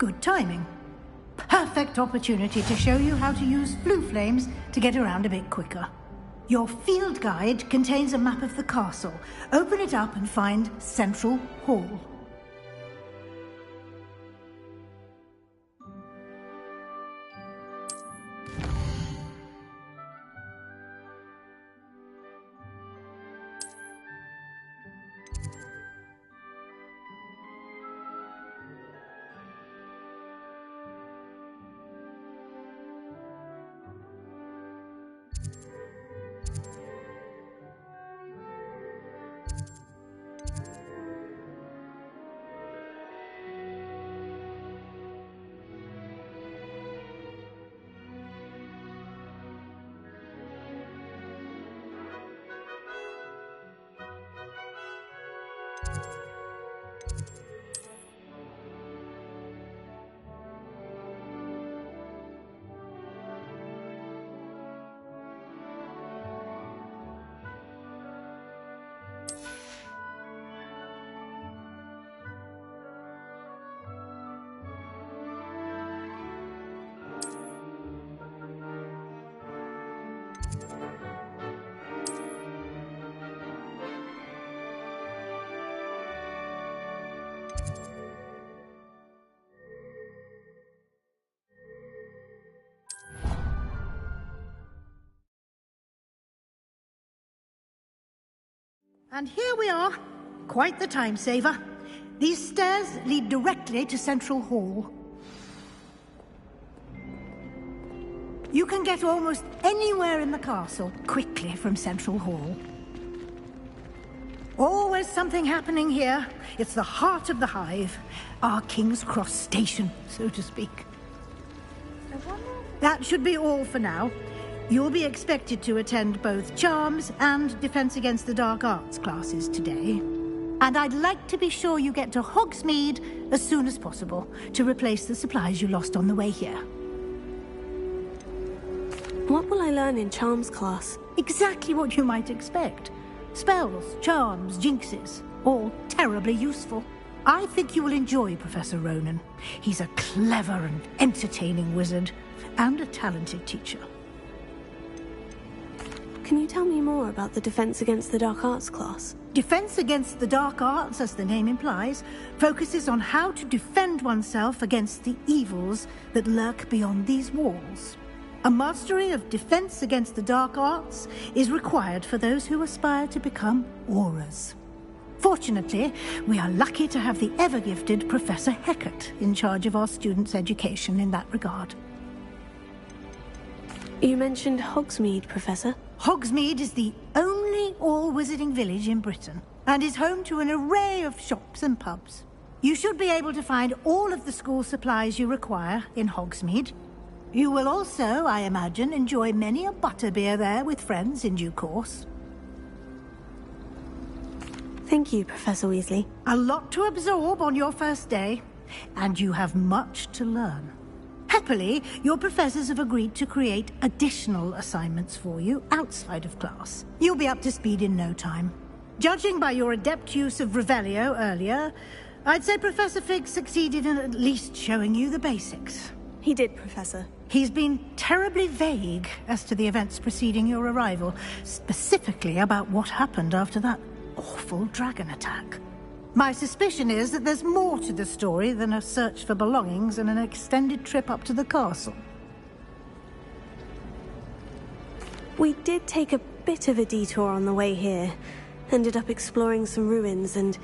Good timing. Perfect opportunity to show you how to use flue flames to get around a bit quicker. Your field guide contains a map of the castle. Open it up and find Central Hall. And here we are. Quite the time saver. These stairs lead directly to Central Hall. You can get almost anywhere in the castle quickly from Central Hall. Always something happening here. It's the heart of the hive. Our King's Cross station, so to speak. That should be all for now. You'll be expected to attend both Charms and Defense Against the Dark Arts classes today. And I'd like to be sure you get to Hogsmeade as soon as possible to replace the supplies you lost on the way here. What will I learn in Charms class? Exactly what you might expect. Spells, charms, jinxes, all terribly useful. I think you will enjoy Professor Ronan. He's a clever and entertaining wizard, and a talented teacher. Can you tell me more about the Defense Against the Dark Arts class? Defense Against the Dark Arts, as the name implies, focuses on how to defend oneself against the evils that lurk beyond these walls. A mastery of Defense Against the Dark Arts is required for those who aspire to become Aurors. Fortunately, we are lucky to have the ever-gifted Professor Hecat in charge of our students' education in that regard. You mentioned Hogsmeade, Professor. Hogsmeade is the only all-wizarding village in Britain, and is home to an array of shops and pubs. You should be able to find all of the school supplies you require in Hogsmeade. You will also, I imagine, enjoy many a butterbeer there with friends in due course. Thank you, Professor Weasley. A lot to absorb on your first day, and you have much to learn. Happily, your professors have agreed to create additional assignments for you outside of class. You'll be up to speed in no time. Judging by your adept use of Revelio earlier, I'd say Professor Fig succeeded in at least showing you the basics. He did, Professor. He's been terribly vague as to the events preceding your arrival, specifically about what happened after that awful dragon attack. My suspicion is that there's more to the story than a search for belongings and an extended trip up to the castle. We did take a bit of a detour on the way here. Ended up exploring some ruins and...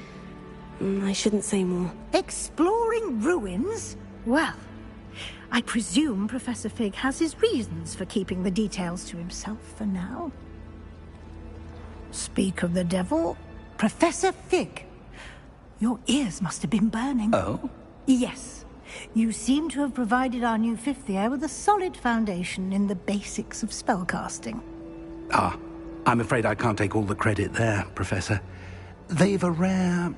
I shouldn't say more. Exploring ruins? Well, I presume Professor Fig has his reasons for keeping the details to himself for now. Speak of the devil, Professor Fig. Your ears must have been burning. Oh? Yes. You seem to have provided our new fifth year with a solid foundation in the basics of spellcasting. Ah, I'm afraid I can't take all the credit there, Professor. They've a rare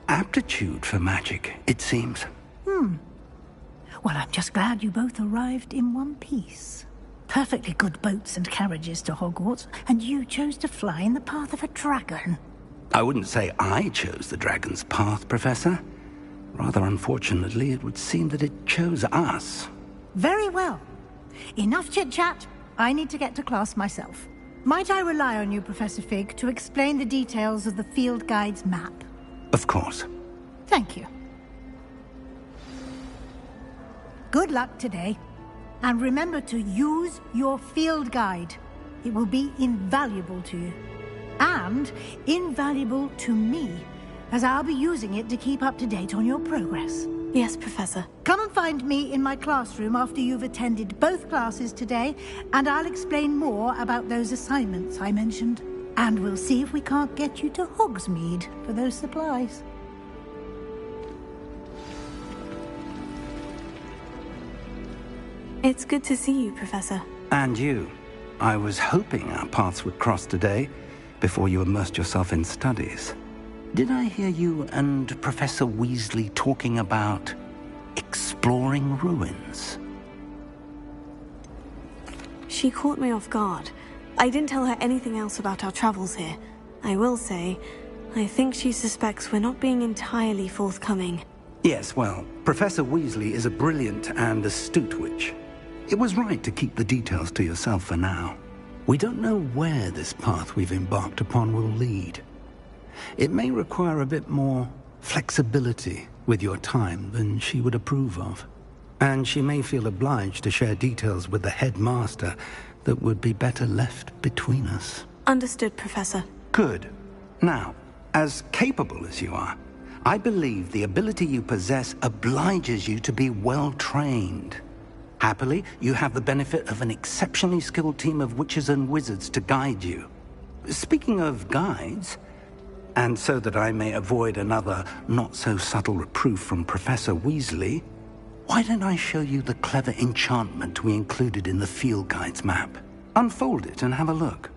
aptitude for magic, it seems. Well, I'm just glad you both arrived in one piece. Perfectly good boats and carriages to Hogwarts, and you chose to fly in the path of a dragon. I wouldn't say I chose the dragon's path, Professor. Rather unfortunately, it would seem that it chose us. Very well. Enough chit-chat. I need to get to class myself. Might I rely on you, Professor Fig, to explain the details of the field guide's map? Of course. Thank you. Good luck today. And remember to use your field guide. It will be invaluable to you. And invaluable to me, as I'll be using it to keep up to date on your progress. Yes, Professor. Come and find me in my classroom after you've attended both classes today, and I'll explain more about those assignments I mentioned. And we'll see if we can't get you to Hogsmeade for those supplies. It's good to see you, Professor. And you. I was hoping our paths would cross today, before you immersed yourself in studies. Did I hear you and Professor Weasley talking about exploring ruins? She caught me off guard. I didn't tell her anything else about our travels here. I will say, I think she suspects we're not being entirely forthcoming. Yes, well, Professor Weasley is a brilliant and astute witch. It was right to keep the details to yourself for now. We don't know where this path we've embarked upon will lead. It may require a bit more flexibility with your time than she would approve of. And she may feel obliged to share details with the headmaster that would be better left between us. Understood, Professor. Good. Now, as capable as you are, I believe the ability you possess obliges you to be well trained. Happily, you have the benefit of an exceptionally skilled team of witches and wizards to guide you. Speaking of guides, and so that I may avoid another not-so-subtle reproof from Professor Weasley, why don't I show you the clever enchantment we included in the field guide's map? Unfold it and have a look.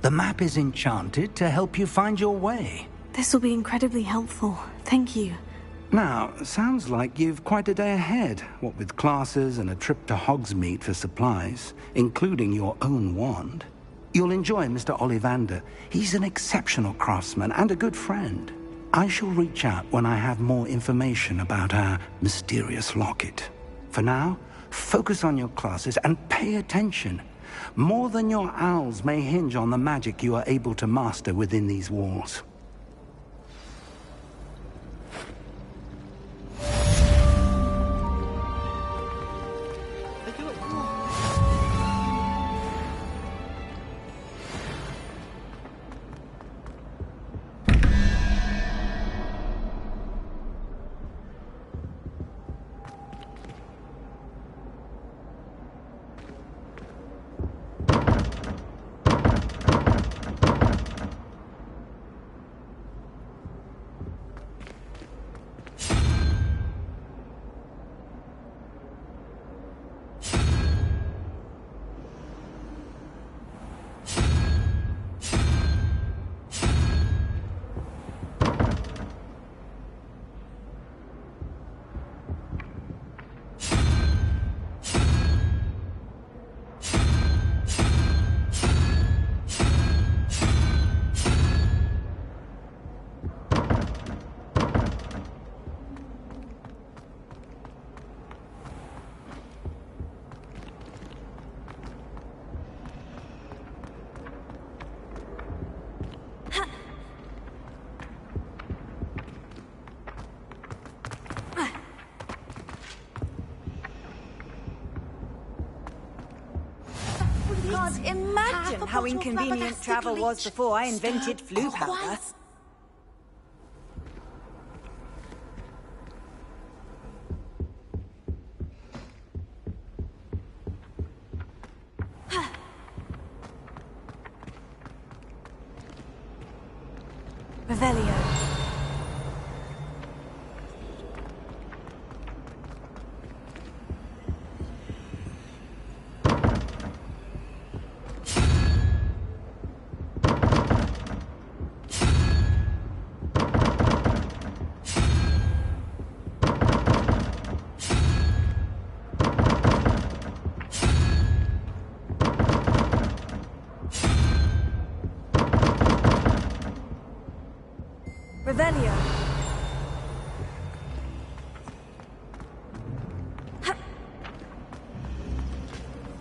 The map is enchanted to help you find your way. This will be incredibly helpful. Thank you. Now, sounds like you've quite a day ahead, what with classes and a trip to Hogsmeade for supplies, including your own wand. You'll enjoy Mr. Ollivander. He's an exceptional craftsman and a good friend. I shall reach out when I have more information about our mysterious locket. For now, focus on your classes and pay attention. More than your owls may hinge on the magic you are able to master within these walls. Can't imagine how inconvenient travel was before I invented flu powder. Revelio. Revelio.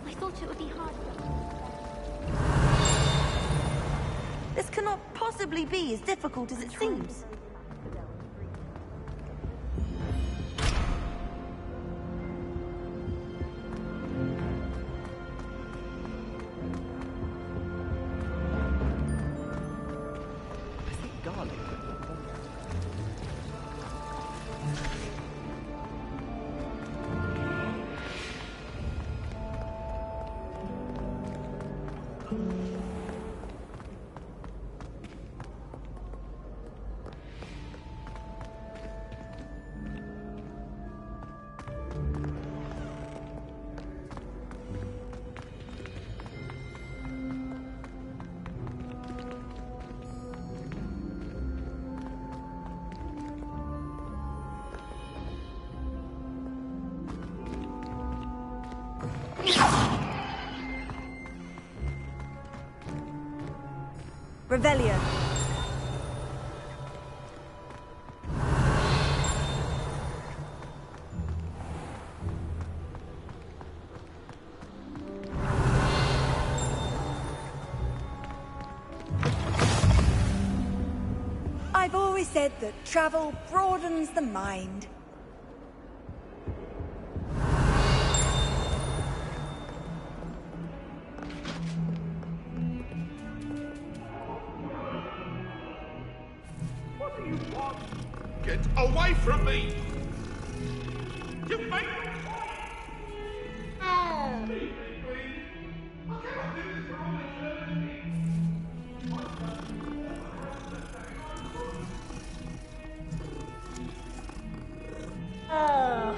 I thought it would be hard. This cannot possibly be as difficult as it seems. Revelio. I've always said that travel broadens the mind. Get away from me! You make me... Oh! Leave me, please! I cannot do this for all eternity! Oh.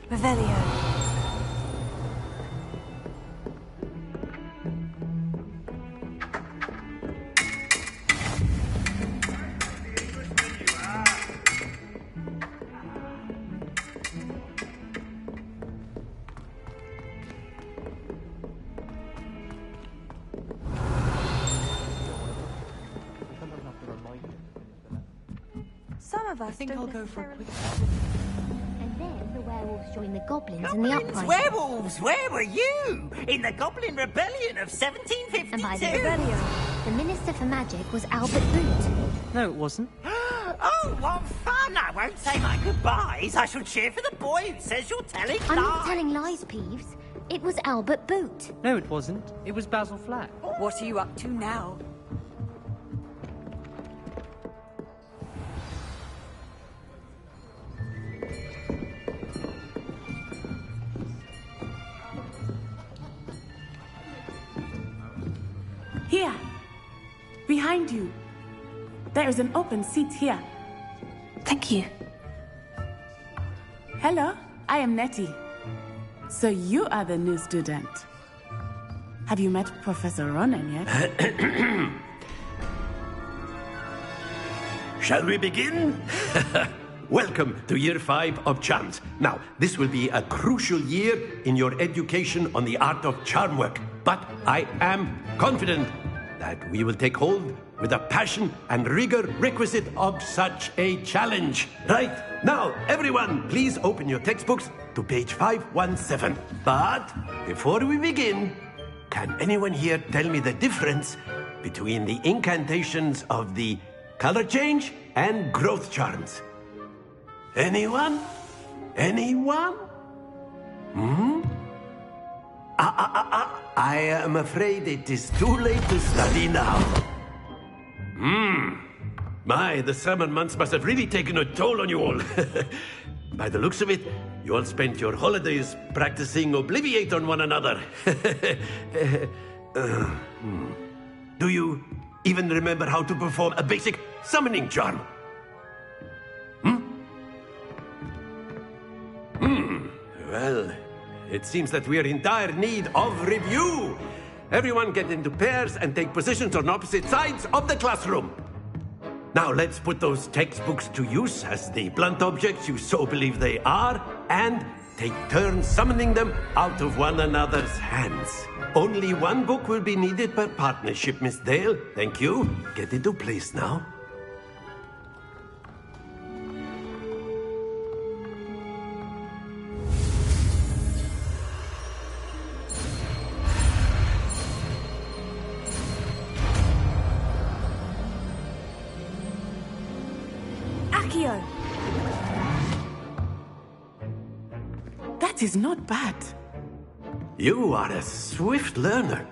Revelio. Some of us think I'll go for a quick... And then the werewolves joined the goblins in the uprising. Werewolves! Where were you? In the Goblin Rebellion of 1752! And by the rebellion, the Minister for Magic was Albert Boot. No, it wasn't. Oh, what fun! I won't say my goodbyes. I shall cheer for the boy who says you're telling lies. I'm not telling lies, Peeves. It was Albert Boot. No, it wasn't. It was Basil Flack. What are you up to now? Here, behind you. There is an open seat here. Thank you. Hello, I am Nettie. So you are the new student. Have you met Professor Ronan yet? Shall we begin? Welcome to Year 5 of Charms. Now, this will be a crucial year in your education on the art of charm work. But I am confident that we will take hold with the passion and rigor requisite of such a challenge. Right, now, everyone, please open your textbooks to page 517. But before we begin, can anyone here tell me the difference between the incantations of the color change and growth charms? Anyone? Anyone? I am afraid it is too late to study now. My, the summer months must have really taken a toll on you all. By the looks of it, you all spent your holidays practicing Obliviate on one another. Do you even remember how to perform a basic summoning charm? Well, it seems that we are in dire need of review. Everyone get into pairs and take positions on opposite sides of the classroom. Now let's put those textbooks to use as the blunt objects you so believe they are, and take turns summoning them out of one another's hands. Only one book will be needed per partnership, Miss Dale. Thank you. Get into place now. Accio! That is not bad. You are a swift learner.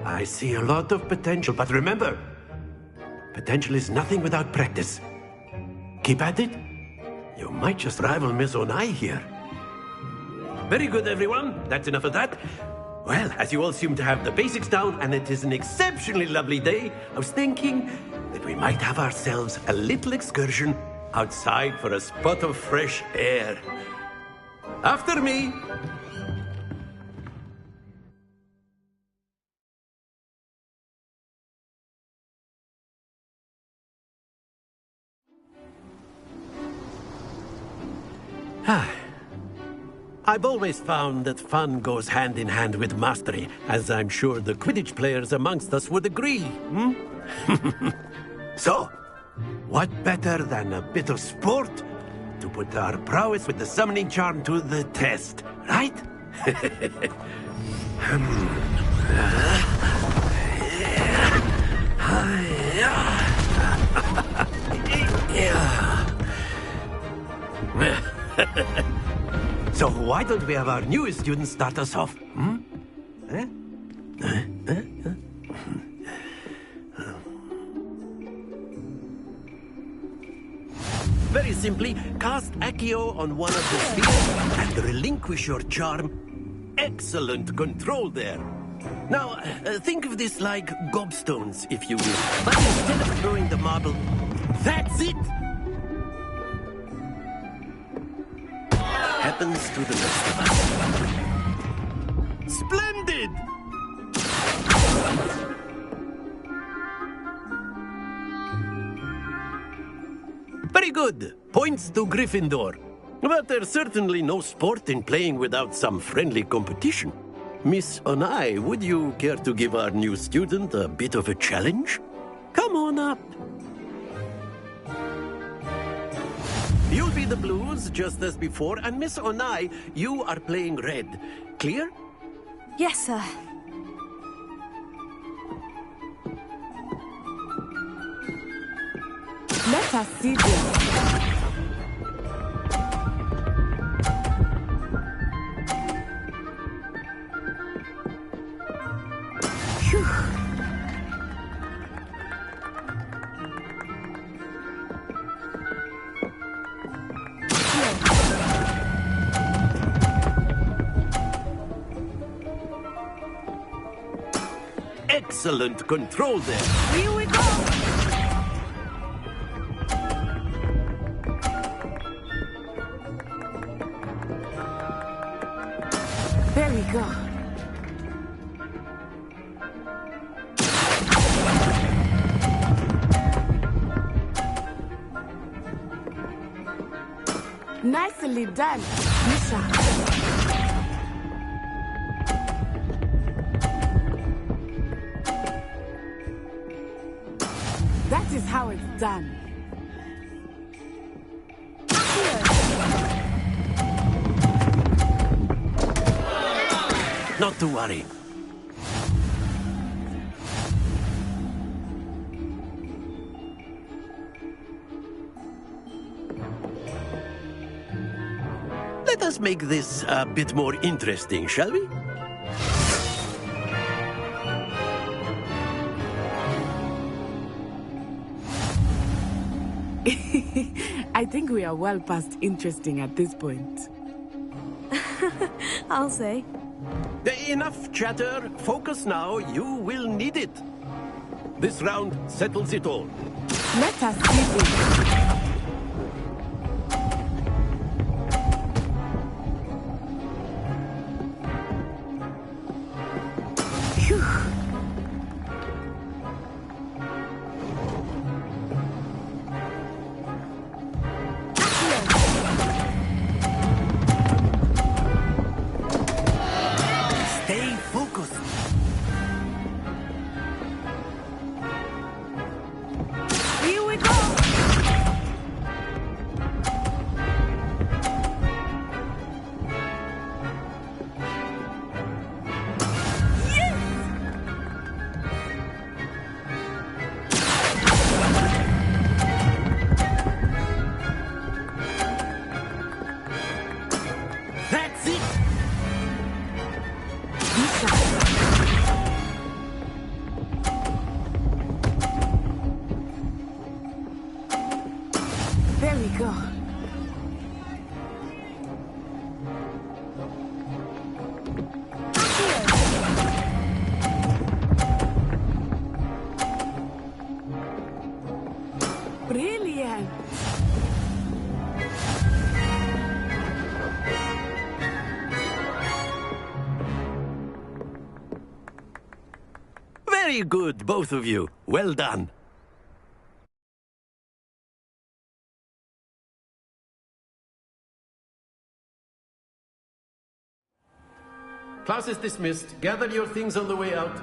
I see a lot of potential, but remember, potential is nothing without practice. Keep at it. You might just rival Miss Onai here. Very good, everyone. That's enough of that. Well, as you all seem to have the basics down, and it is an exceptionally lovely day, I was thinking that we might have ourselves a little excursion outside for a spot of fresh air. After me. I've always found that fun goes hand in hand with mastery, as I'm sure the Quidditch players amongst us would agree. So, what better than a bit of sport to put our prowess with the summoning charm to the test, right? So why don't we have our newest student start us off? Very simply, cast Accio on one of the spheres and relinquish your charm. Excellent control there. Now, think of this like gobstones, if you will. But instead of throwing the marble, that's it! Happens to the best of us. Splendid! Very good. Points to Gryffindor. But there's certainly no sport in playing without some friendly competition. Miss Onai, would you care to give our new student a bit of a challenge? Come on up. You'll be the blues, just as before, and Miss Onai, you are playing red. Clear? Yes, sir. Let us see this. Excellent control there. Here we go! Very good. Nicely done, Misha. That is how it's done. Not to worry. Let us make this a bit more interesting, shall we? I think we are well past interesting at this point. I'll say. Enough chatter. Focus now. You will need it. This round settles it all. Let us see this. There we go. Brilliant. Very good, both of you. Well done. Class is dismissed. Gather your things on the way out.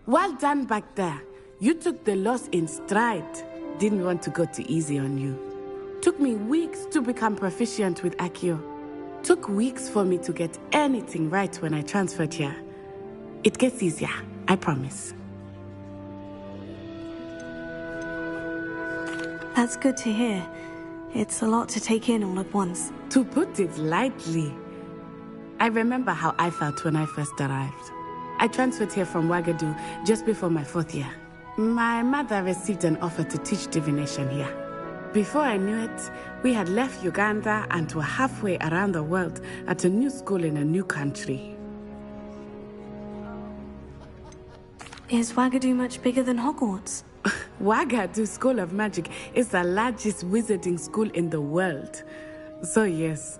Well done back there. You took the loss in stride. Didn't want to go too easy on you. Took me weeks to become proficient with Accio. Took weeks for me to get anything right when I transferred here. It gets easier, I promise. That's good to hear. It's a lot to take in all at once. To put it lightly, I remember how I felt when I first arrived. I transferred here from Wagadu just before my 4th year. My mother received an offer to teach divination here. Before I knew it, we had left Uganda and were halfway around the world at a new school in a new country. Is Wagadu much bigger than Hogwarts? Wagadu School of Magic is the largest wizarding school in the world. So yes,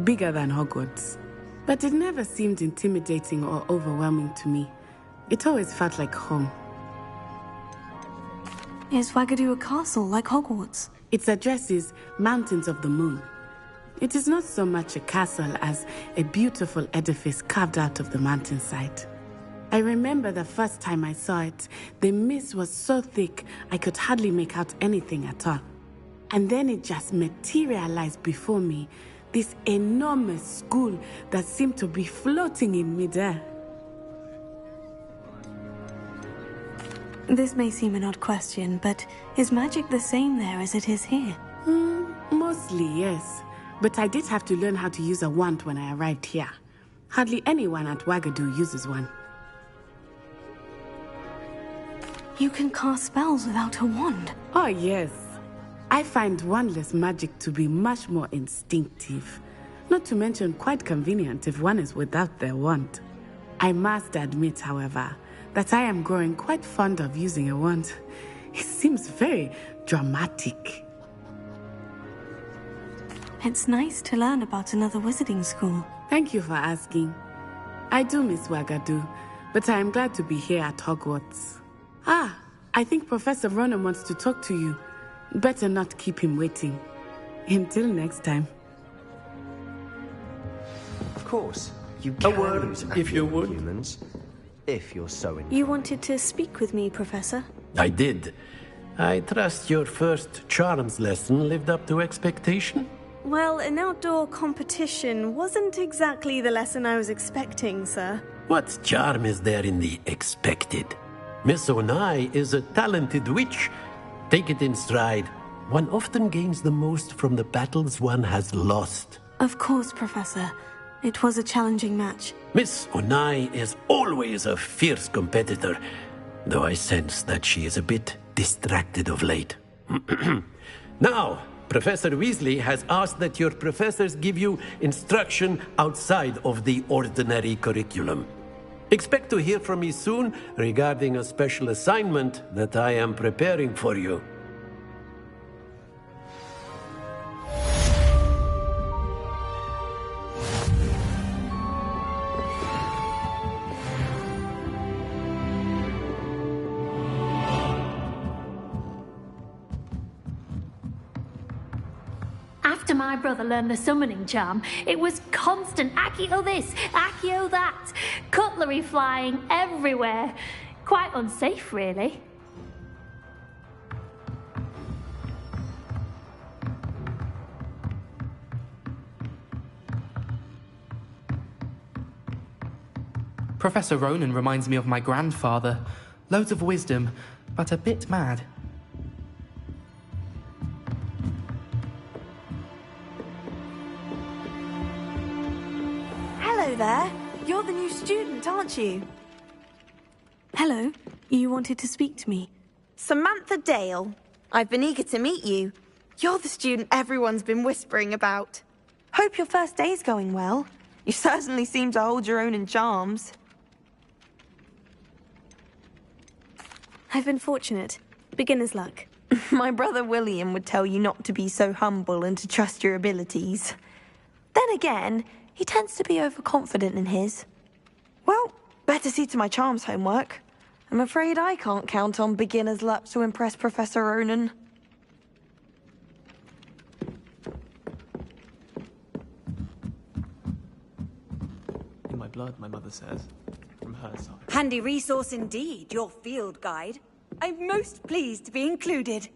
bigger than Hogwarts. But it never seemed intimidating or overwhelming to me. It always felt like home. Is Wagadu a castle like Hogwarts? Its address is Mountains of the Moon. It is not so much a castle as a beautiful edifice carved out of the mountainside. I remember the first time I saw it, the mist was so thick I could hardly make out anything at all. And then it just materialized before me, this enormous school that seemed to be floating in midair. This may seem an odd question, but is magic the same there as it is here? Mostly, yes. But I did have to learn how to use a wand when I arrived here. Hardly anyone at Wagadu uses one. You can cast spells without a wand? Oh, yes. I find wandless magic to be much more instinctive. Not to mention quite convenient if one is without their wand. I must admit, however, that I am growing quite fond of using a wand. It seems very dramatic. It's nice to learn about another wizarding school. Thank you for asking. I do miss Wagadu, but I am glad to be here at Hogwarts. Ah, I think Professor Ronan wants to talk to you. Better not keep him waiting. Until next time. Of course, you A can word, use if you would. humans, if you're so inclined. You wanted to speak with me, Professor? I did. I trust your first charms lesson lived up to expectation? Well, an outdoor competition wasn't exactly the lesson I was expecting, sir. What charm is there in the expected? Miss Onai is a talented witch. Take it in stride. One often gains the most from the battles one has lost. Of course, Professor. It was a challenging match. Miss Onai is always a fierce competitor, though I sense that she is a bit distracted of late. Now, Professor Weasley has asked that your professors give you instruction outside of the ordinary curriculum. Expect to hear from me soon regarding a special assignment that I am preparing for you. After my brother learned the summoning charm, it was constant Accio this, Accio that, cutlery flying everywhere. Quite unsafe, really. Professor Ronan reminds me of my grandfather. Loads of wisdom, but a bit mad. Hello there. You're the new student, aren't you? Hello. You wanted to speak to me. Samantha Dale. I've been eager to meet you. You're the student everyone's been whispering about. Hope your first day's going well. You certainly seem to hold your own in charms. I've been fortunate. Beginner's luck. My brother William would tell you not to be so humble and to trust your abilities. Then again, he tends to be overconfident in his. Well, better see to my charms homework. I'm afraid I can't count on beginner's luck to impress Professor Ronan. In my blood, my mother says. From her side. Handy resource indeed, your field guide. I'm most pleased to be included.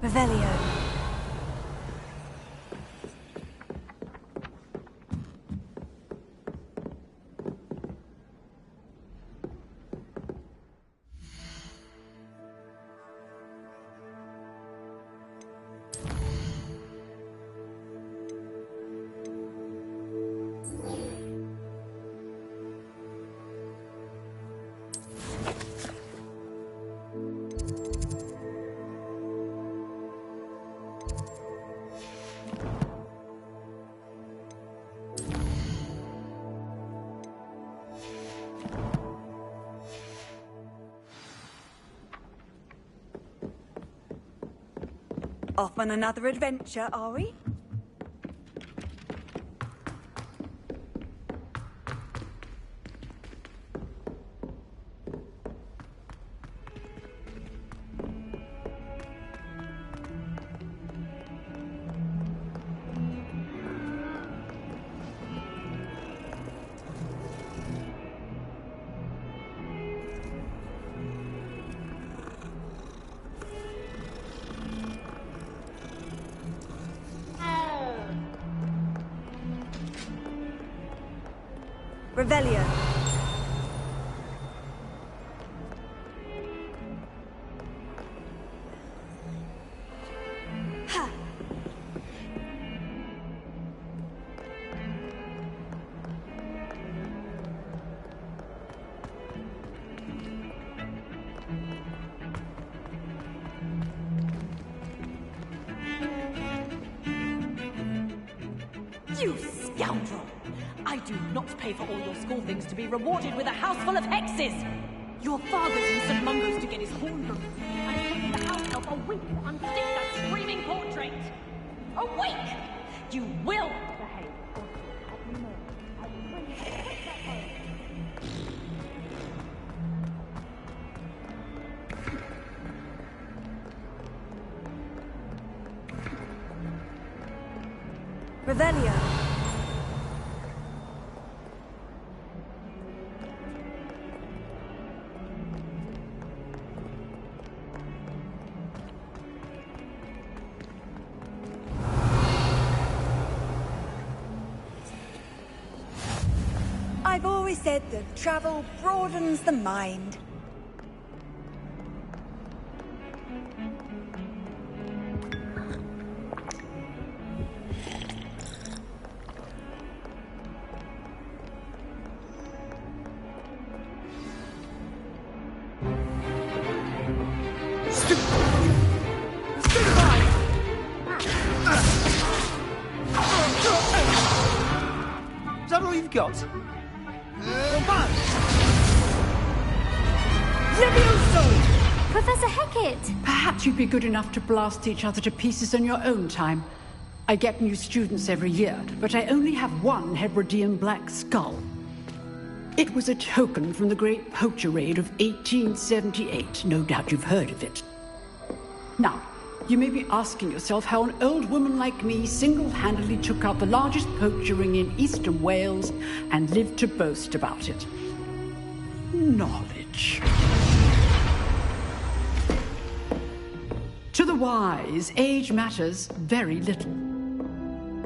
Revelio. Off on another adventure, are we? Revelio. Ha. You scoundrel! I do not pay for all your school things to be rewarded with a house full of hexes! Your father's in St. Mungo's to get his horn broken. I'm taking the house help a week to unstick that screaming portrait! A week! You will behave, or you'll have me murdered. I pray you take that home. Revelio. I've always said that travel broadens the mind. Is that all you've got? Professor Hecat! Perhaps you'd be good enough to blast each other to pieces on your own time. I get new students every year, but I only have one Hebridean black skull. It was a token from the Great Poacher Raid of 1878. No doubt you've heard of it. Now, you may be asking yourself how an old woman like me single-handedly took out the largest poacher ring in eastern Wales and lived to boast about it. Knowledge. To the wise, age matters very little.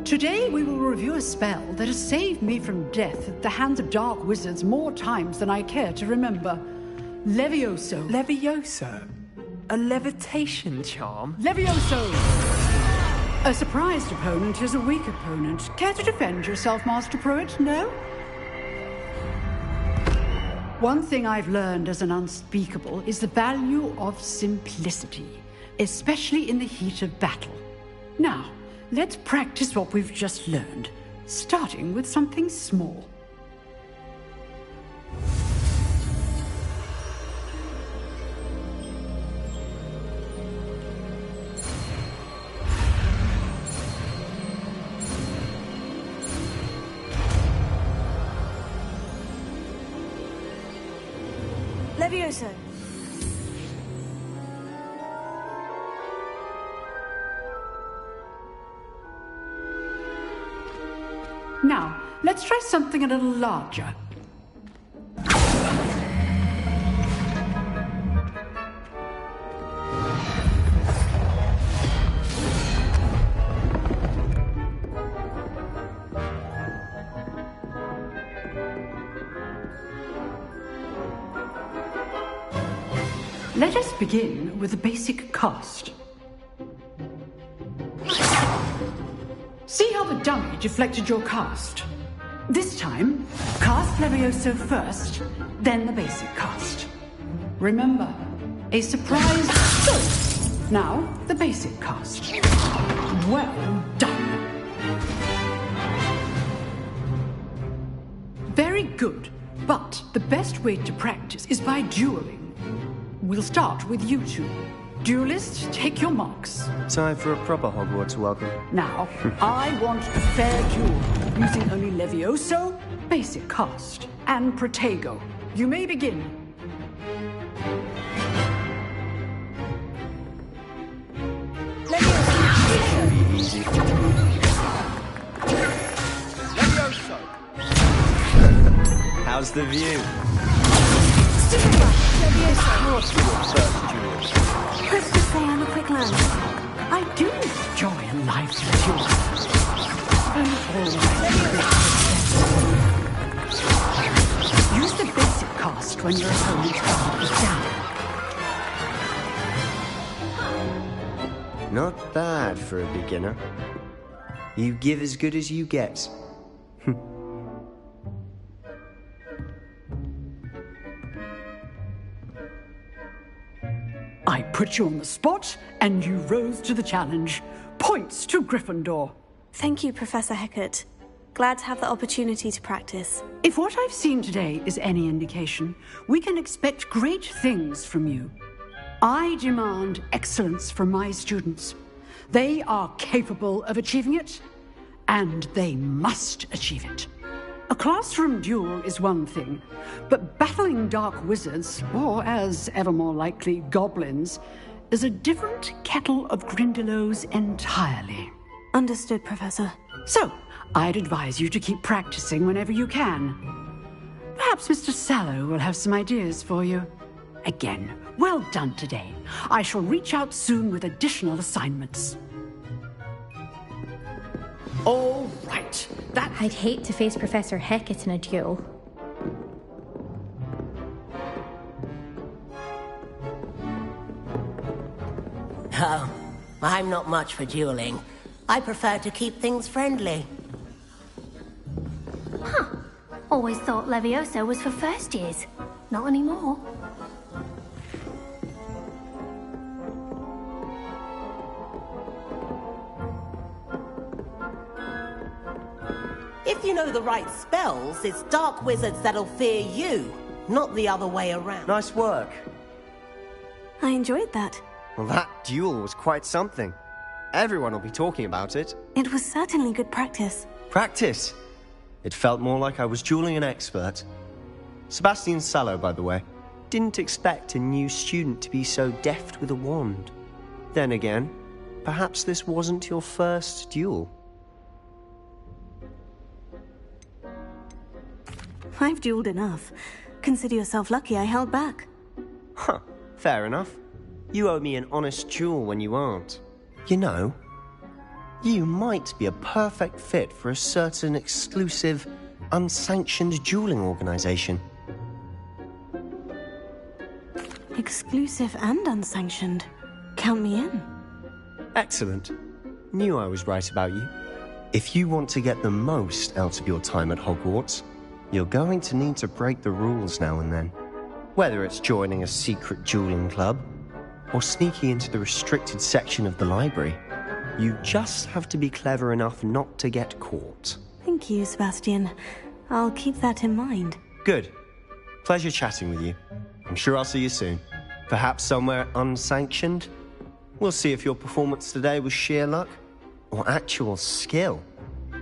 Today we will review a spell that has saved me from death at the hands of dark wizards more times than I care to remember. Levioso. Levioso? A levitation charm? Levioso! A surprised opponent is a weak opponent. Care to defend yourself, Master Pruitt? No? One thing I've learned as an unspeakable is the value of simplicity, especially in the heat of battle. Now, let's practice what we've just learned, starting with something small. Levioso. Now, let's try something a little larger. Let us begin with the basic cast. See how the dummy deflected your cast? This time, cast Levioso first, then the basic cast. Remember, a surprise first. Now, the basic cast. Well done. Very good, but the best way to practice is by dueling. We'll start with you two. Duelists, take your marks. Time for a proper Hogwarts welcome. Now, I want a fair duel, using only Levioso, basic cast, and Protego. You may begin. Easy. Levioso. How's the view? Let's just say I'm a quick learner. I do enjoy a lively duel. Use the basic cast when your opponent's guard is down. Not bad for a beginner. You give as good as you get. I put you on the spot, and you rose to the challenge. Points to Gryffindor. Thank you, Professor Hecat. Glad to have the opportunity to practice. If what I've seen today is any indication, we can expect great things from you. I demand excellence from my students. They are capable of achieving it, and they must achieve it. A classroom duel is one thing, but battling dark wizards, or as ever more likely, goblins, is a different kettle of Grindylows entirely. Understood, Professor. So, I'd advise you to keep practicing whenever you can. Perhaps Mr. Sallow will have some ideas for you. Again, well done today. I shall reach out soon with additional assignments. All right. I'd hate to face Professor Hecat in a duel. Oh, I'm not much for dueling. I prefer to keep things friendly. Huh. Always thought Levioso was for first years. Not anymore. If you know the right spells, it's dark wizards that'll fear you, not the other way around. Nice work. I enjoyed that. Well, that duel was quite something. Everyone will be talking about it. It was certainly good practice. Practice? It felt more like I was dueling an expert. Sebastian Sallow, by the way. Didn't expect a new student to be so deft with a wand. Then again, perhaps this wasn't your first duel. I've dueled enough. Consider yourself lucky I held back. Huh, fair enough. You owe me an honest duel when you aren't. You know, you might be a perfect fit for a certain exclusive, unsanctioned dueling organization. Exclusive and unsanctioned. Count me in. Excellent. Knew I was right about you. If you want to get the most out of your time at Hogwarts, you're going to need to break the rules now and then. Whether it's joining a secret dueling club, or sneaking into the restricted section of the library, you just have to be clever enough not to get caught. Thank you, Sebastian. I'll keep that in mind. Good. Pleasure chatting with you. I'm sure I'll see you soon. Perhaps somewhere unsanctioned? We'll see if your performance today was sheer luck or actual skill.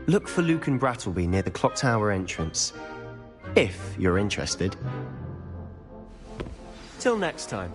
Look for Luke and Brattleby near the clock tower entrance, if you're interested. Till next time.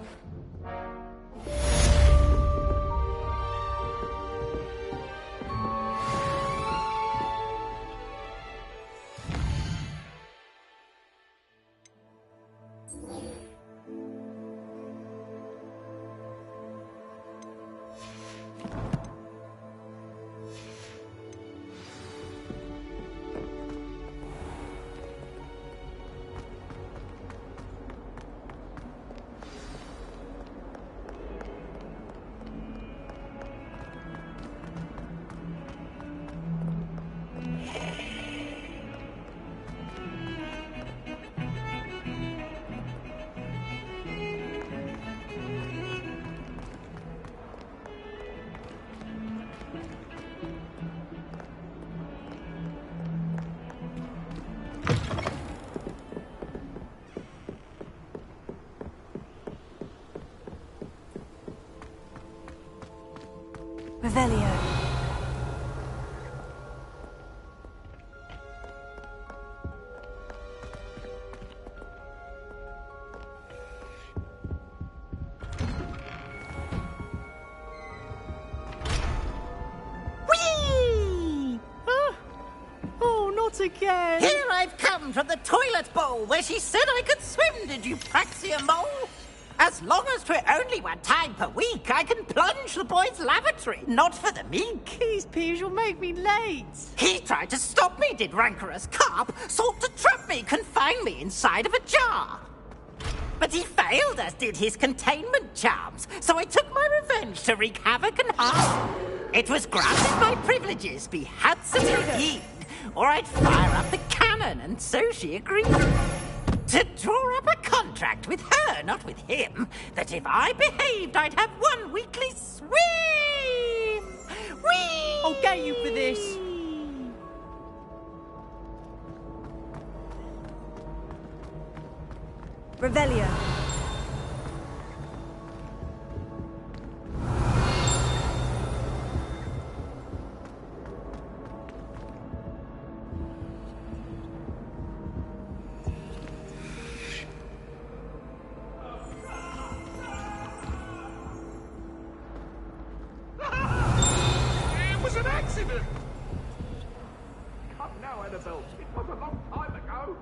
Revelio. Whee! Oh, not again. Here I've come from the toilet bowl where she said I could swim, did you Praxia Mole? As long as 'twere only one time per week, I can plunge the boy's lavatory, not for the meek. These peas will make me late. He tried to stop me, did rancorous carp, sought to trap me, confine me inside of a jar. But he failed, as did his containment charms, so I took my revenge to wreak havoc and harm. It was granted my privileges be handsomely heed, or I'd fire up the cannon, and so she agreed. To draw up a contract with her, not with him, that if I behaved, I'd have one weekly swim! Whee! I'll get you for this. Revelio. It was an accident! Come now, Annabelle. It was a long time ago.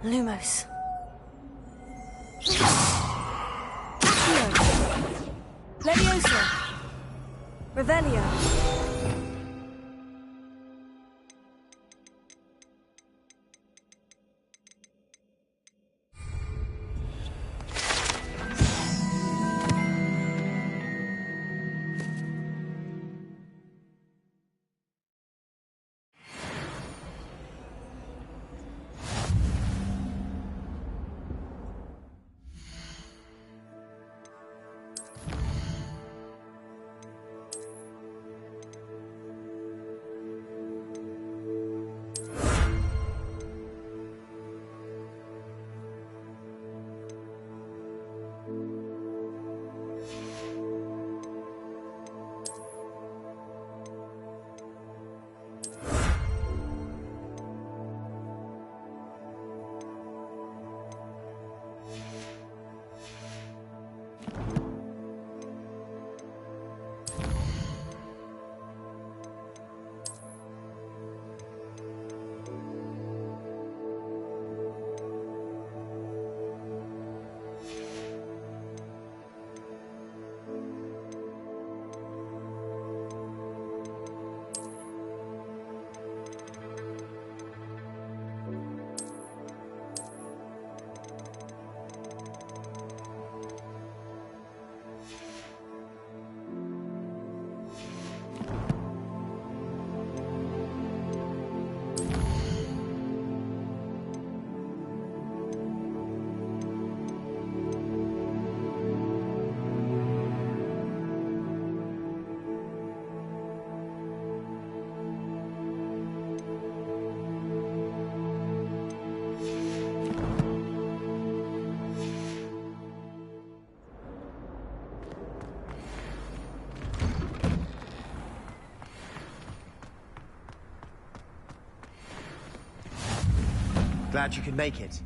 Lumos. Leviosa. Revelio. Glad you could make it.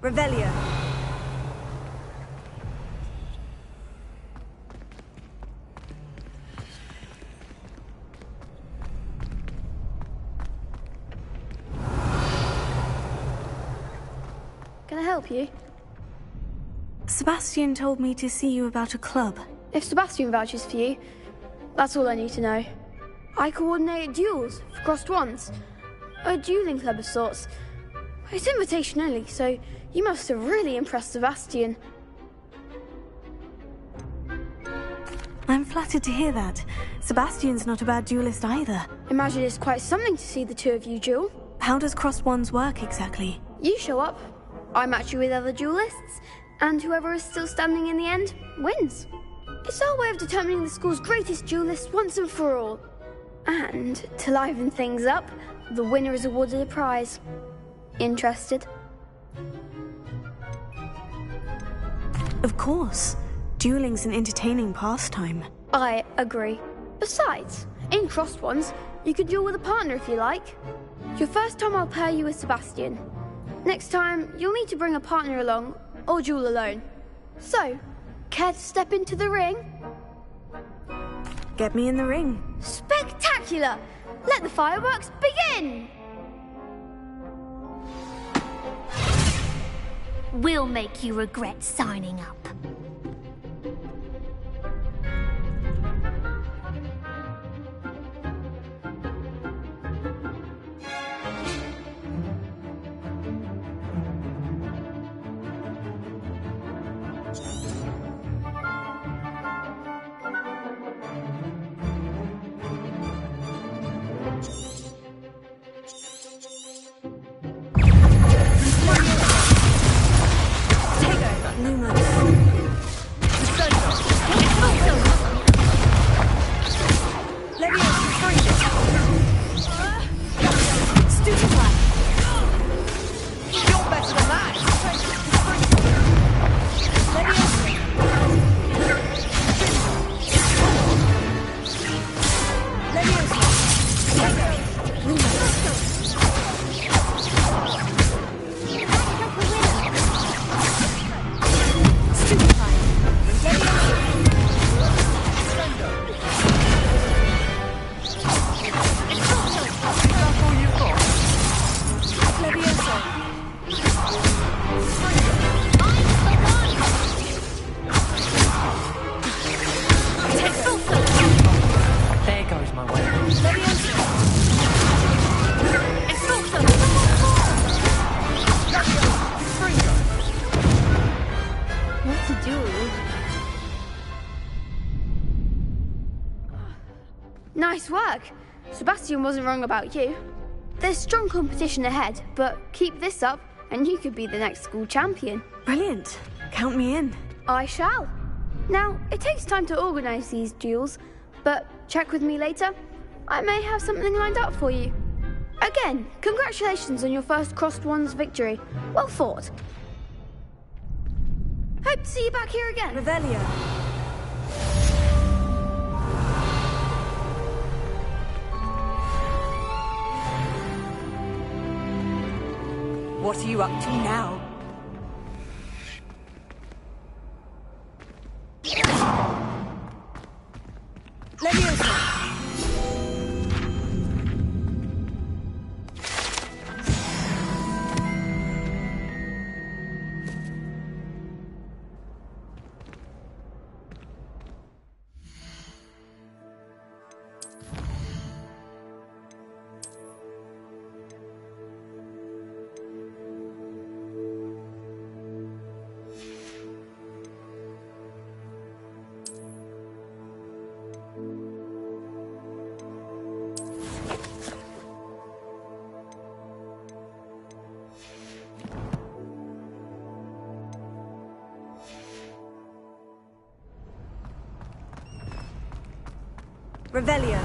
Revelio. Can I help you? Sebastian told me to see you about a club. If Sebastian vouches for you, that's all I need to know. I coordinate duels for crossed wands. A dueling club of sorts. It's invitation only, so you must have really impressed Sebastian. I'm flattered to hear that. Sebastian's not a bad duelist either. Imagine it's quite something to see the two of you duel. How does crossed wands work exactly? You show up, I match you with other duelists, and whoever is still standing in the end wins. It's our way of determining the school's greatest duelist once and for all. And to liven things up, the winner is awarded a prize. Interested? Of course. Dueling's an entertaining pastime. I agree. Besides, in crossed wands, you could duel with a partner if you like. Your first time I'll pair you with Sebastian. Next time, you'll need to bring a partner along, or duel alone. So, care to step into the ring? Get me in the ring. Spectacular! Let the fireworks begin! We'll make you regret signing up. Nice work. Sebastian wasn't wrong about you. There's strong competition ahead, but keep this up and you could be the next school champion. Brilliant. Count me in. I shall. Now, it takes time to organise these duels, but check with me later. I may have something lined up for you. Again, congratulations on your first crossed wands victory. Well fought. Hope to see you back here again. Revelio. What are you up to now? Leviosa! Revelio.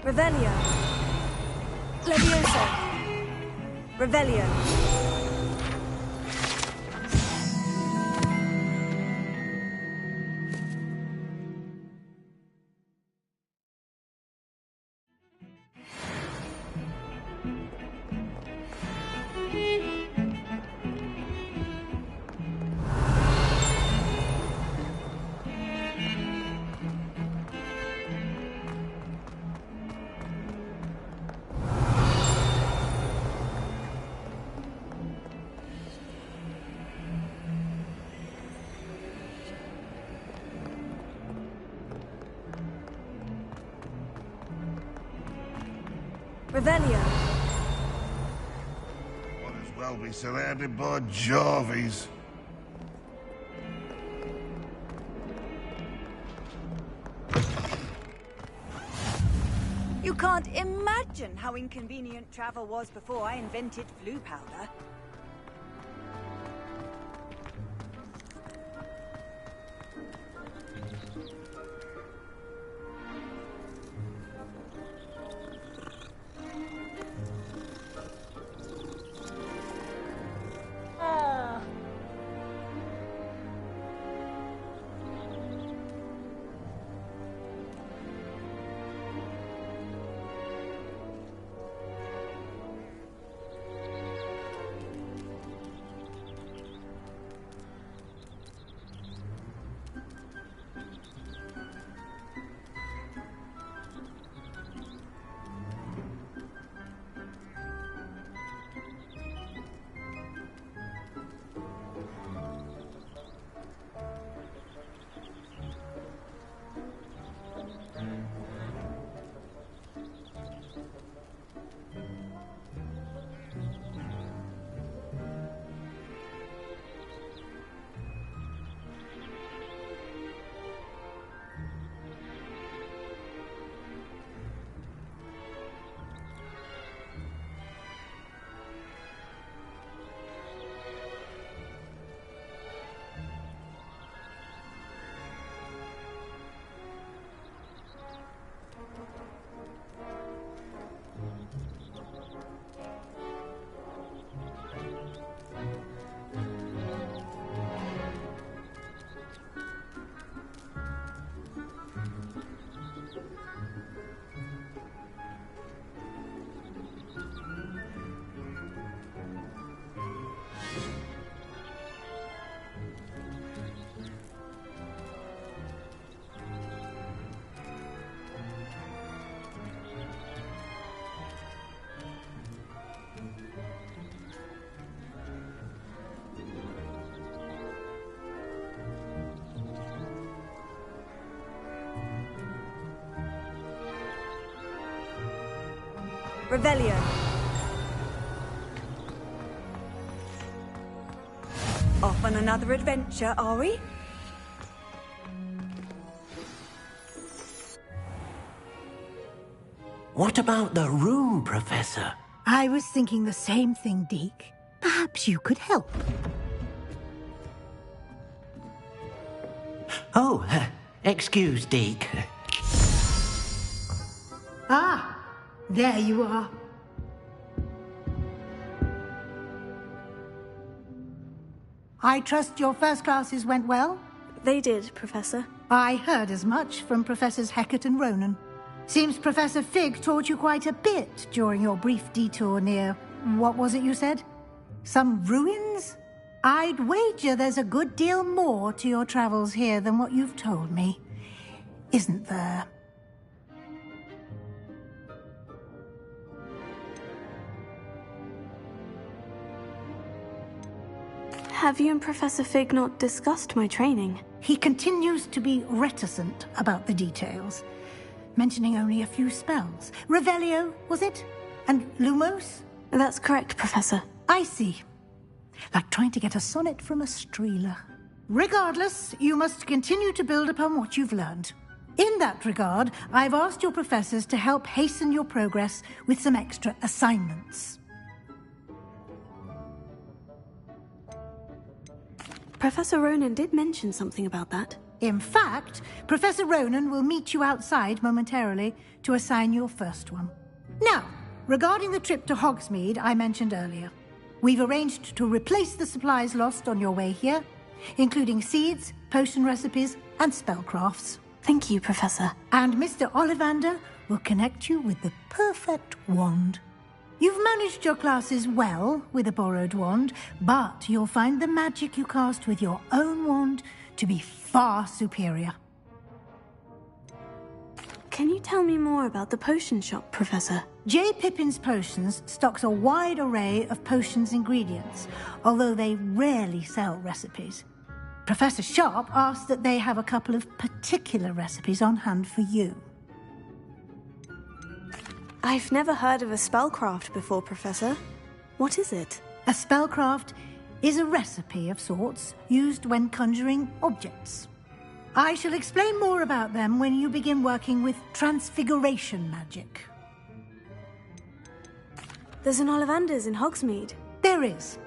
Revelio. Levioso. Revelio. Revelio. Might as well be surrounded by Jarvies. You can't imagine how inconvenient travel was before I invented flu powder. Revelio. Off on another adventure, are we? What about the room, Professor? I was thinking the same thing, Deke. Perhaps you could help. Oh, excuse, Deke. Ah, there you are. I trust your first classes went well? They did, Professor. I heard as much from Professors Hecat and Ronan. Seems Professor Fig taught you quite a bit during your brief detour near... what was it you said? Some ruins? I'd wager there's a good deal more to your travels here than what you've told me. Isn't there? Have you and Professor Fig not discussed my training? He continues to be reticent about the details, mentioning only a few spells. Revelio, was it? And Lumos? That's correct, Professor. I see. Like trying to get a sonnet from a streeler. Regardless, you must continue to build upon what you've learned. In that regard, I've asked your professors to help hasten your progress with some extra assignments. Professor Ronan did mention something about that. In fact, Professor Ronan will meet you outside momentarily to assign your first one. Now, regarding the trip to Hogsmeade I mentioned earlier, we've arranged to replace the supplies lost on your way here, including seeds, potion recipes, and spellcrafts. Thank you, Professor. And Mr. Ollivander will connect you with the perfect wand. You've managed your classes well with a borrowed wand, but you'll find the magic you cast with your own wand to be far superior. Can you tell me more about the potion shop, Professor? J. Pippin's Potions stocks a wide array of potions ingredients, although they rarely sell recipes. Professor Sharp asks that they have a couple of particular recipes on hand for you. I've never heard of a spellcraft before, Professor. What is it? A spellcraft is a recipe of sorts used when conjuring objects. I shall explain more about them when you begin working with transfiguration magic. There's an Ollivander's in Hogsmeade. There is.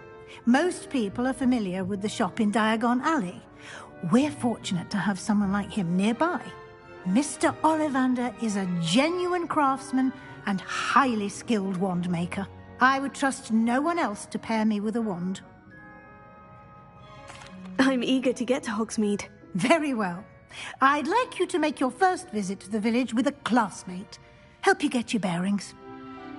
Most people are familiar with the shop in Diagon Alley. We're fortunate to have someone like him nearby. Mr. Ollivander is a genuine craftsman and highly skilled wand maker. I would trust no one else to pair me with a wand. I'm eager to get to Hogsmeade. Very well. I'd like you to make your first visit to the village with a classmate. Help you get your bearings.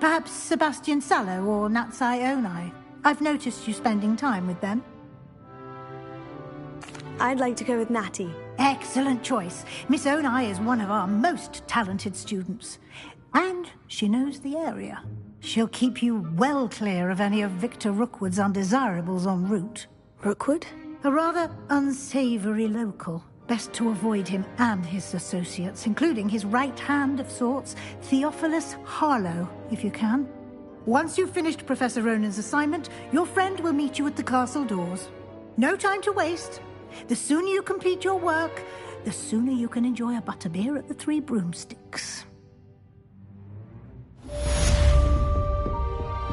Perhaps Sebastian Sallow or Natsai Onai. I've noticed you spending time with them. I'd like to go with Natty. Excellent choice. Miss Onai is one of our most talented students. And she knows the area. She'll keep you well clear of any of Victor Rookwood's undesirables en route. Rookwood? A rather unsavoury local. Best to avoid him and his associates, including his right hand of sorts, Theophilus Harlow, if you can. Once you've finished Professor Ronan's assignment, your friend will meet you at the castle doors. No time to waste. The sooner you complete your work, the sooner you can enjoy a butterbeer at the Three Broomsticks.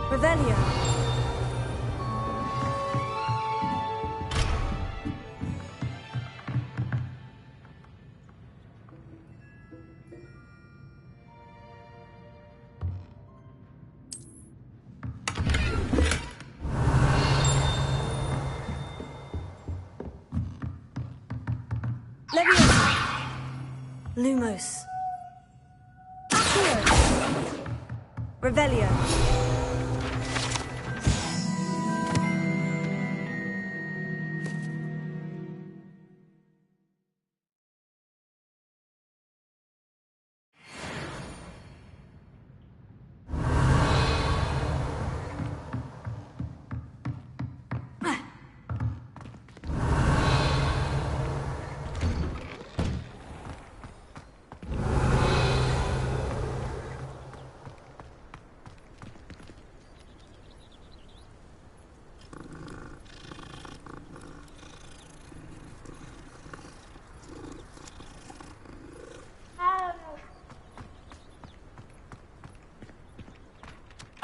Revelio. Lumos. Revelio.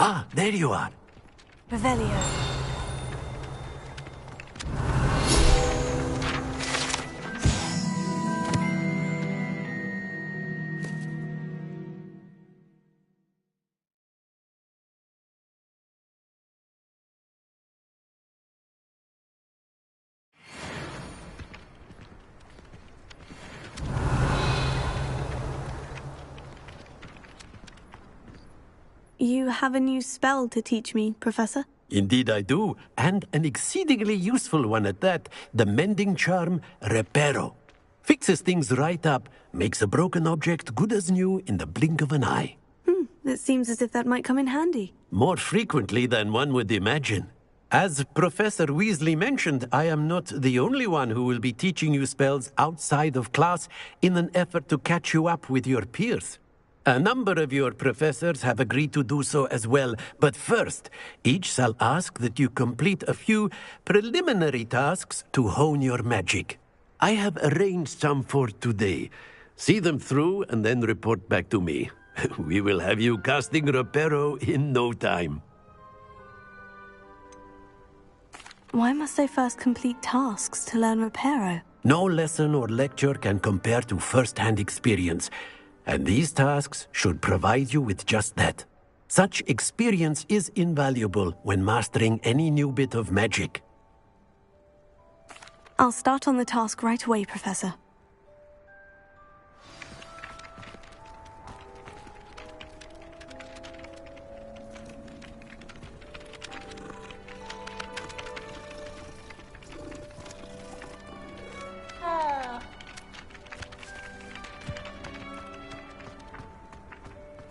Ah, there you are. Revelio. You have a new spell to teach me, Professor? Indeed I do, and an exceedingly useful one at that. The mending charm, Reparo. Fixes things right up, makes a broken object good as new in the blink of an eye. It seems as if that might come in handy. More frequently than one would imagine. As Professor Weasley mentioned, I am not the only one who will be teaching you spells outside of class in an effort to catch you up with your peers. A number of your professors have agreed to do so as well, but first, each shall ask that you complete a few preliminary tasks to hone your magic. I have arranged some for today. See them through and then report back to me. We will have you casting Reparo in no time. Why must I first complete tasks to learn Reparo? No lesson or lecture can compare to first-hand experience, and these tasks should provide you with just that. Such experience is invaluable when mastering any new bit of magic. I'll start on the task right away, Professor.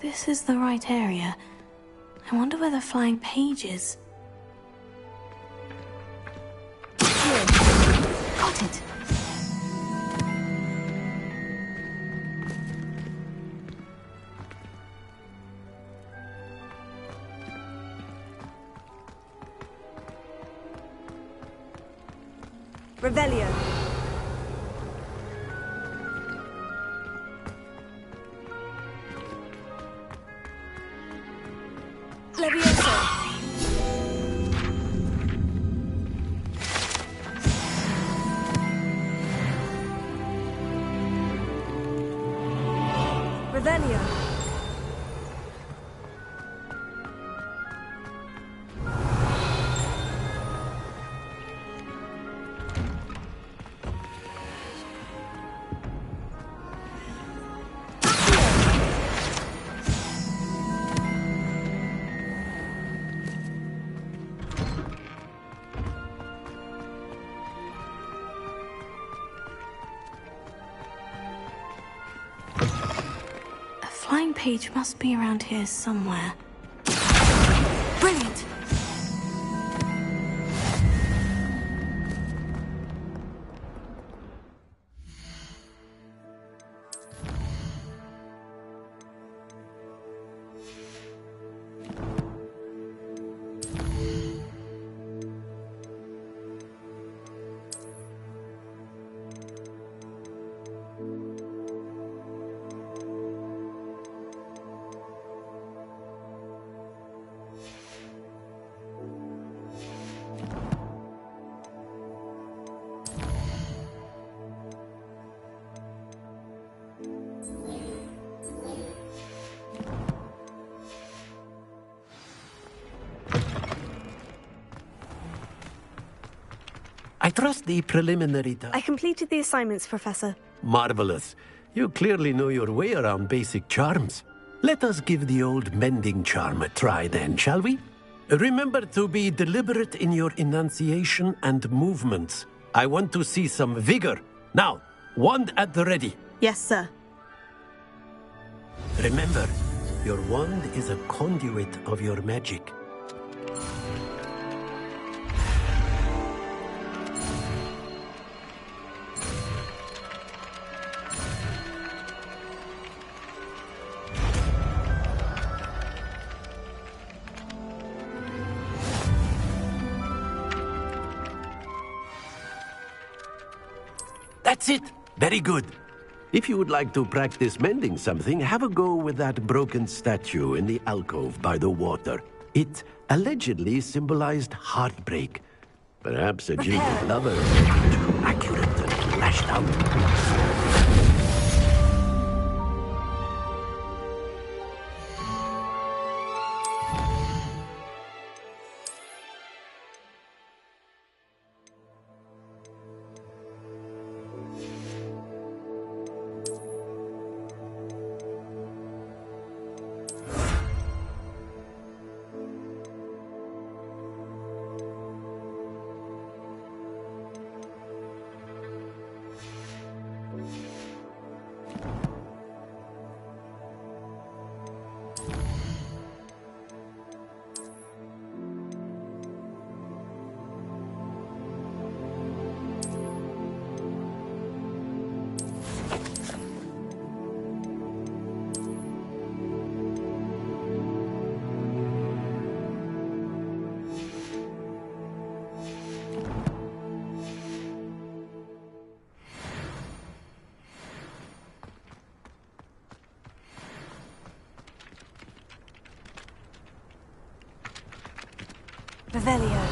This is the right area. I wonder where the flying page is. Got it. Revelio. Levioso. Revelio. Flying page must be around here somewhere. Brilliant! I trust the preliminary I completed the assignments, Professor. Marvelous. You clearly know your way around basic charms. Let us give the old mending charm a try then, shall we? Remember to be deliberate in your enunciation and movements. I want to see some vigor. Now, wand at the ready. Yes, sir. Remember, your wand is a conduit of your magic. That's it! Very good. If you would like to practice mending something, have a go with that broken statue in the alcove by the water. It allegedly symbolized heartbreak. Perhaps a jilted lover too accurate and lashed out. Revelio.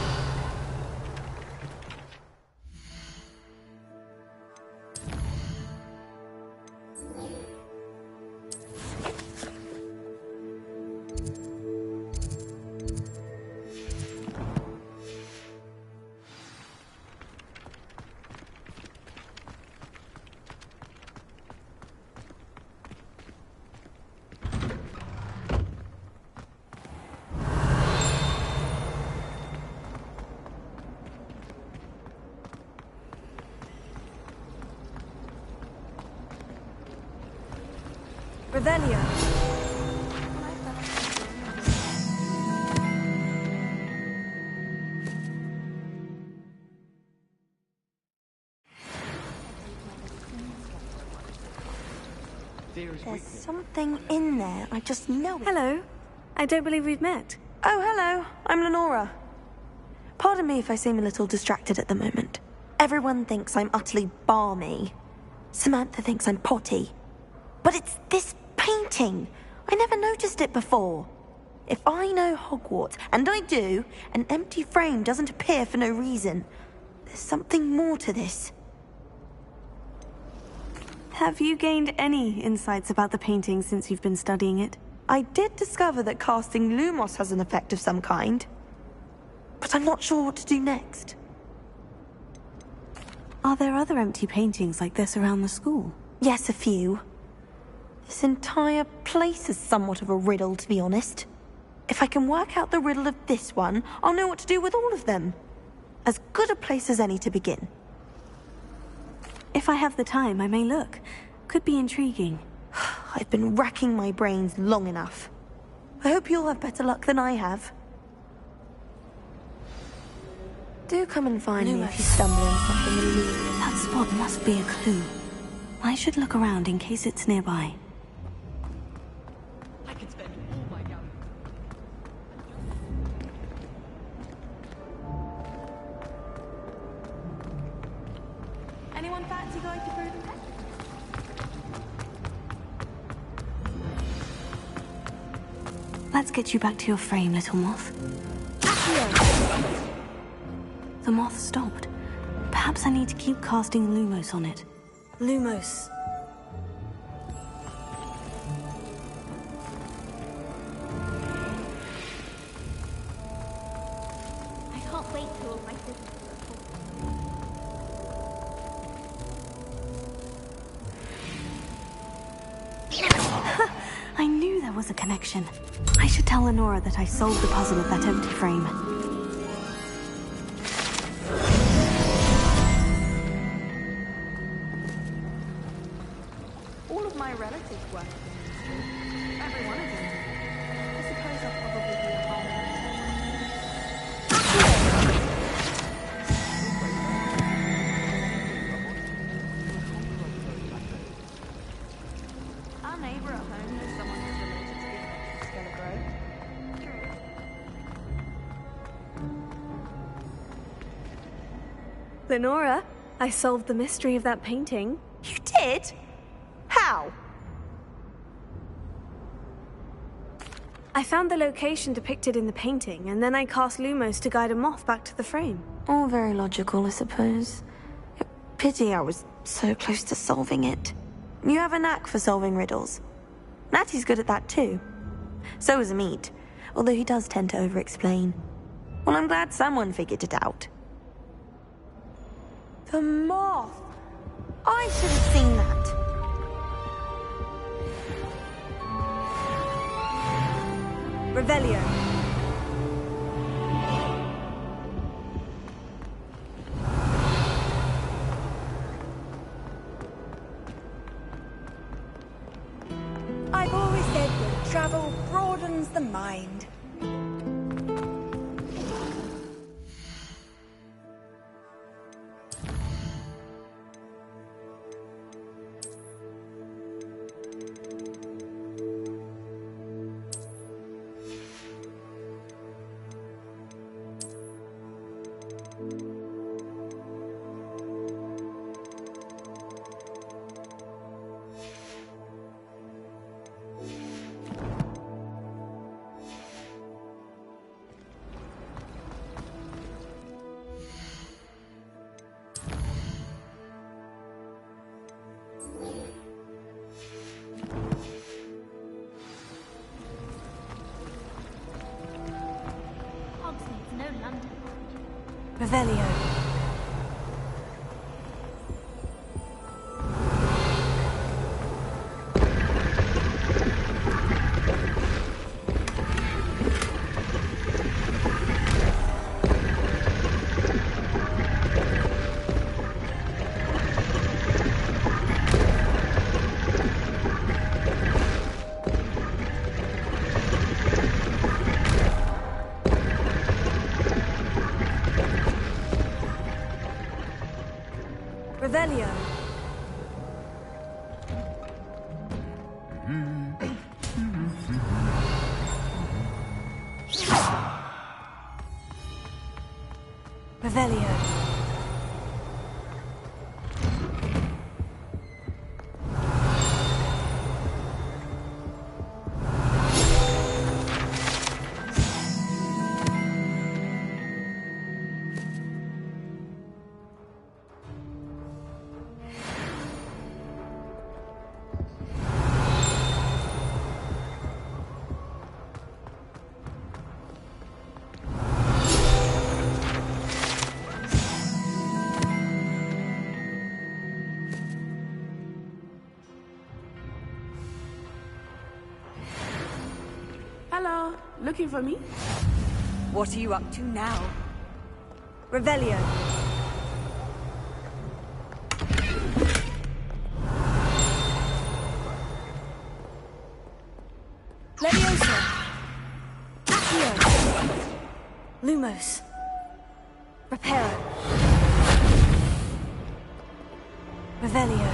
Revelio. There's something in there. I just know it. Hello. I don't believe we've met. Oh, hello. I'm Lenora. Pardon me if I seem a little distracted at the moment. Everyone thinks I'm utterly balmy. Samantha thinks I'm potty. But it's this painting. I never noticed it before. If I know Hogwarts, and I do, an empty frame doesn't appear for no reason. There's something more to this. Have you gained any insights about the painting since you've been studying it? I did discover that casting Lumos has an effect of some kind. But I'm not sure what to do next. Are there other empty paintings like this around the school? Yes, a few. This entire place is somewhat of a riddle, to be honest. If I can work out the riddle of this one, I'll know what to do with all of them. As good a place as any to begin. If I have the time, I may look. Could be intriguing. I've been racking my brains long enough. I hope you'll have better luck than I have. Do come and find me if you stumble on something illegal. That spot must be a clue. I should look around in case it's nearby. I could spend all my young... Anyone fancy going to Broden Pet? Let's get you back to your frame, little moth. The moth stopped. Perhaps I need to keep casting Lumos on it. Lumos. I can't wait till all my sisters I knew there was a connection. I should tell Lenora that I solved the puzzle of that empty frame. All of my relatives work in the industry. Every one of them. I suppose I'll probably be a Our neighbor at home knows someone who's related to the Scarecrow. Lenora, I solved the mystery of that painting. You did? How? I found the location depicted in the painting, and then I cast Lumos to guide a moth back to the frame. All very logical, I suppose. Pity I was so close to solving it. You have a knack for solving riddles. Natty's good at that too. So is Amit, although he does tend to over-explain. Well, I'm glad someone figured it out. The moth! I should have seen that. Revelio. I've always said that travel broadens the mind. Revelio. Revelio. Revelio. Hello, looking for me? What are you up to now? Revelio. Leviosa. Accio. Lumos. Reparo. Revelio.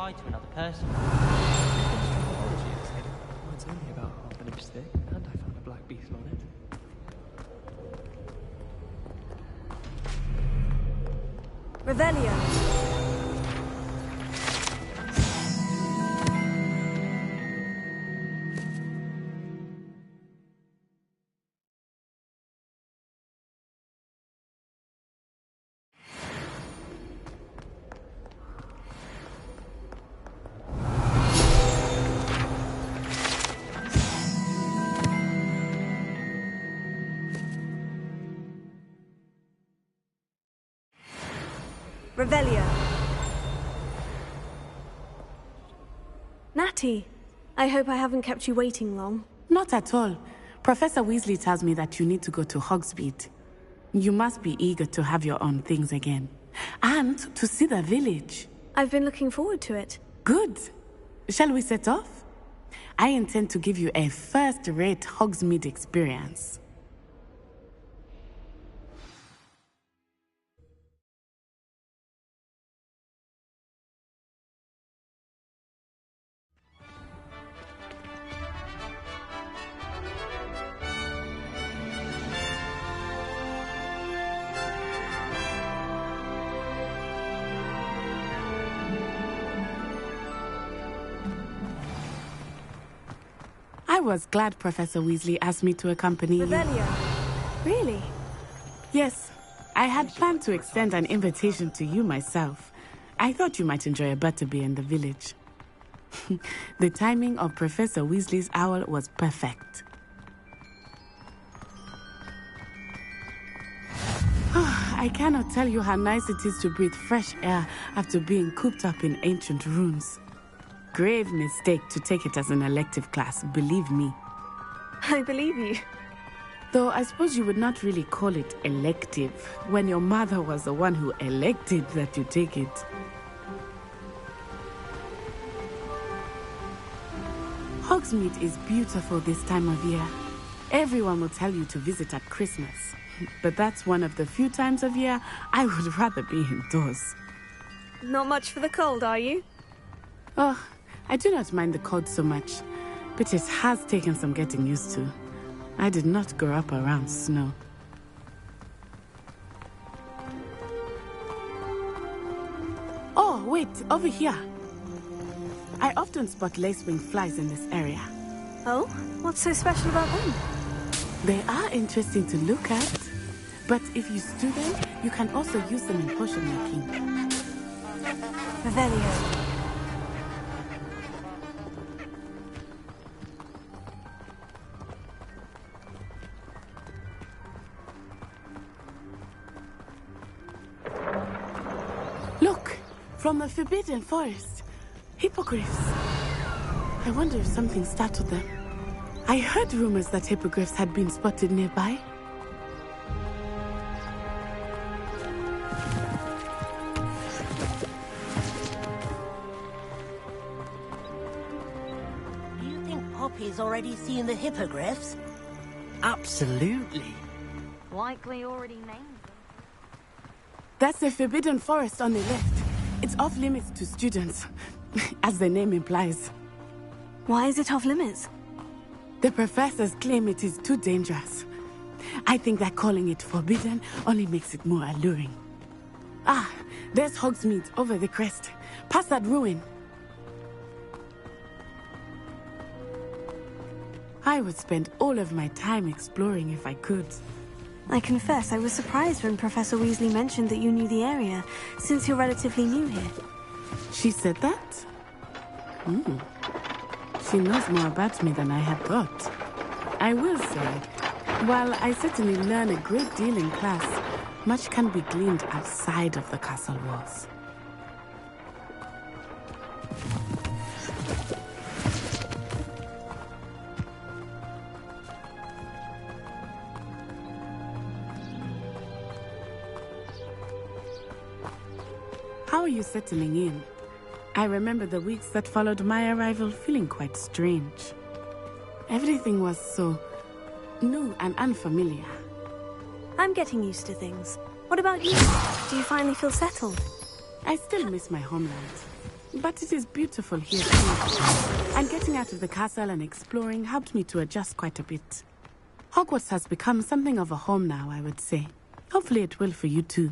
To another person. Mine's only about half an inch thick, and I found a black beetle on it. Revelio. Revelio. Natty, I hope I haven't kept you waiting long. Not at all. Professor Weasley tells me that you need to go to Hogsmeade. You must be eager to have your own things again. And to see the village. I've been looking forward to it. Good. Shall we set off? I intend to give you a first-rate Hogsmeade experience. I was glad Professor Weasley asked me to accompany you. Revelio. Really? Yes. I had planned to extend an invitation to you myself. I thought you might enjoy a butterbeer in the village. The timing of Professor Weasley's owl was perfect. I cannot tell you how nice it is to breathe fresh air after being cooped up in ancient ruins. Grave mistake to take it as an elective class, believe me. I believe you. Though I suppose you would not really call it elective when your mother was the one who elected that you take it. Hogsmeade is beautiful this time of year. Everyone will tell you to visit at Christmas. But that's one of the few times of year I would rather be indoors. Not much for the cold, are you? Oh, I do not mind the cold so much, but it has taken some getting used to. I did not grow up around snow. Oh, wait, over here. I often spot lacewing flies in this area. Oh? What's so special about them? They are interesting to look at. But if you stew them, you can also use them in potion making. Revelio. Look! From the Forbidden Forest. Hippogriffs. I wonder if something startled them. I heard rumors that hippogriffs had been spotted nearby. Do you think Poppy's already seen the hippogriffs? Absolutely. Likely already named them. That's the Forbidden Forest on the left. It's off limits to students, as the name implies. Why is it off limits? The professors claim it is too dangerous. I think that calling it forbidden only makes it more alluring. Ah, there's Hogsmeade over the crest. Past that ruin. I would spend all of my time exploring if I could. I confess I was surprised when Professor Weasley mentioned that you knew the area, since you're relatively new here. She said that? She knows more about me than I had thought. I will say, while I certainly learn a great deal in class, much can be gleaned outside of the castle walls. How are you settling in? I remember the weeks that followed my arrival feeling quite strange. Everything was so new and unfamiliar. I'm getting used to things. What about you? Do you finally feel settled? I still miss my homeland, but it is beautiful here too. And getting out of the castle and exploring helped me to adjust quite a bit. Hogwarts has become something of a home now, I would say. Hopefully it will for you too.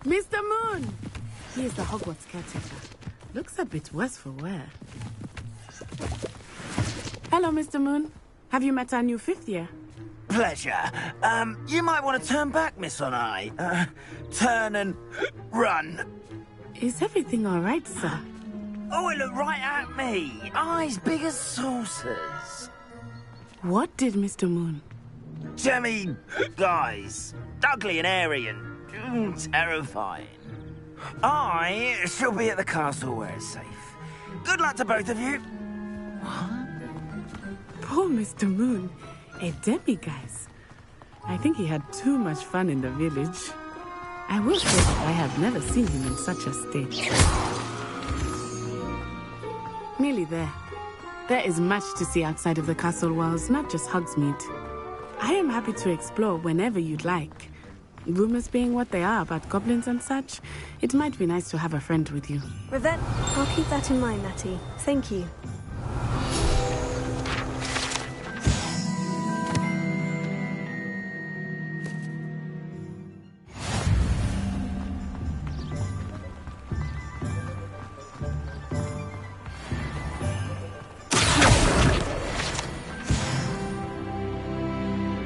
Mr. Moon! He is the Hogwarts caretaker. Looks a bit worse for wear. Hello, Mr. Moon. Have you met our new fifth year? Pleasure. You might want to turn back, Miss Onai. Turn and run. Is everything all right, sir? Oh, it looked right at me. Eyes big as saucers. What did Mr. Moon? Jemmy guys. Ugly and airy and terrifying. I shall be at the castle where it's safe. Good luck to both of you. Poor Mr. Moon. A demiguise. I think he had too much fun in the village. I will say that I have never seen him in such a state. Nearly there. There is much to see outside of the castle walls, not just Hogsmeade. I am happy to explore whenever you'd like. Rumors being what they are about goblins and such, it might be nice to have a friend with you. Revet, I'll keep that in mind, Natty. Thank you.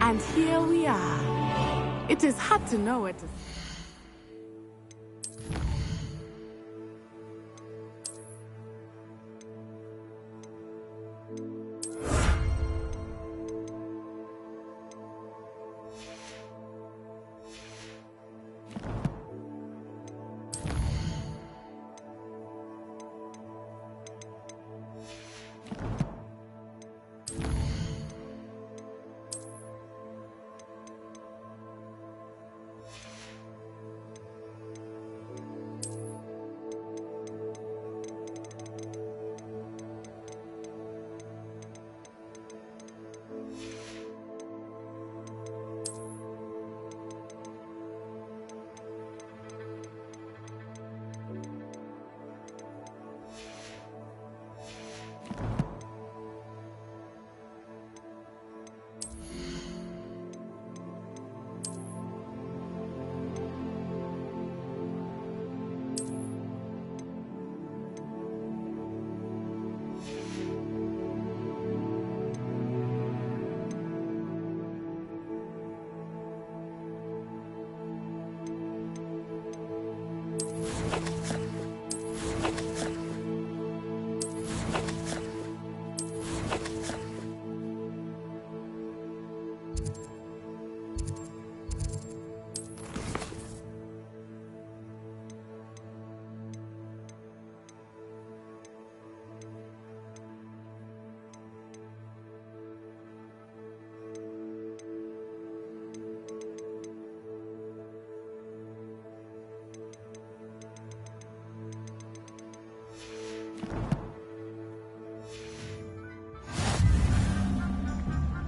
And here we are. It is hard to know where to...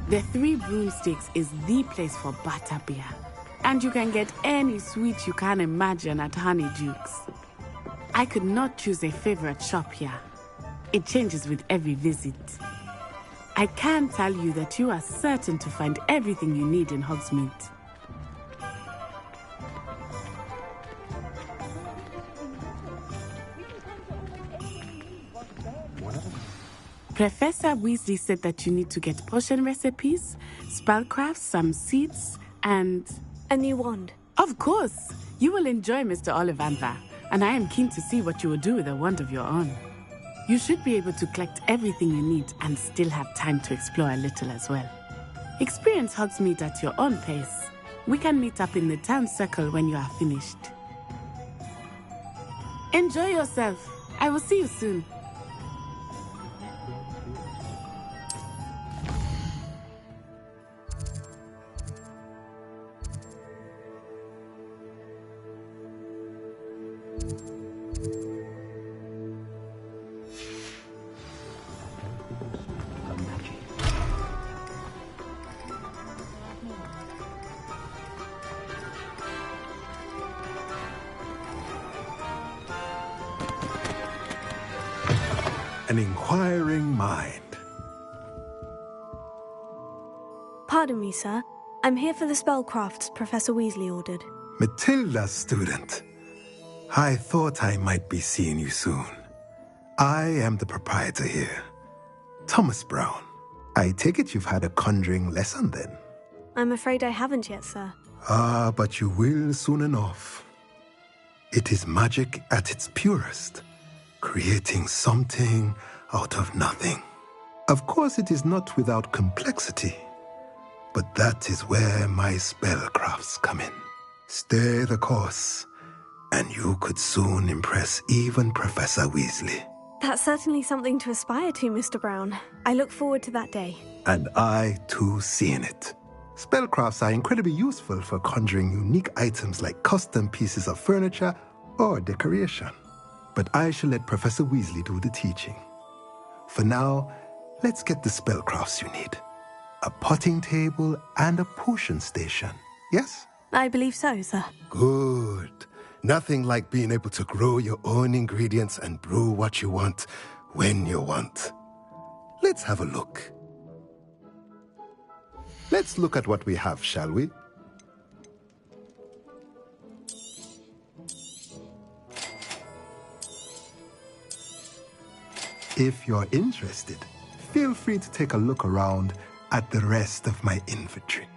The Three Broomsticks is the place for butterbeer. And you can get any sweet you can imagine at Honeydukes. I could not choose a favorite shop here. It changes with every visit. I can tell you that you are certain to find everything you need in Hogsmeade. Professor Weasley said that you need to get potion recipes, spellcrafts, some seeds, and... a new wand. Of course! You will enjoy Mr. Ollivander, and I am keen to see what you will do with a wand of your own. You should be able to collect everything you need and still have time to explore a little as well. Experience Hogsmeade at your own pace. We can meet up in the town circle when you are finished. Enjoy yourself. I will see you soon. An inquiring mind. Pardon me, sir. I'm here for the spellcrafts Professor Weasley ordered. Matilda's student. I thought I might be seeing you soon. I am the proprietor here, Thomas Brown. I take it you've had a conjuring lesson then? I'm afraid I haven't yet, sir. Ah, but you will soon enough. It is magic at its purest, creating something out of nothing. Of course, it is not without complexity, but that is where my spellcrafts come in. Stay the course, and you could soon impress even Professor Weasley. That's certainly something to aspire to, Mr. Brown. I look forward to that day. And I, too, seeing it. Spellcrafts are incredibly useful for conjuring unique items like custom pieces of furniture or decoration. But I shall let Professor Weasley do the teaching. For now, let's get the spellcrafts you need. A potting table and a potion station, yes? I believe so, sir. Good. Nothing like being able to grow your own ingredients and brew what you want, when you want. Let's have a look. Let's look at what we have, shall we? If you're interested, feel free to take a look around at the rest of my inventory.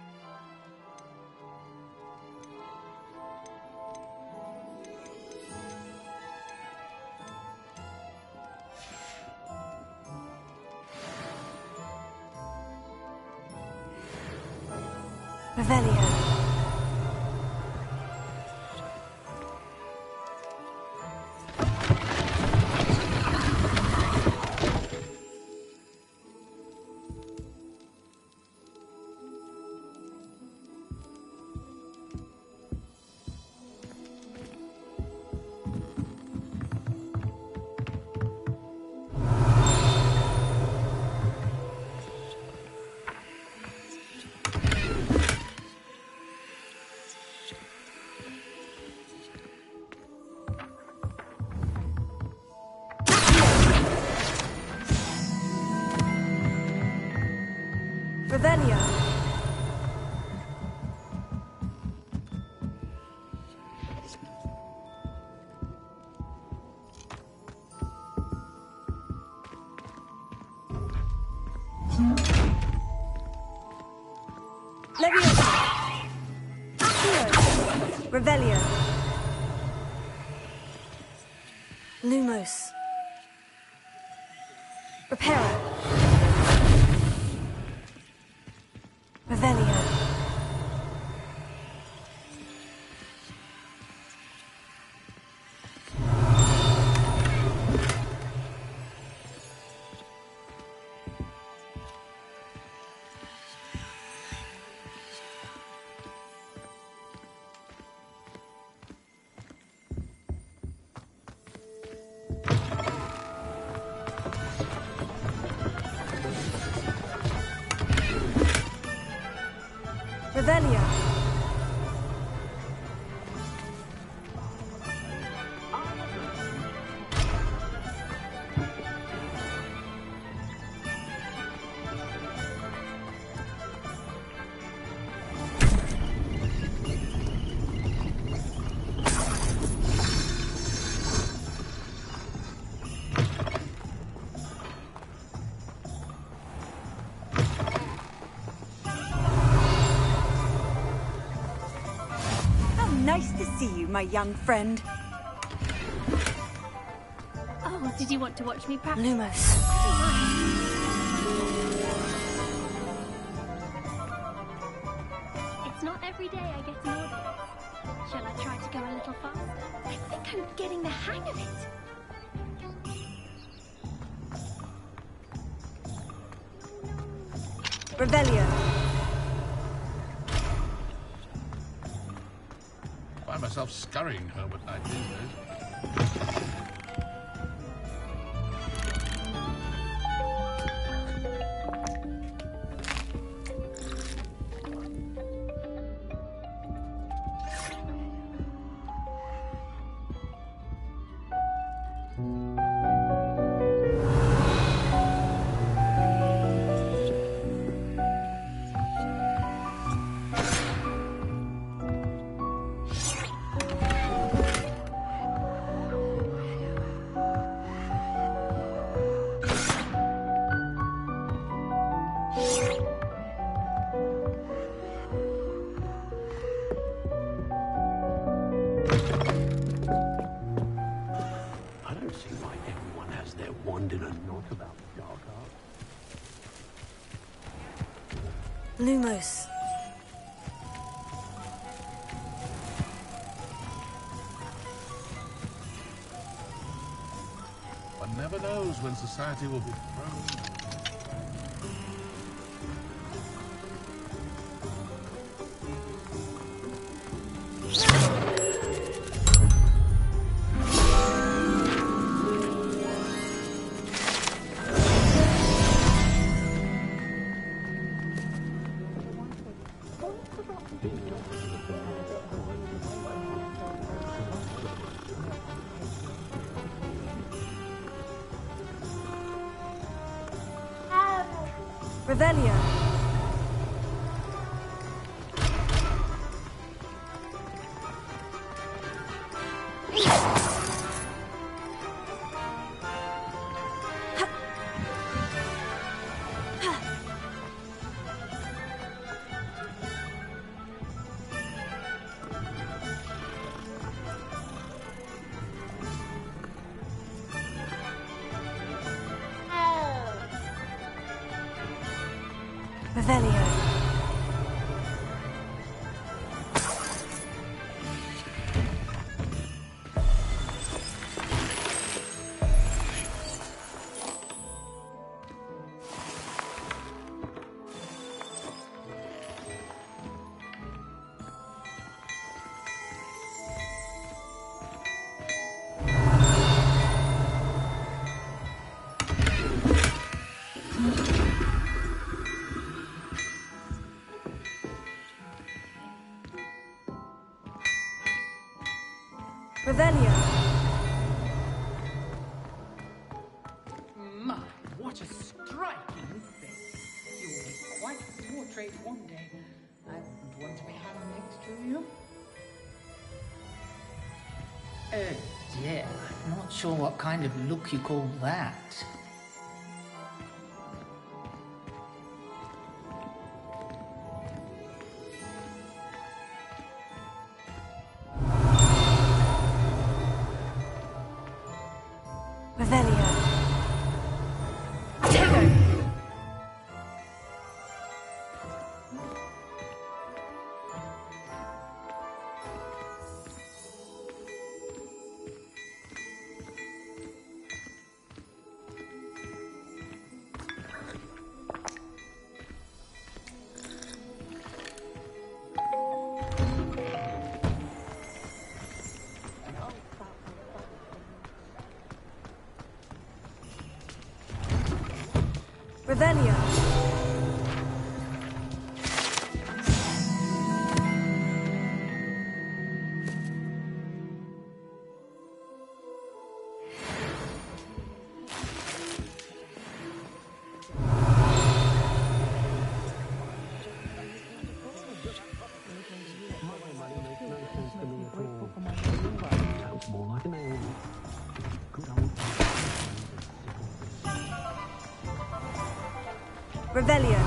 Revelio. Revelio. Leviosa. Accio. Revelio. Lumos. Reparo. Revelio. Revelio. Nice to see you, my young friend. Oh, did you want to watch me practice? Lumos. It's not every day I get an audience. Shall I try to go a little faster? I think I'm getting the hang of it. Revelio. I find myself scurrying home at night these days. Lumos. One never knows when society will be thrown. Revelio. Revelio. Revelio. My, what a striking face. You'll be quite a portrait one day. I wouldn't want to be hung next to you. Oh dear, I'm not sure what kind of look you call that. Revelio. Revelio. Revelio.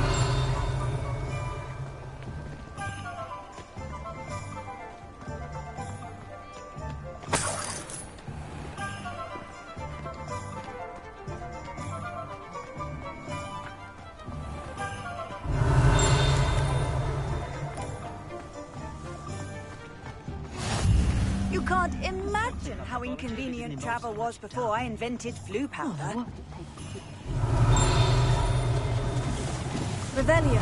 You can't imagine how inconvenient travel was before I invented flu powder. Revelio.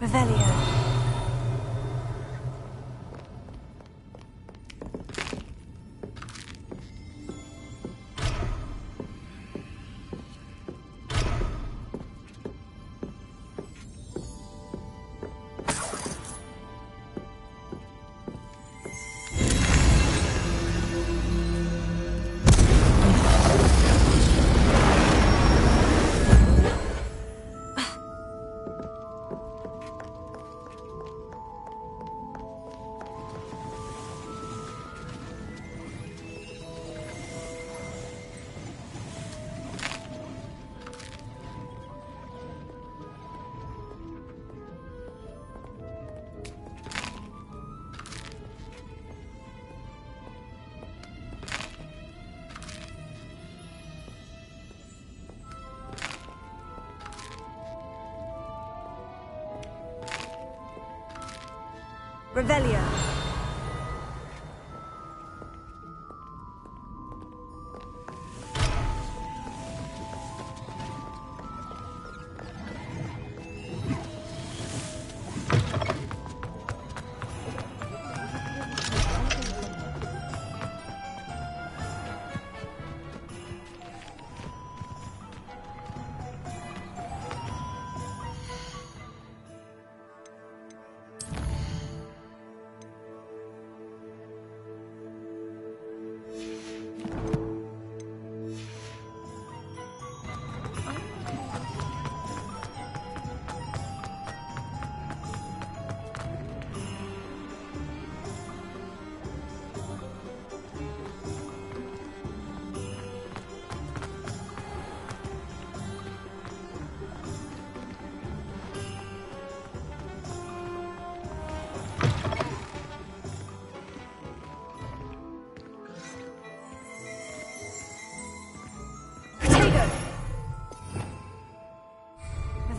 Revelio. Revelio.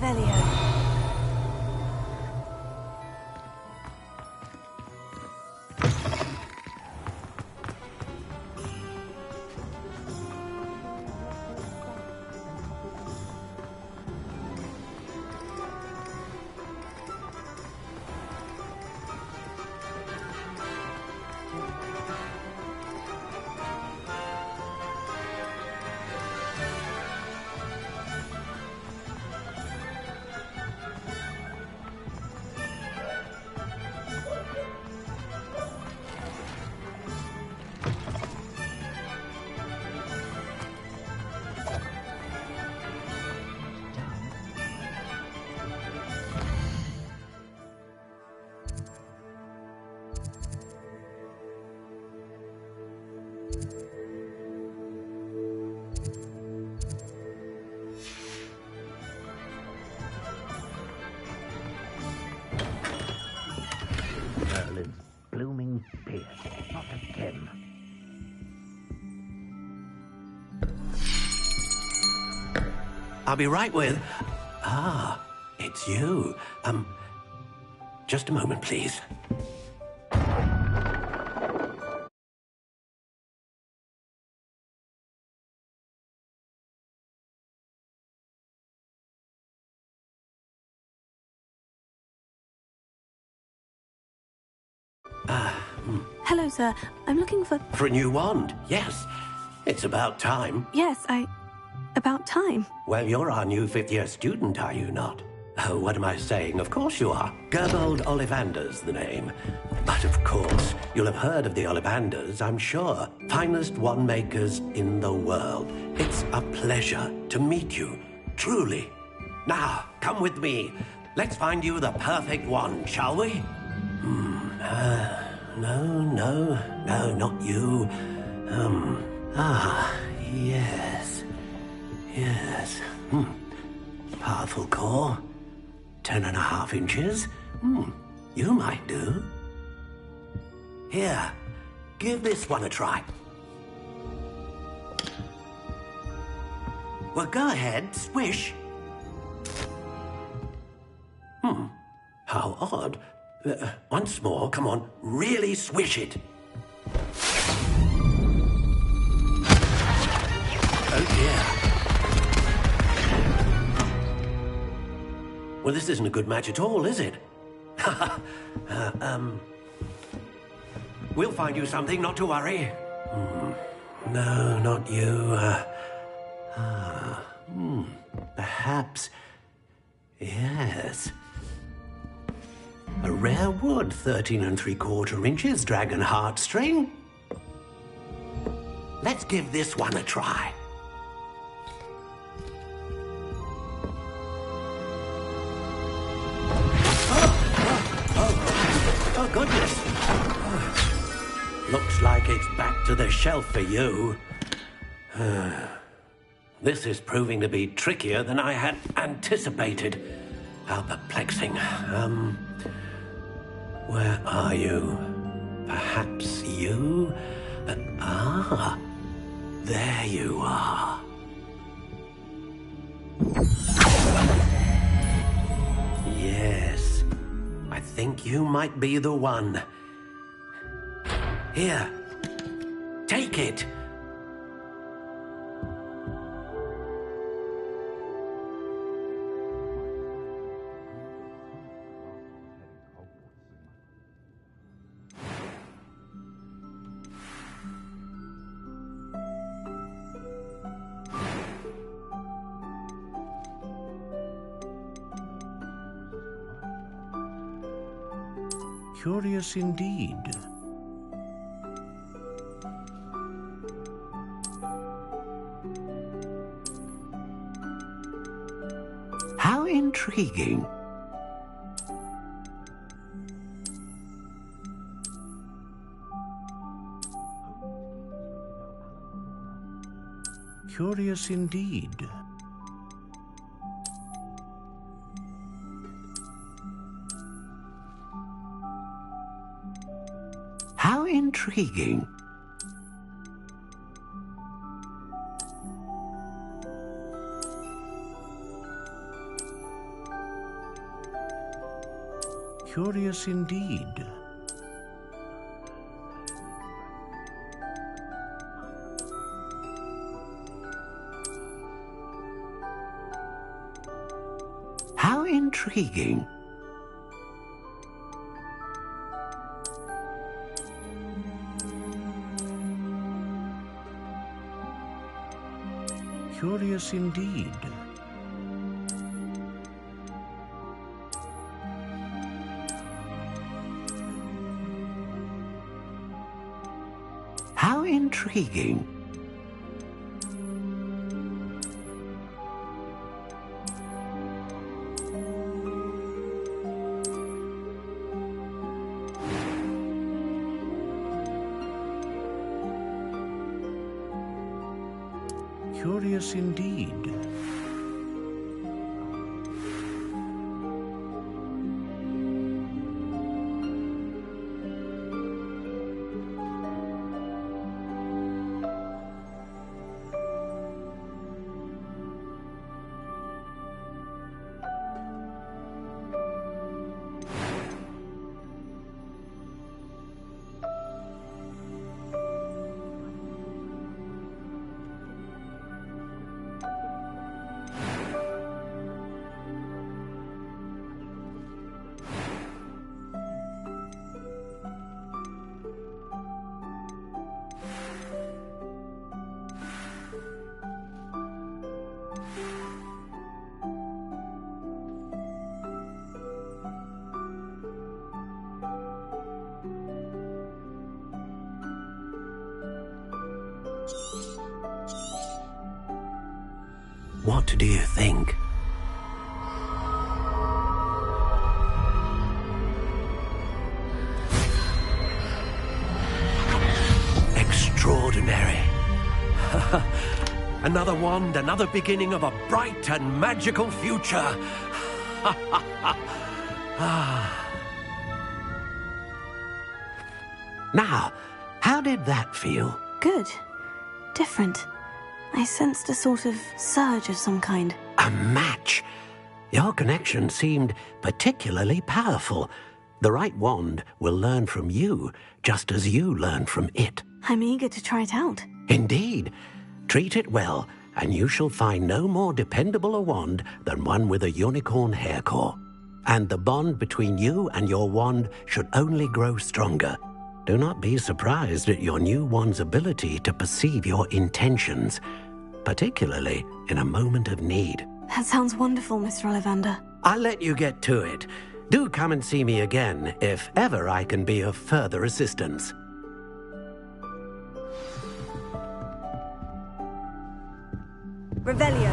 Revelio. Merlin's blooming beard. Not again. I'll be right with... Ah, it's you. Just a moment, please. Hello, sir. I'm looking for... For a new wand, yes. It's about time. Yes, about time. Well, you're our new fifth-year student, are you not? Oh, what am I saying? Of course you are. Gerbold Ollivander's the name. But of course, you'll have heard of the Ollivanders, I'm sure. Finest wand makers in the world. It's a pleasure to meet you, truly. Now, come with me. Let's find you the perfect wand, shall we? No, not you. Yes. Powerful core. 10.5 inches. You might do. Here, give this one a try. Well, go ahead, swish. How odd. Once more, come on, really swish it. Oh dear. Well, this isn't a good match at all, is it? We'll find you something, not to worry. No, not you. Perhaps. Yes. A rare wood, 13 3/4 inches, dragon heartstring. Let's give this one a try. Oh, goodness. Looks like it's back to the shelf for you. This is proving to be trickier than I had anticipated. How perplexing. Where are you? Perhaps you? There you are. Yes, I think you might be the one. Here, take it. Curious indeed. How intriguing. Curious indeed. How intriguing. Curious indeed. How intriguing. Curious indeed. How intriguing. Curious indeed. What do you think? Extraordinary. Another wand, another beginning of a bright and magical future. Now, how did that feel? Good. Different. I sensed a sort of surge of some kind. A match. Your connection seemed particularly powerful. The right wand will learn from you, just as you learn from it. I'm eager to try it out. Indeed. Treat it well, and you shall find no more dependable a wand than one with a unicorn hair core. And the bond between you and your wand should only grow stronger. Do not be surprised at your new wand's ability to perceive your intentions, particularly in a moment of need. That sounds wonderful, Mr. Ollivander. I'll let you get to it. Do come and see me again if ever I can be of further assistance. Revelio.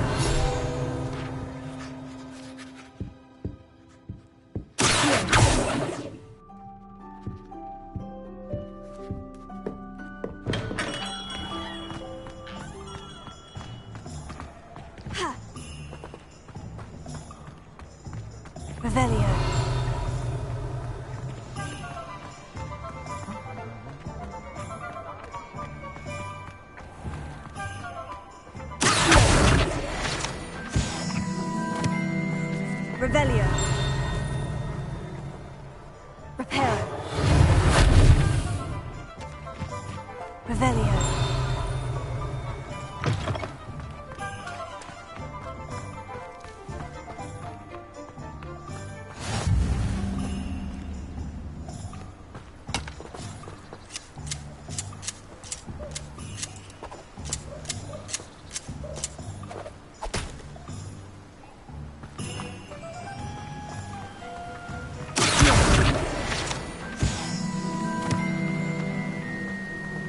Revelio. Revelio. Reparo. Revelio.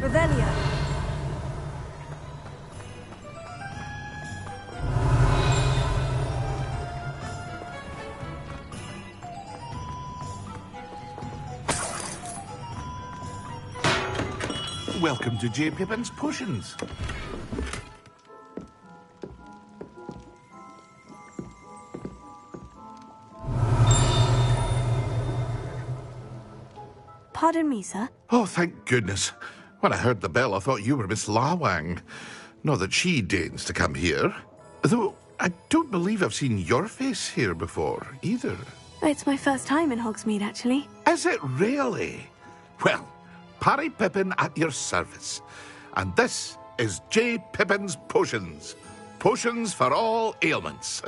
Revelio. Welcome to J. Pippin's Potions. Pardon me, sir. Oh, thank goodness. When I heard the bell, I thought you were Miss Lawang. Not that she deigns to come here. Though I don't believe I've seen your face here before, either. It's my first time in Hogsmeade, actually. Is it really? Well, Parry Pippin at your service. And this is J. Pippin's Potions. Potions for all ailments.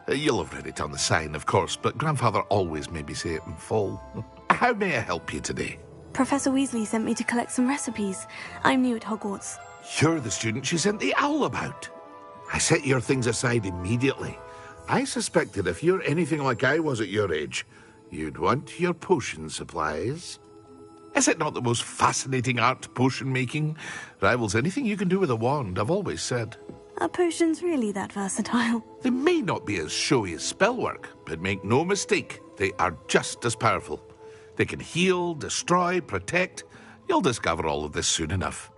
You'll have read it on the sign, of course, but Grandfather always made me say it in full. How may I help you today? Professor Weasley sent me to collect some recipes. I'm new at Hogwarts. You're the student she sent the owl about. I set your things aside immediately. I suspected if you're anything like I was at your age, you'd want your potion supplies. Is it not the most fascinating art, potion making? Rivals anything you can do with a wand, I've always said. Are potions really that versatile? They may not be as showy as spellwork, but make no mistake, they are just as powerful. They can heal, destroy, protect. You'll discover all of this soon enough.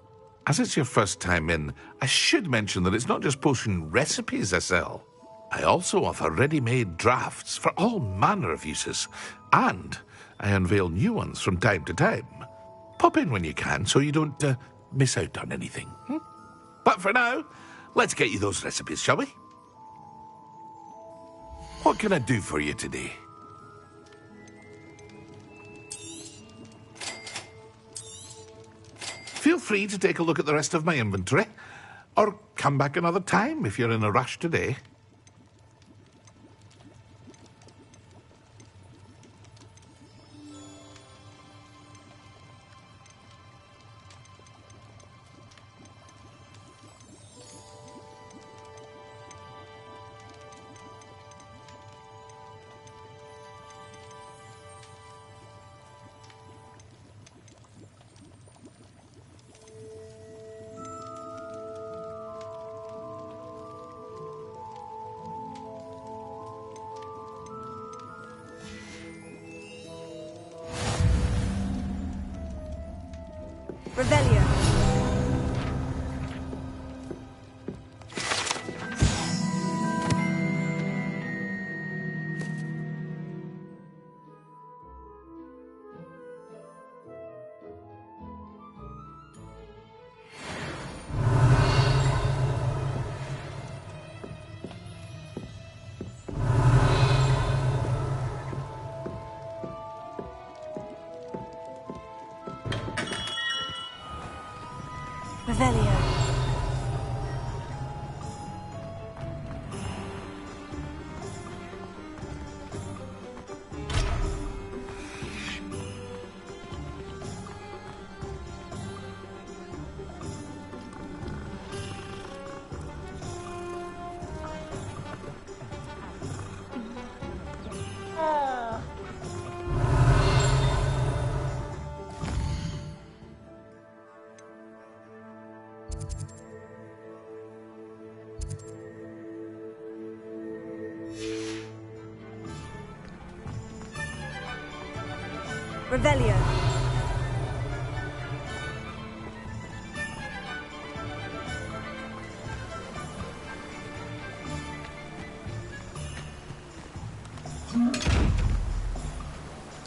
As it's your first time in, I should mention that it's not just potion recipes I sell. I also offer ready-made drafts for all manner of uses, and I unveil new ones from time to time. Pop in when you can so you don't miss out on anything. But for now, let's get you those recipes, shall we? What can I do for you today? Feel free to take a look at the rest of my inventory, or come back another time if you're in a rush today. Revelio. Revelio. Revelio.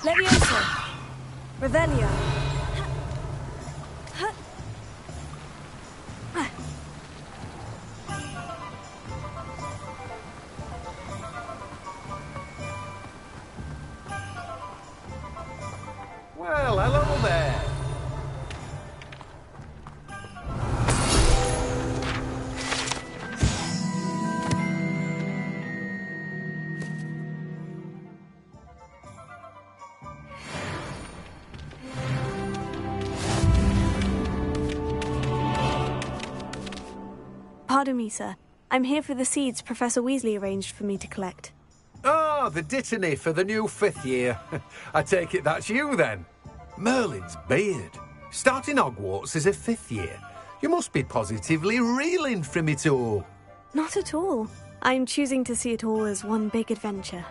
Levioso. Revelio. Well, hello there. Pardon me, sir. I'm here for the seeds Professor Weasley arranged for me to collect. Oh, the dittany for the new 5th year. I take it that's you, then. Merlin's beard. Starting Hogwarts as a 5th year. You must be positively reeling from it all. Not at all. I'm choosing to see it all as one big adventure.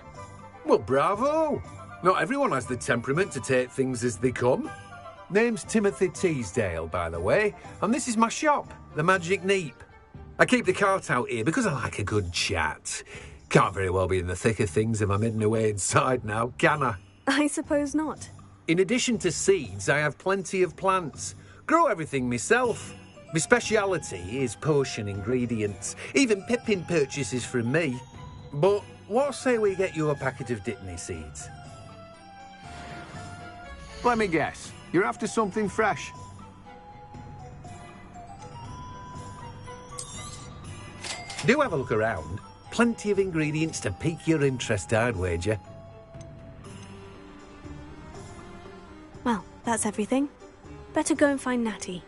Well, bravo. Not everyone has the temperament to take things as they come. Name's Timothy Teasdale, by the way, and this is my shop, the Magic Neep. I keep the cart out here because I like a good chat. Can't very well be in the thick of things if I'm hidden away inside now, can I? I suppose not. In addition to seeds, I have plenty of plants. Grow everything myself. My speciality is potion ingredients. Even Pippin purchases from me. But what say we get you a packet of Dittany seeds? Let me guess. You're after something fresh. Do have a look around. Plenty of ingredients to pique your interest, I'd wager. Well, that's everything. Better go and find Natty.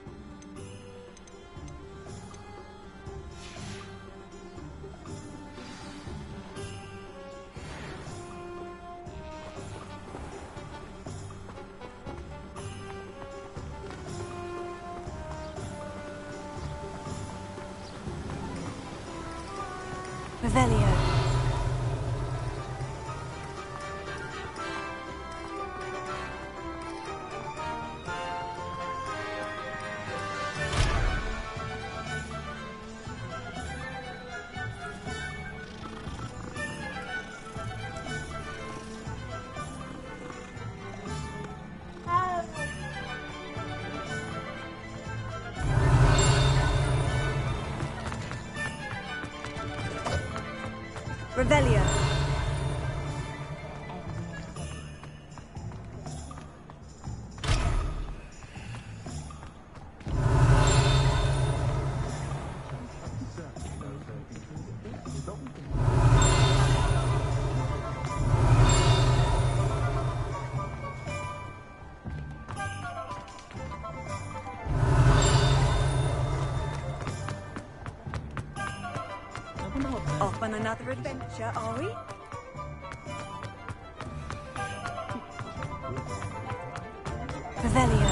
Revelio. Revelio. Off on another adventure, are we? Revelio.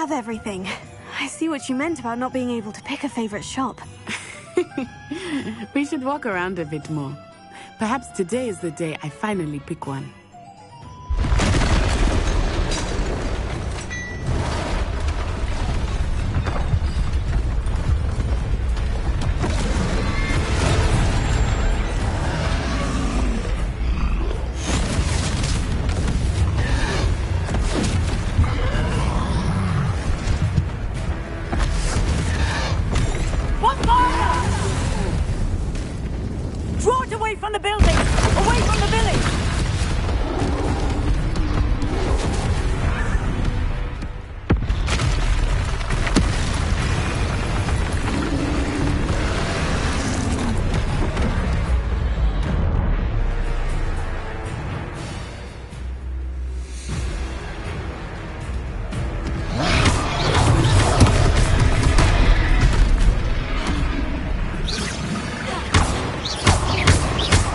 have everything. I see what you meant about not being able to pick a favorite shop. We should walk around a bit more. Perhaps today is the day I finally pick one. Draw it away from the building! Away from the village!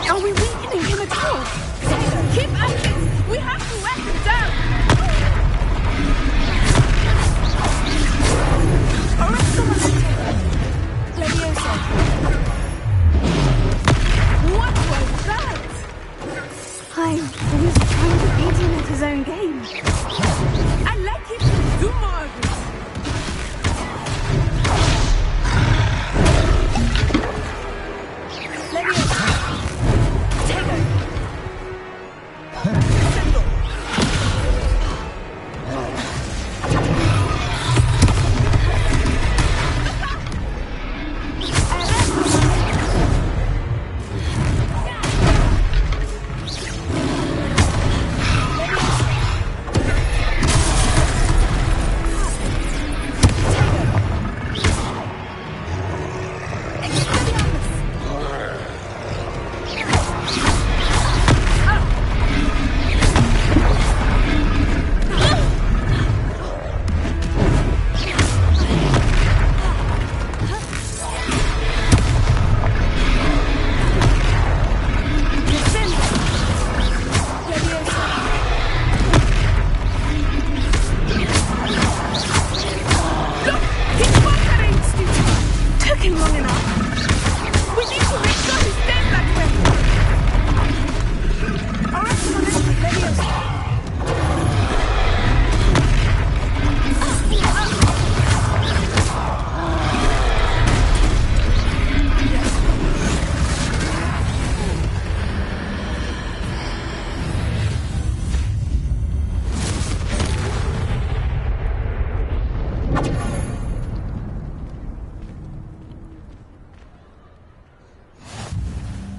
Are we weakening him at all? Keep at it! We have to whack him down! Leviosa! What was that? I was trying to beat him at his own game. I'd like him to do more of it.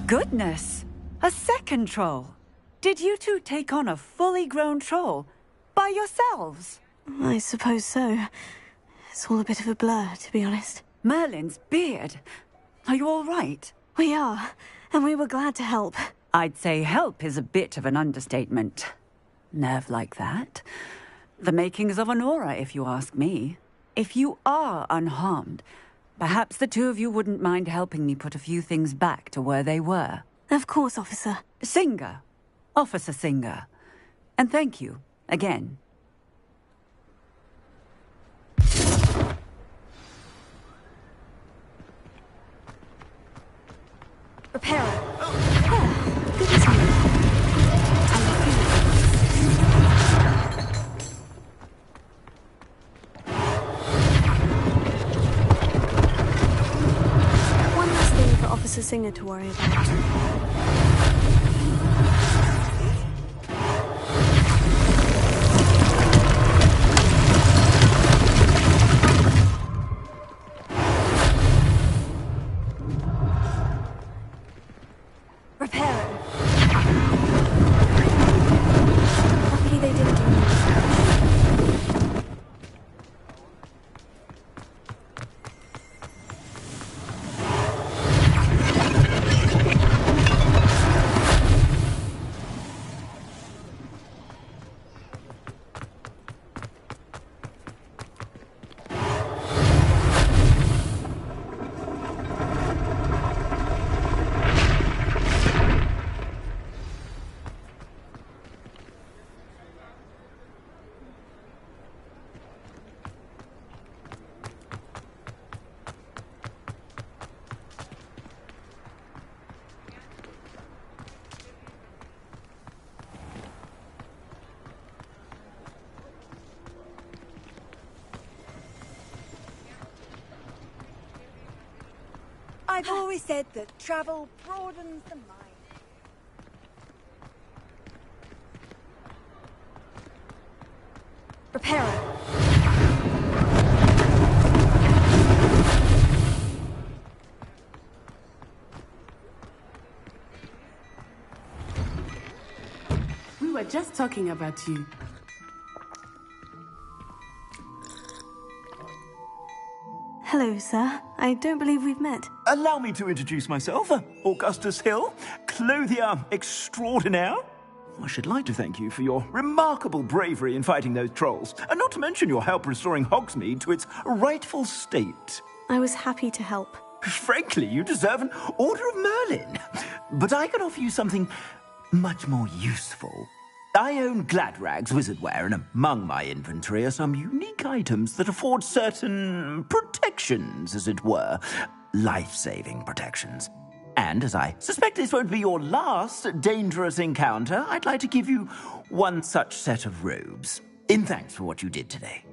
Goodness! A second troll! Did you two take on a fully grown troll? By yourselves? I suppose so. It's all a bit of a blur, to be honest. Merlin's beard! Are you all right? We are, and we were glad to help. I'd say help is a bit of an understatement. Nerve like that. The makings of an aura, if you ask me. If you are unharmed, perhaps the two of you wouldn't mind helping me put a few things back to where they were. Of course, officer. Singer. Officer Singer. And thank you, again. Repairer. One last thing for Officer Singer to worry about. Lucky they didn't do anything. I've always said that travel broadens the mind. Reparo. We were just talking about you. Hello, sir. I don't believe we've met. Allow me to introduce myself. Augustus Hill, clothier extraordinaire. I should like to thank you for your remarkable bravery in fighting those trolls, and not to mention your help restoring Hogsmeade to its rightful state. I was happy to help. Frankly, you deserve an Order of Merlin. But I can offer you something much more useful. I own Gladrag's wizardware, and among my inventory are some unique items that afford certain protections, as it were. Life-saving protections. And as I suspect this won't be your last dangerous encounter, I'd like to give you one such set of robes, in thanks for what you did today.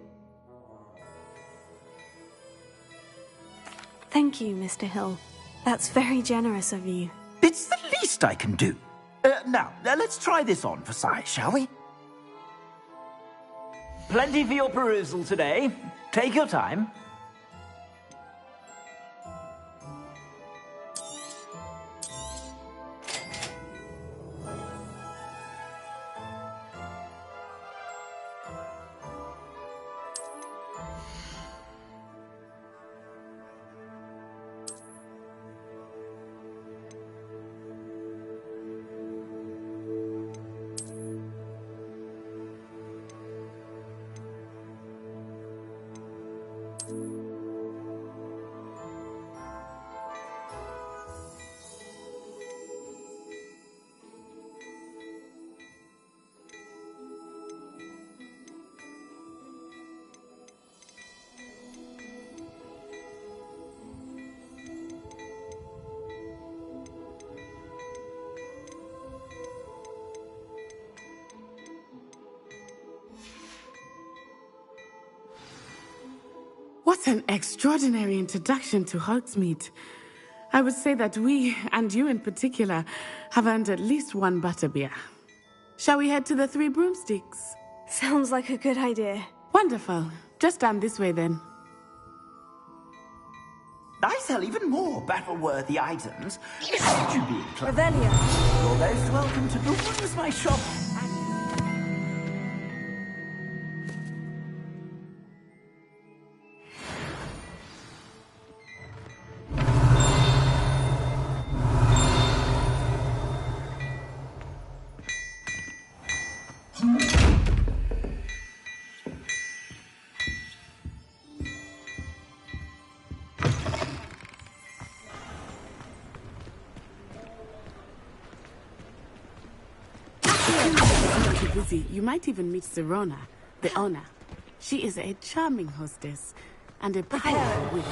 Thank you, Mr. Hill. That's very generous of you. It's the least I can do. Now, let's try this on for size, shall we? Plenty for your perusal today. Take your time. What an extraordinary introduction to Hogsmeade. I would say that we, and you in particular, have earned at least one butterbeer. Shall we head to the Three Broomsticks? Sounds like a good idea. Wonderful. Just down this way then. I sell even more battle-worthy items. Should you be inclined? Revelio. You're most welcome to peruse my shop. Busy. You might even meet Serona, the owner. She is a charming hostess and a powerful witch.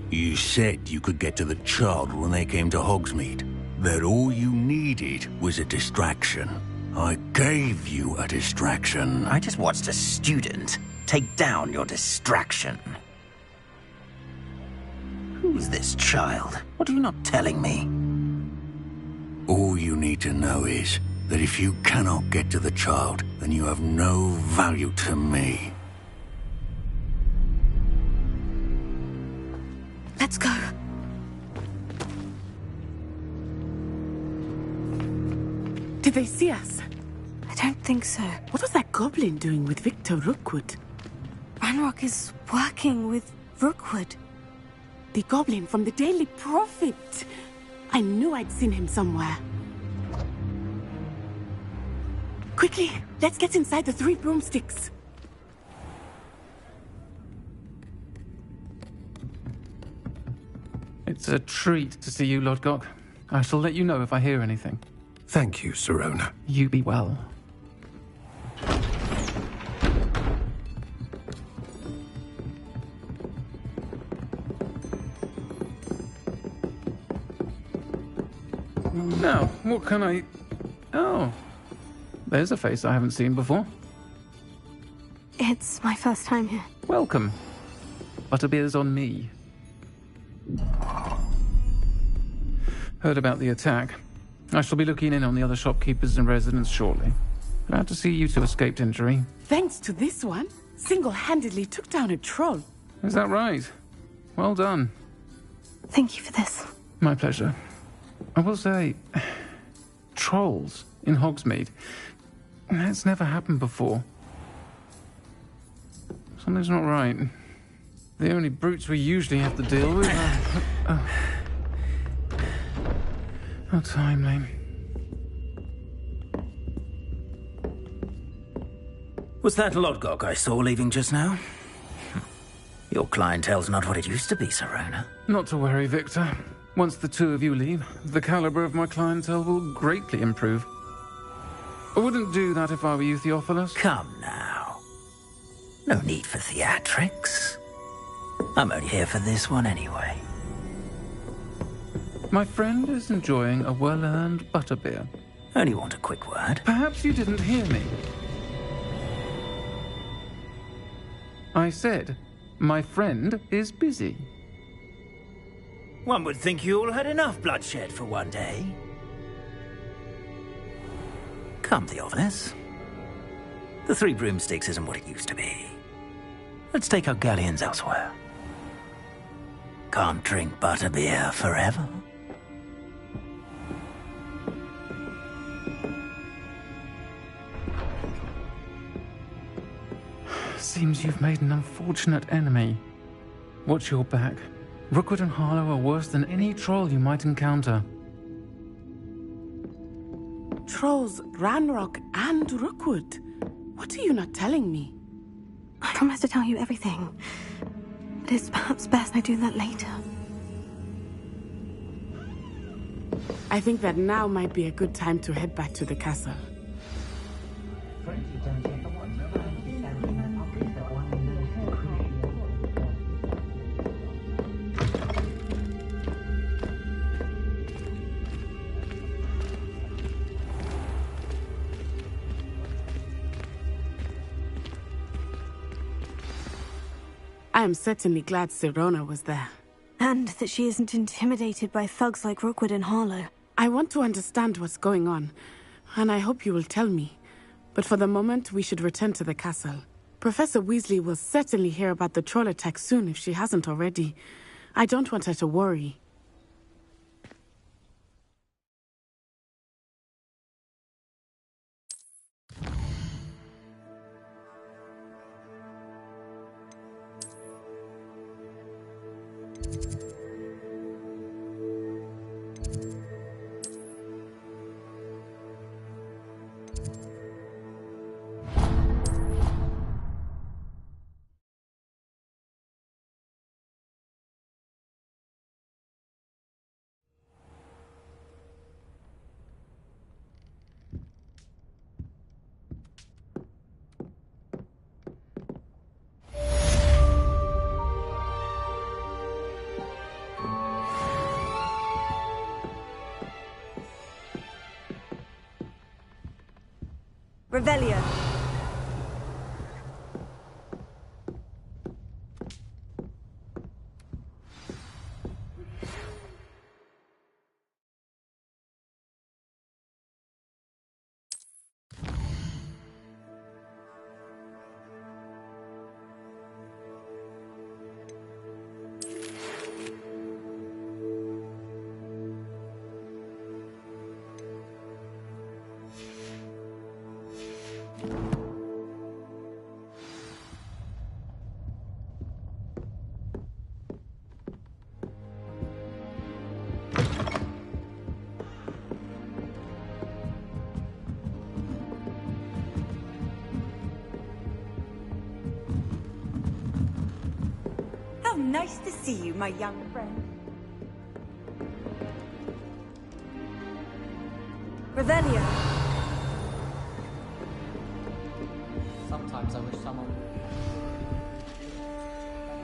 You said you could get to the child when they came to Hogsmeade. That all you needed was a distraction. I gave you a distraction. I just watched a student take down your distraction. Who's this child? What are you not telling me? All you need to know is that if you cannot get to the child, then you have no value to me. Let's go. Did they see us? I don't think so. What was that goblin doing with Victor Rookwood? Ranrock is working with Rookwood. The goblin from the Daily Prophet. I knew I'd seen him somewhere. Quickly, let's get inside the 3 broomsticks. It's a treat to see you, Lodgok. I shall let you know if I hear anything. Thank you, Sirona. You be well. Now, what can I... Oh, there's a face I haven't seen before. It's my first time here. Welcome. Butterbeer's on me. Heard about the attack. I shall be looking in on the other shopkeepers and residents shortly. Glad to see you two escaped injury. Thanks to this one, single-handedly took down a troll. Is that right? Well done. Thank you for this. My pleasure. I will say, trolls in Hogsmeade. That's never happened before. Something's not right. The only brutes we usually have to deal with are... How timely. Was that Lodgok I saw leaving just now? Your clientele's not what it used to be, Sirona. Not to worry, Victor. Once the two of you leave, the caliber of my clientele will greatly improve. I wouldn't do that if I were you, Theophilus. Come now. No need for theatrics. I'm only here for this one anyway. My friend is enjoying a well-earned butterbeer. Only want a quick word. Perhaps you didn't hear me. I said, my friend is busy. One would think you all had enough bloodshed for one day. Come, Theophilus. The 3 broomsticks isn't what it used to be. Let's take our galleons elsewhere. Can't drink butterbeer forever. Seems you've made an unfortunate enemy. Watch your back. Rookwood and Harlow are worse than any troll you might encounter. Trolls, Ranrock, and Rookwood. What are you not telling me? I promise to tell you everything. But it's perhaps best I do that later. I think that now might be a good time to head back to the castle. I am certainly glad Sirona was there. And that she isn't intimidated by thugs like Rookwood and Harlow. I want to understand what's going on, and I hope you will tell me. But for the moment, we should return to the castle. Professor Weasley will certainly hear about the troll attack soon if she hasn't already. I don't want her to worry. Revelio. Nice to see you, my young friend. Revelio. Sometimes I wish someone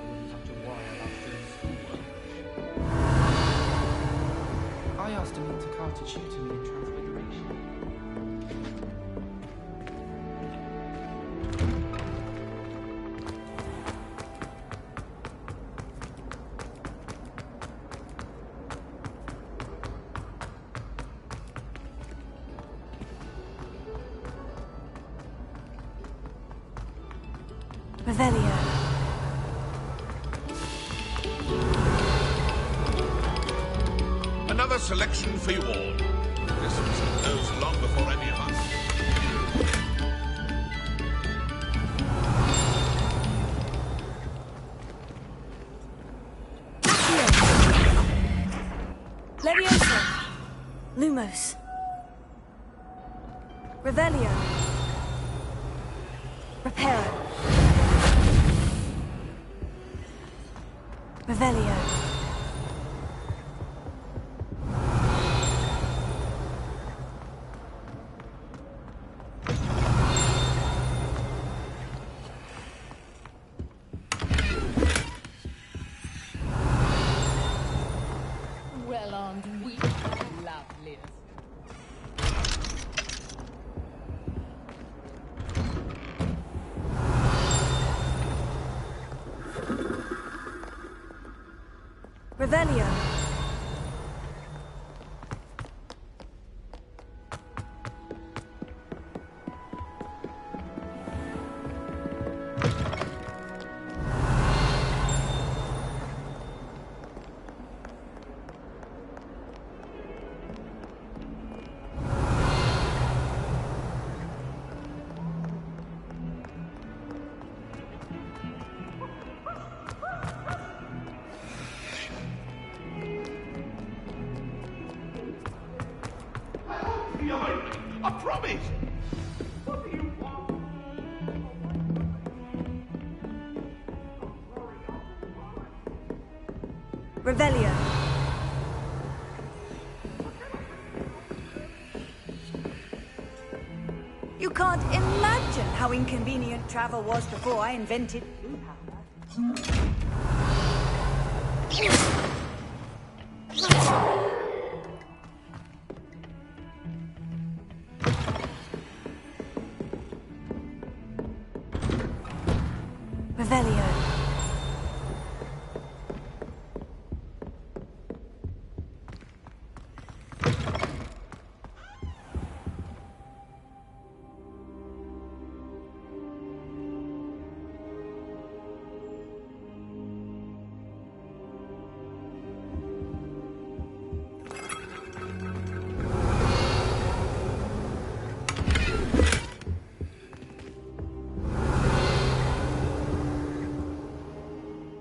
would have to worry about doing schoolwork. I asked him to car to tutor me in Transfiguration. Revelio. Another selection for you all. This was composed long before any of us. Levioso. Lumos. Revelio. Reparo. Revelio. Well armed, we loveliest. Revelio. I promise! What do you want? Revelio. You can't imagine how inconvenient travel was before I invented blue Revelio.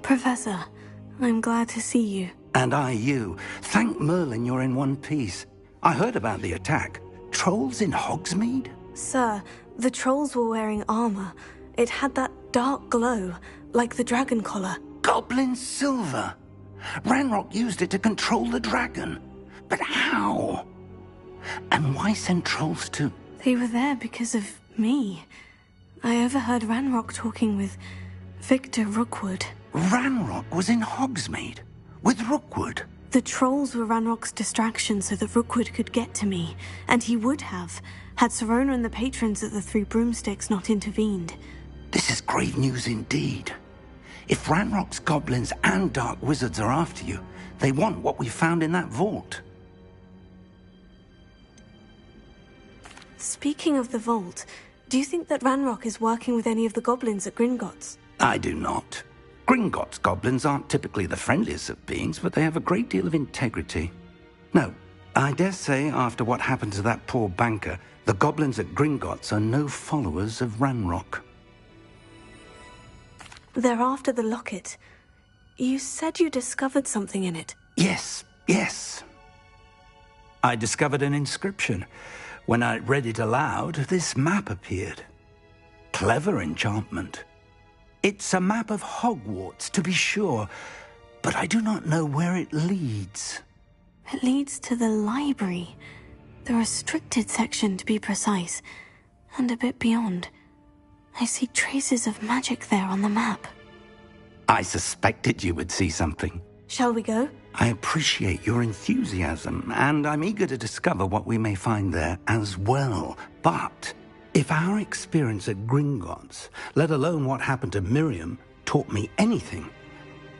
Professor, I'm glad to see you. And I you. Thank Merlin you're in one piece. I heard about the attack. Trolls in Hogsmeade? Sir, the trolls were wearing armor. It had that dark glow, like the dragon collar. Goblin silver! Ranrock used it to control the dragon. But how? And why send trolls to... They were there because of me. I overheard Ranrock talking with Victor Rookwood. Ranrock was in Hogsmeade? With Rookwood? The trolls were Ranrock's distraction so that Rookwood could get to me. And he would have, had Serona and the patrons at the Three Broomsticks not intervened. This is grave news indeed. If Ranrock's goblins and dark wizards are after you, they want what we found in that vault. Speaking of the vault, do you think that Ranrock is working with any of the goblins at Gringotts? I do not. Gringotts goblins aren't typically the friendliest of beings, but they have a great deal of integrity. No, I dare say after what happened to that poor banker, the goblins at Gringotts are no followers of Ranrock. They're after the locket. You said you discovered something in it. Yes. I discovered an inscription. When I read it aloud, this map appeared. Clever enchantment. It's a map of Hogwarts, to be sure, but I do not know where it leads. It leads to the library. The restricted section, to be precise. And a bit beyond. I see traces of magic there on the map. I suspected you would see something. Shall we go? I appreciate your enthusiasm, and I'm eager to discover what we may find there as well. But if our experience at Gringotts, let alone what happened to Miriam, taught me anything,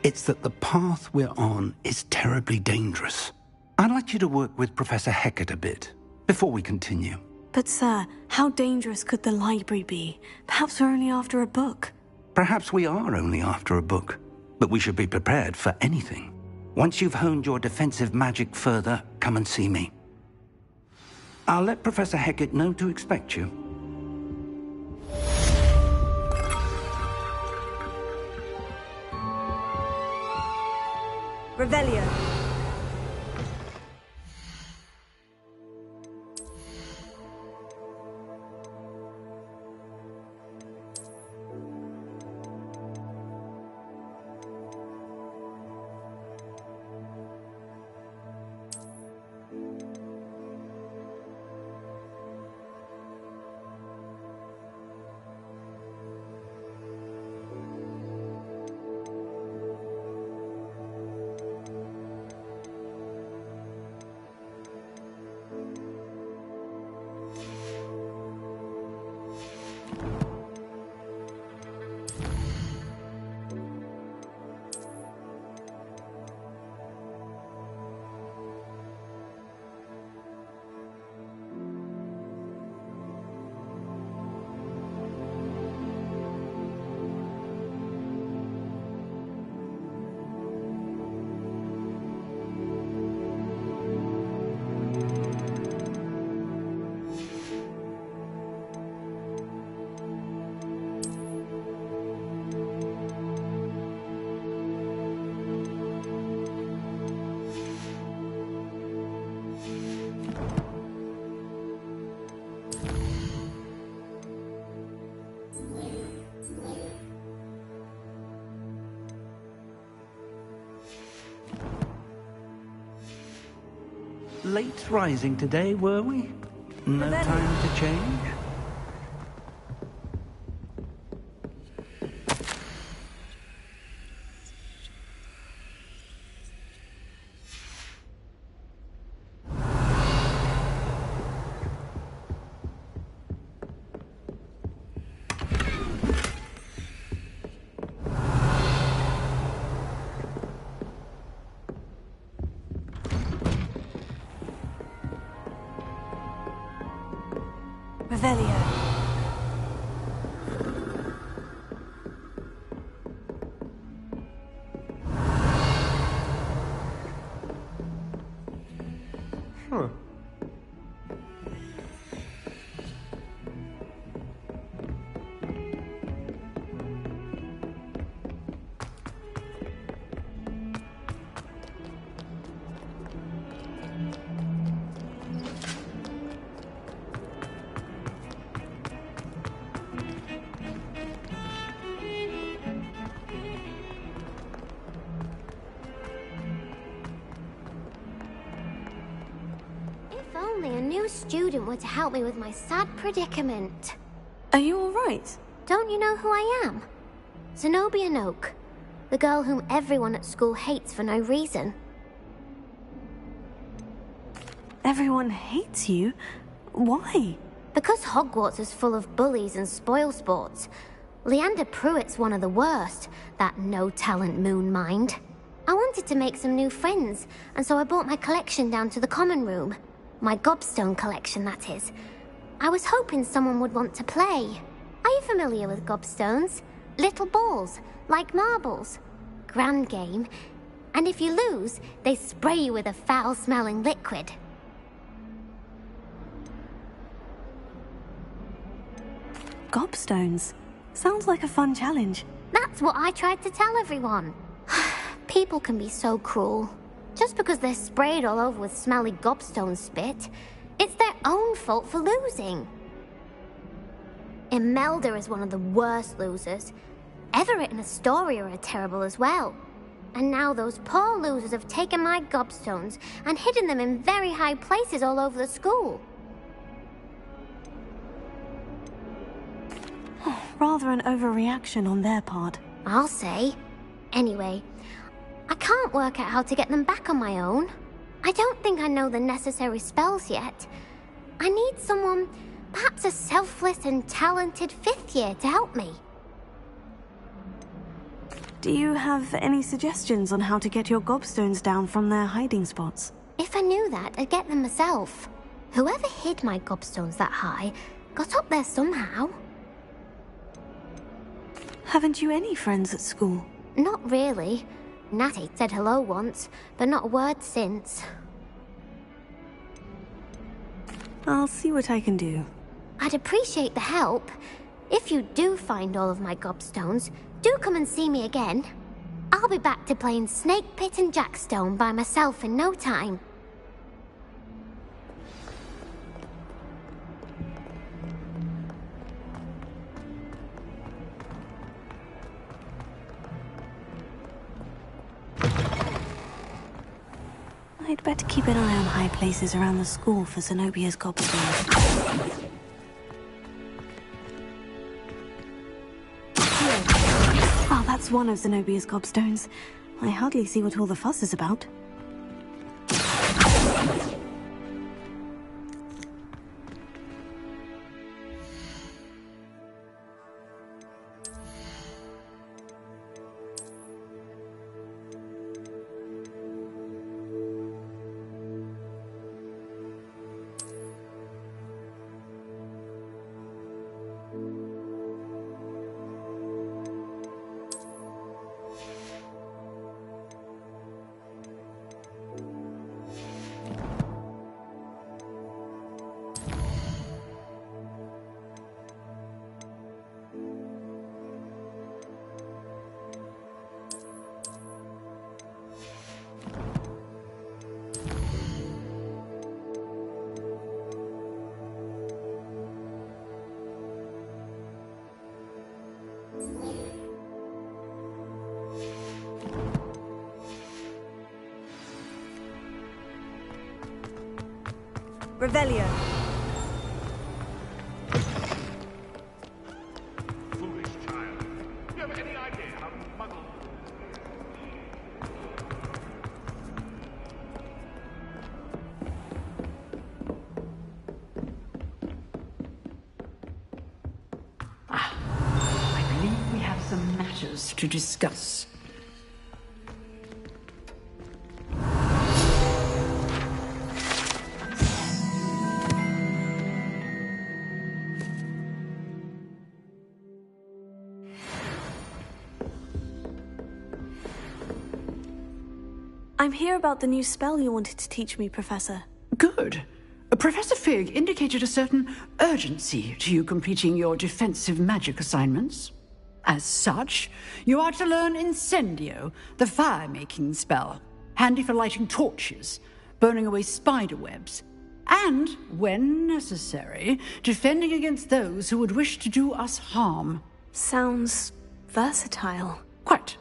it's that the path we're on is terribly dangerous. I'd like you to work with Professor Hecat a bit before we continue. But sir, how dangerous could the library be? Perhaps we're only after a book. Perhaps we are only after a book, but we should be prepared for anything. Once you've honed your defensive magic further, come and see me. I'll let Professor Hecat know to expect you. Revelio. Late rising today, were we? No time to change? Revelio. Huh. If only a new student were to help me with my sad predicament. Are you all right? Don't you know who I am? Zenobia Noak, the girl whom everyone at school hates for no reason. Everyone hates you? Why? Because Hogwarts is full of bullies and spoilsports. Leander Pruitt's one of the worst, that no-talent moon mind. I wanted to make some new friends, and so I brought my collection down to the common room. My gobstone collection, that is. I was hoping someone would want to play. Are you familiar with gobstones? Little balls, like marbles. Grand game. And if you lose, they spray you with a foul-smelling liquid. Gobstones. Sounds like a fun challenge. That's what I tried to tell everyone. People can be so cruel. Just because they're sprayed all over with smelly gobstone spit, it's their own fault for losing. Imelda is one of the worst losers. Everett and Astoria are terrible as well. And now those poor losers have taken my gobstones and hidden them in very high places all over the school. Rather an overreaction on their part. I'll say. Anyway, I can't work out how to get them back on my own. I don't think I know the necessary spells yet. I need someone, perhaps a selfless and talented 5th year to help me. Do you have any suggestions on how to get your gobstones down from their hiding spots? If I knew that, I'd get them myself. Whoever hid my gobstones that high got up there somehow. Haven't you any friends at school? Not really. Natty said hello once, but not a word since. I'll see what I can do. I'd appreciate the help. If you do find all of my gobstones, do come and see me again. I'll be back to playing Snake Pit and Jackstone by myself in no time. I'd better keep an eye on high places around the school for Zenobia's gobstones. Oh, that's one of Zenobia's gobstones. I hardly see what all the fuss is about. Revelio. Foolish child. Do you have any idea how muddled... I believe we have some matters to discuss. I'm here about the new spell you wanted to teach me, Professor. Good. Professor Fig indicated a certain urgency to you completing your defensive magic assignments. As such, you are to learn Incendio, the fire-making spell, handy for lighting torches, burning away spider webs, and, when necessary, defending against those who would wish to do us harm. Sounds versatile. Quite.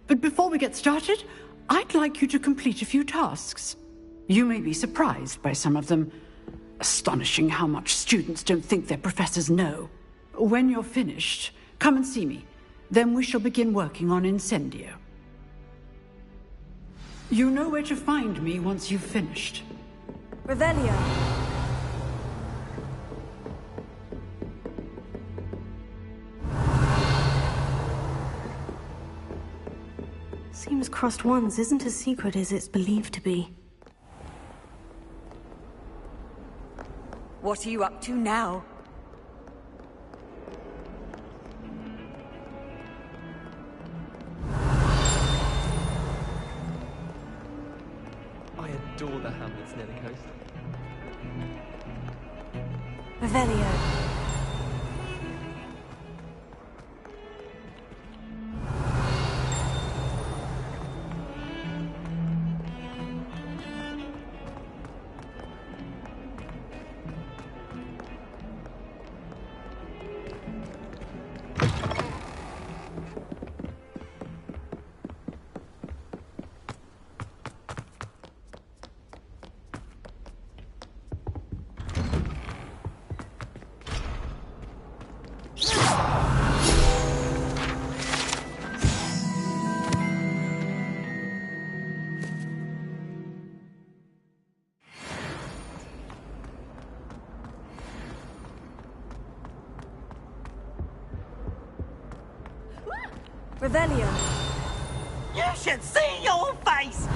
But before we get started, I'd like you to complete a few tasks. You may be surprised by some of them. Astonishing how much students don't think their professors know. When you're finished, come and see me. Then we shall begin working on Incendio. You know where to find me once you've finished. Revelio. Seems crossed ones isn't as secret as it's believed to be. What are you up to now? I adore the hamlets near the coast. Revelio. Revelio. You should see your face!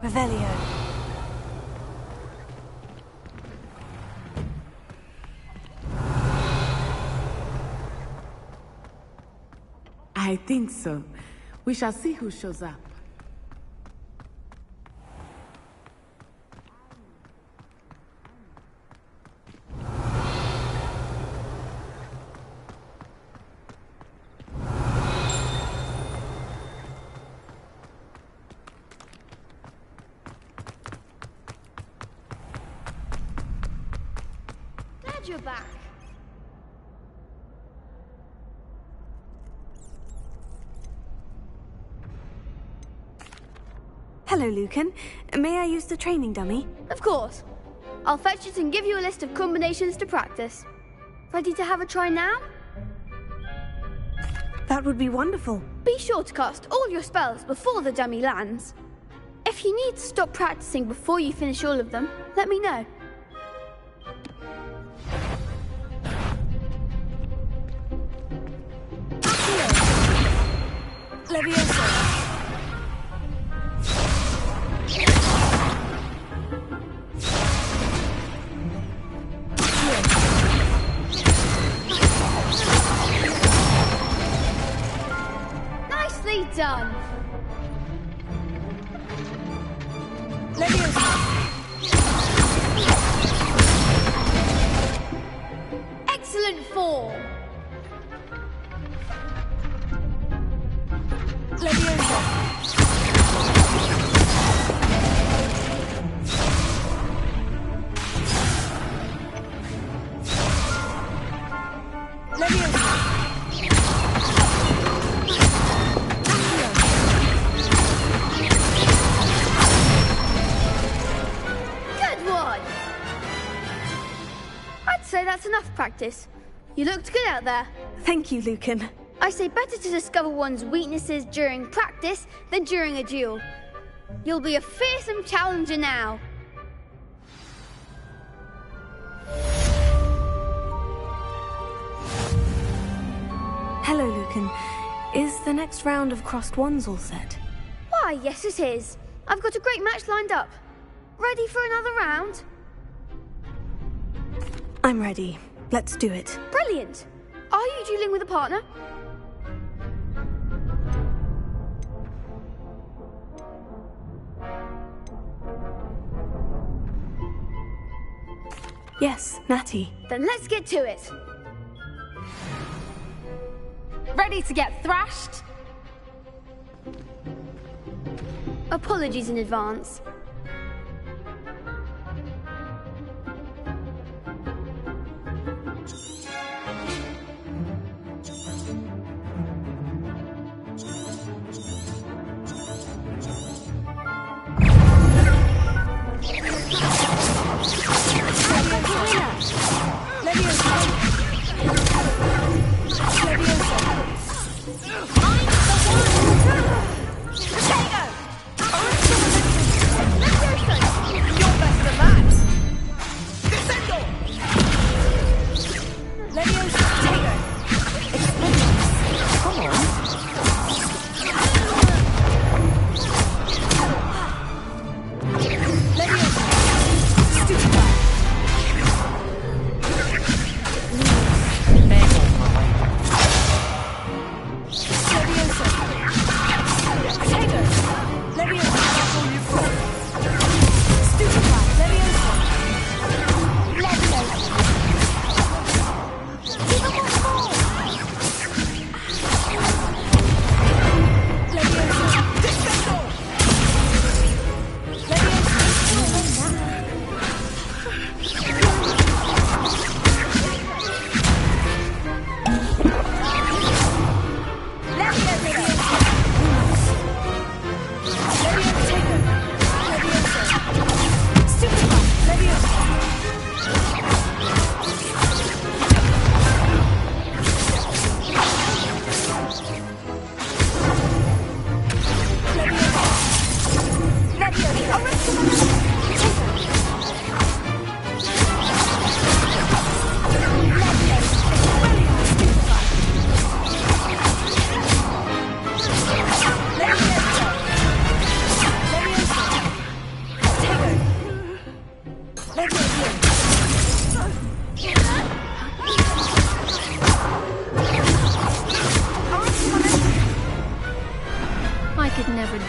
Revelio. I think so. We shall see who shows up. Glad you're back. Hello, Lucan. May I use the training dummy? Of course. I'll fetch it and give you a list of combinations to practice. Ready to have a try now? That would be wonderful. Be sure to cast all your spells before the dummy lands. If you need to stop practicing before you finish all of them, let me know. Leviosa. Nicely done. Excellent form. Good one. I'd say that's enough practice. You looked good out there. Thank you, Lucan. I say better to discover one's weaknesses during practice than during a duel. You'll be a fearsome challenger now. Hello, Lucan. Is the next round of crossed wands all set? Why, yes it is. I've got a great match lined up. Ready for another round? I'm ready. Let's do it. Brilliant. Are you dueling with a partner? Yes, Natty. Then let's get to it. Ready to get thrashed? Apologies in advance.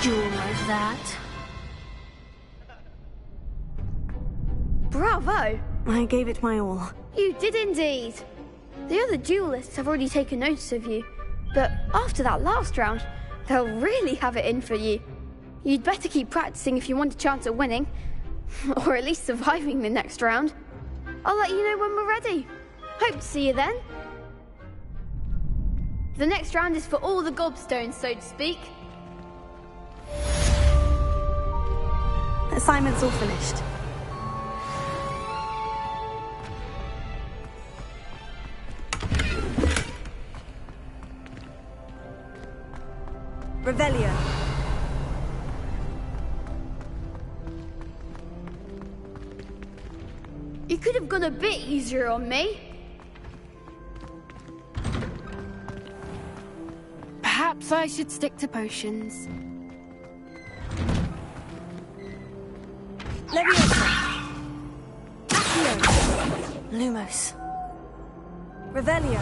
jewel like that. Bravo! I gave it my all. You did indeed. The other duelists have already taken notice of you, but after that last round, they'll really have it in for you. You'd better keep practicing if you want a chance at winning, or at least surviving the next round. I'll let you know when we're ready. Hope to see you then. The next round is for all the gobstones, so to speak. Assignment's all finished. Revelio. You could have gone a bit easier on me. Perhaps I should stick to potions. Leviosa. Accio. Lumos. Revelio.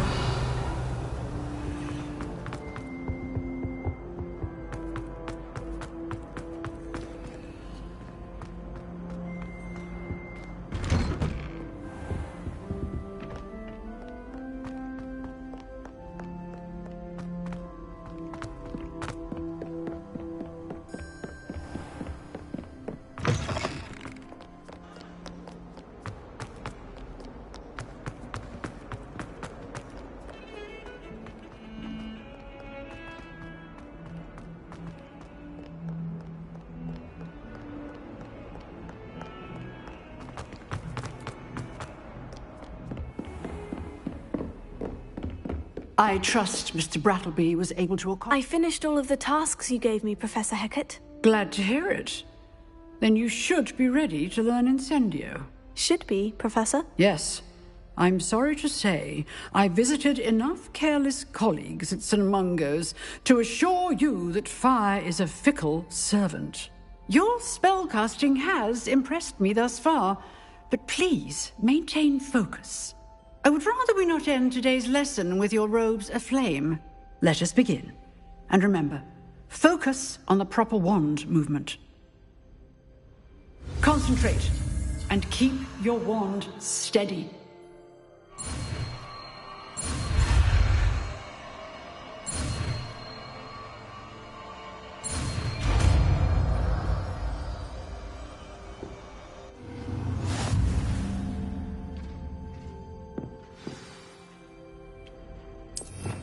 I trust Mr. Brattleby was able to accomplish... I finished all of the tasks you gave me, Professor Hecat. Glad to hear it. Then you should be ready to learn Incendio. Should be, Professor? Yes. I'm sorry to say, I visited enough careless colleagues at St. Mungo's to assure you that fire is a fickle servant. Your spellcasting has impressed me thus far, but please maintain focus. I would rather we not end today's lesson with your robes aflame. Let us begin. And remember, focus on the proper wand movement. Concentrate, and keep your wand steady.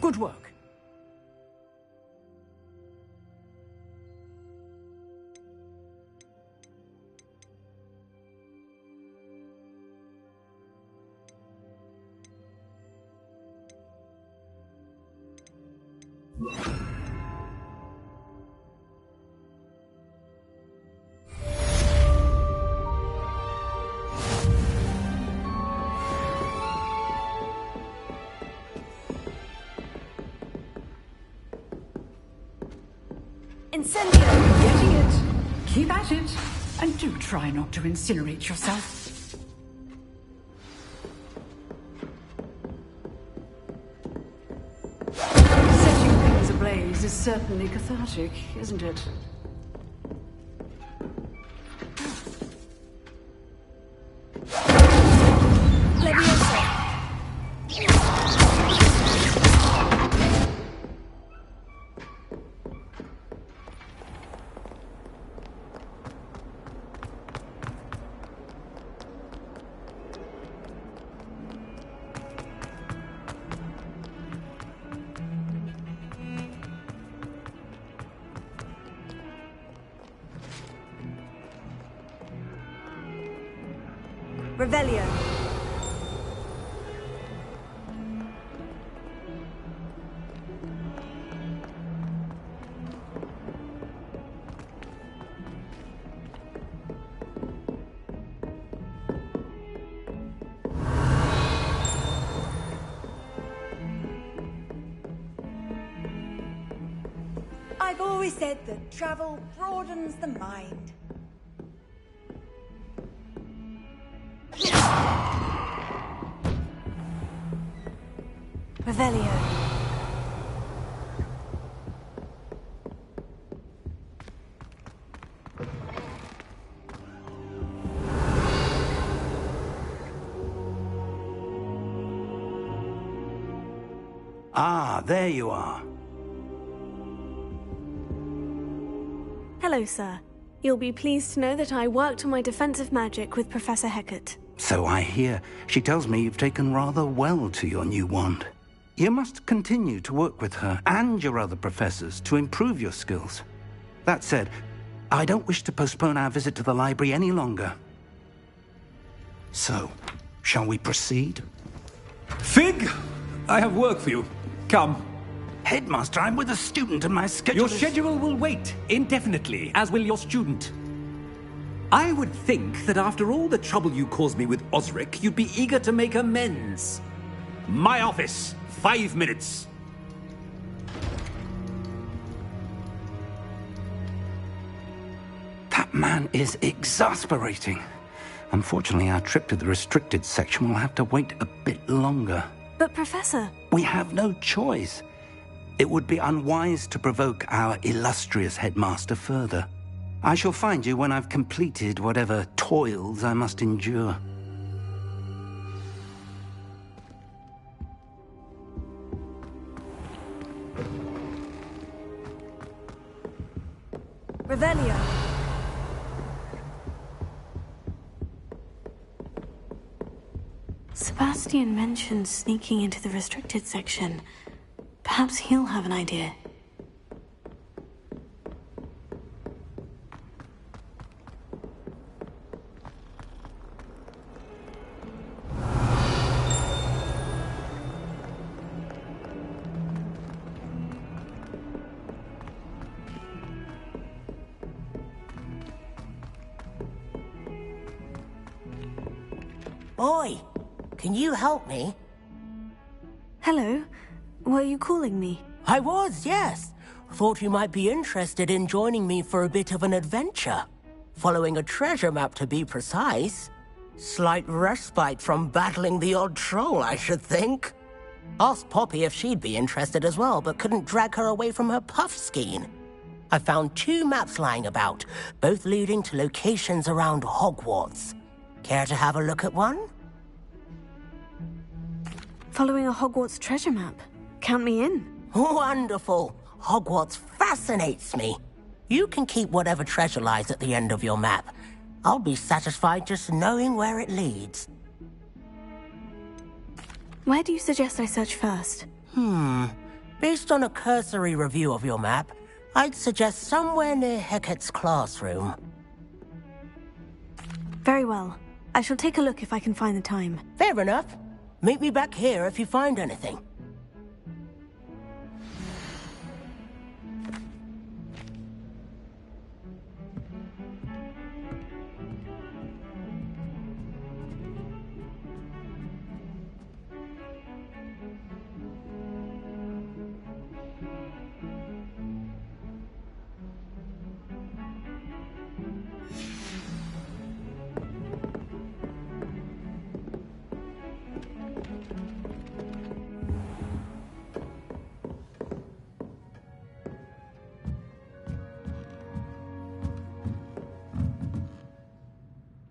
Good work. Incendio! Getting it. Keep at it. And do try not to incinerate yourself. Setting things ablaze is certainly cathartic, isn't it? Revelio. I've always said that travel broadens the mind. Revelio. Ah, there you are. Hello, sir. You'll be pleased to know that I worked on my defensive magic with Professor Hecat. So I hear. She tells me you've taken rather well to your new wand. You must continue to work with her and your other professors to improve your skills. That said, I don't wish to postpone our visit to the library any longer. So, shall we proceed? Fig! I have work for you. Come. Headmaster, I'm with a student and my schedule Your schedule will wait indefinitely, as will your student. I would think that after all the trouble you caused me with Osric, you'd be eager to make amends. My office, 5 minutes. That man is exasperating. Unfortunately, our trip to the restricted section will have to wait a bit longer. But, Professor... We have no choice. It would be unwise to provoke our illustrious headmaster further. I shall find you when I've completed whatever toils I must endure. Revelio. Sebastian mentioned sneaking into the restricted section. Perhaps he'll have an idea. Oi! Can you help me? Hello. Were you calling me? I was, yes. Thought you might be interested in joining me for a bit of an adventure. Following a treasure map, to be precise. Slight respite from battling the odd troll, I should think. Asked Poppy if she'd be interested as well, but couldn't drag her away from her puff skein. I found 2 maps lying about, both leading to locations around Hogwarts. Care to have a look at one? Following a Hogwarts treasure map. Count me in. Wonderful. Hogwarts fascinates me. You can keep whatever treasure lies at the end of your map. I'll be satisfied just knowing where it leads. Where do you suggest I search first? Based on a cursory review of your map, I'd suggest somewhere near Hecat's classroom. Very well. I shall take a look if I can find the time. Fair enough. Meet me back here if you find anything.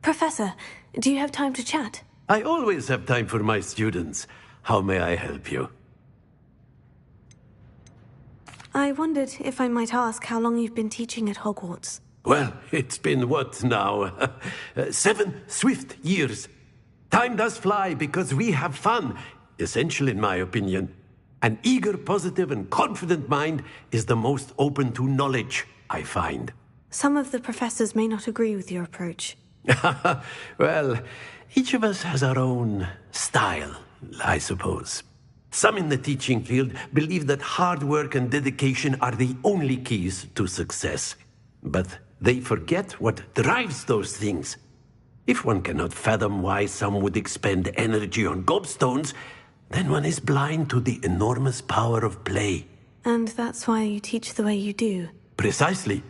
Professor, do you have time to chat? I always have time for my students. How may I help you? I wondered if I might ask how long you've been teaching at Hogwarts. Well, it's been what now? 7 swift years. Time does fly because we have fun. Essential, in my opinion. An eager, positive, and confident mind is the most open to knowledge, I find. Some of the professors may not agree with your approach. Well, each of us has our own style, I suppose. Some in the teaching field believe that hard work and dedication are the only keys to success. But they forget what drives those things. If one cannot fathom why some would expend energy on gobstones, then one is blind to the enormous power of play. And that's why you teach the way you do? Precisely.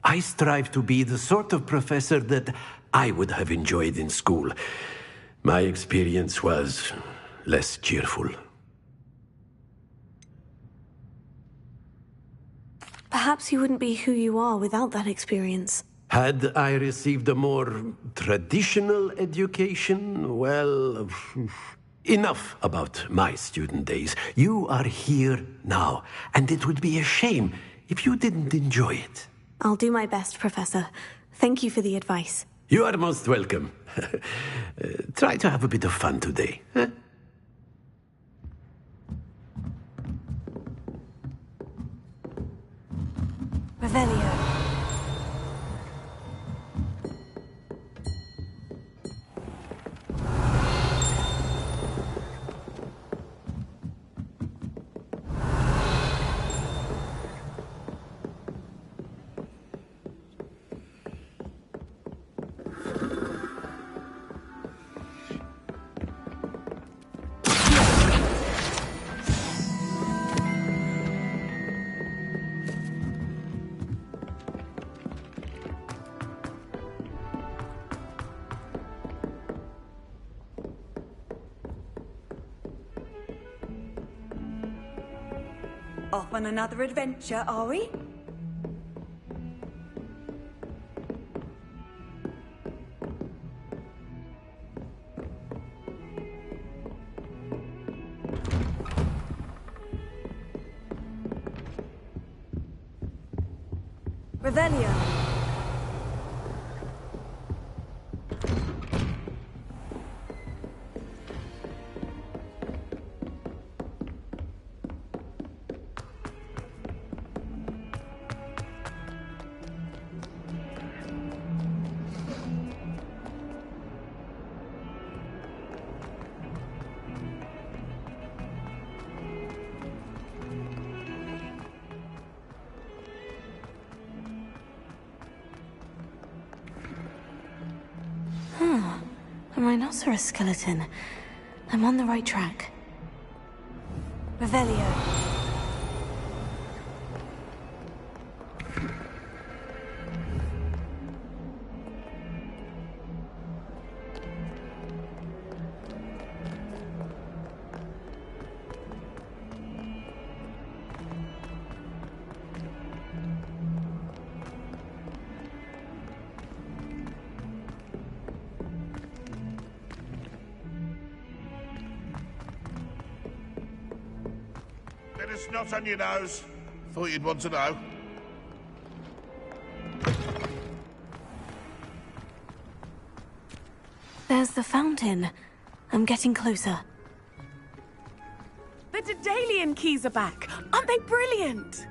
I strive to be the sort of professor that I would have enjoyed in school. My experience was less cheerful. Perhaps you wouldn't be who you are without that experience. Had I received a more traditional education, well, Enough about my student days. You are here now, and it would be a shame if you didn't enjoy it. I'll do my best, Professor. Thank you for the advice. You are most welcome. Try to have a bit of fun today. Huh? Revelio. Off on another adventure, are we? Revelio. A rhinoceros skeleton. I'm on the right track. Revelio. Bit of snot on your nose. Thought you'd want to know. There's the fountain. I'm getting closer. The Daedalian keys are back. Aren't they brilliant?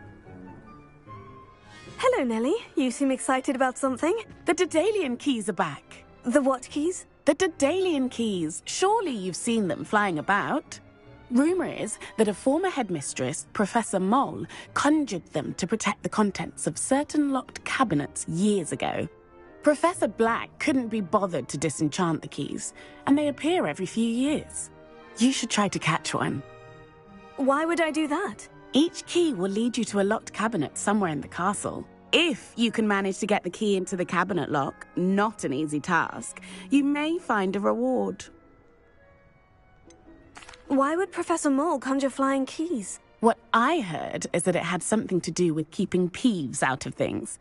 Hello, Nellie. You seem excited about something. The Daedalian keys are back. The what keys? The Daedalian keys. Surely you've seen them flying about. Rumour is that a former headmistress, Professor Mole, conjured them to protect the contents of certain locked cabinets years ago. Professor Black couldn't be bothered to disenchant the keys, and they appear every few years. You should try to catch one. Why would I do that? Each key will lead you to a locked cabinet somewhere in the castle. If you can manage to get the key into the cabinet lock, not an easy task, you may find a reward. Why would Professor Mole conjure flying keys? What I heard is that it had something to do with keeping Peeves out of things.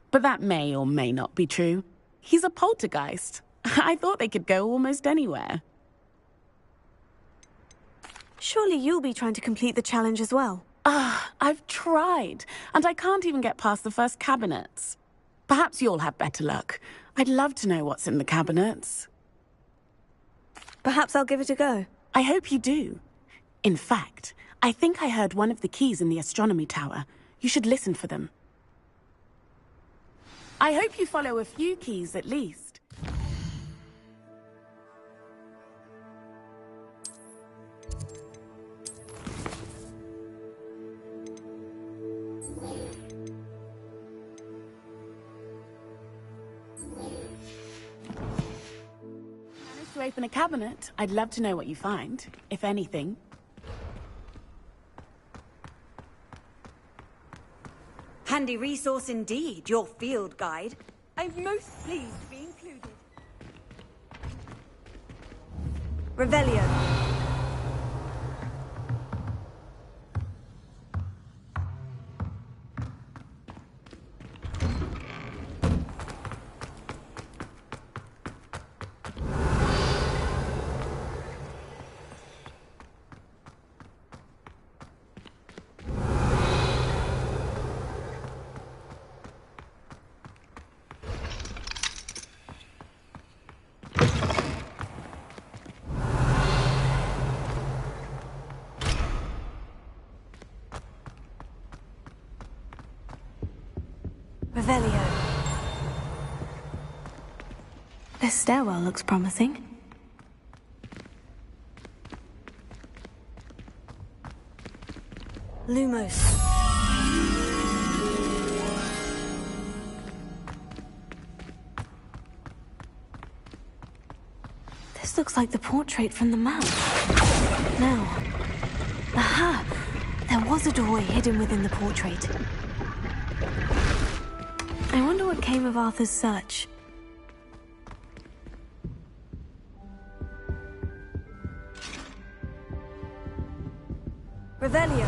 But that may or may not be true. He's a poltergeist. I thought they could go almost anywhere. Surely you'll be trying to complete the challenge as well. I've tried, and I can't even get past the first cabinets. Perhaps you'll have better luck. I'd love to know what's in the cabinets. Perhaps I'll give it a go. I hope you do. In fact, I think I heard one of the keys in the astronomy tower. You should listen for them. I hope you follow a few keys at least. Managed to open a cabinet. I'd love to know what you find, if anything. Handy resource indeed, your field guide. I'm most pleased to be included. Revelio. Revelio. This stairwell looks promising. Lumos. This looks like the portrait from the map. No. Aha! There was a doorway hidden within the portrait. I wonder what came of Arthur's search. Revelio.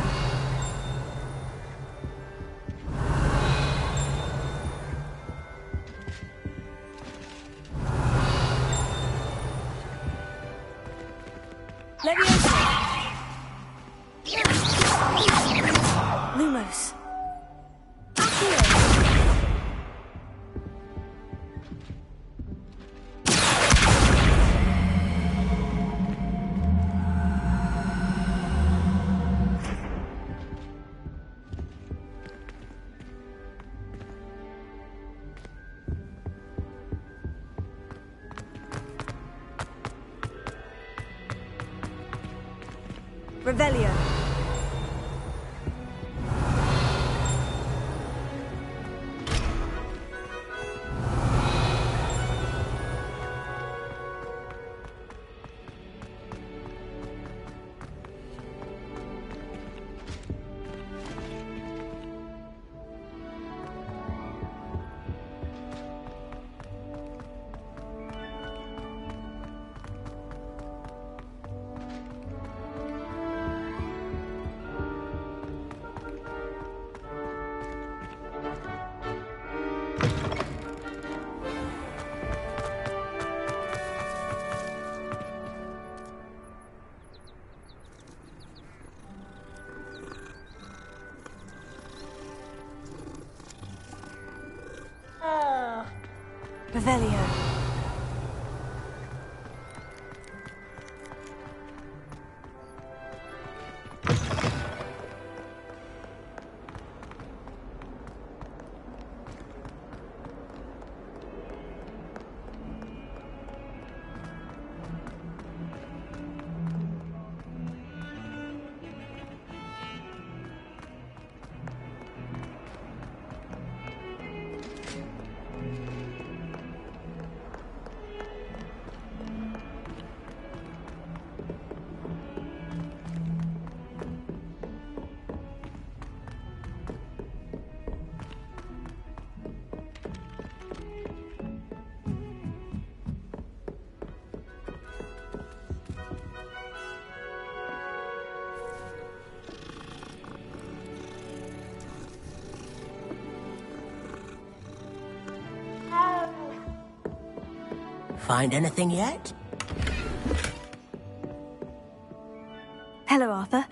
Lumos. Revelio. Revelio. Find anything yet? Hello, Arthur.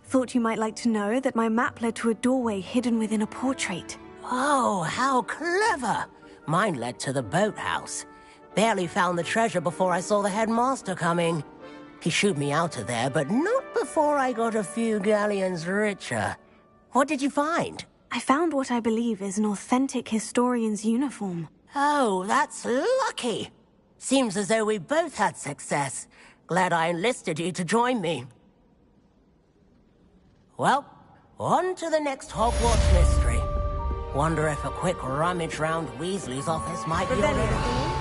Thought you might like to know that my map led to a doorway hidden within a portrait. Oh, how clever! Mine led to the boathouse. Barely found the treasure before I saw the headmaster coming. He shooed me out of there, but not before I got a few galleons richer. What did you find? I found what I believe is an authentic historian's uniform. Oh, that's lucky. Seems as though we both had success. Glad I enlisted you to join me. Well, on to the next Hogwarts mystery. Wonder if a quick rummage round Weasley's office might be anything.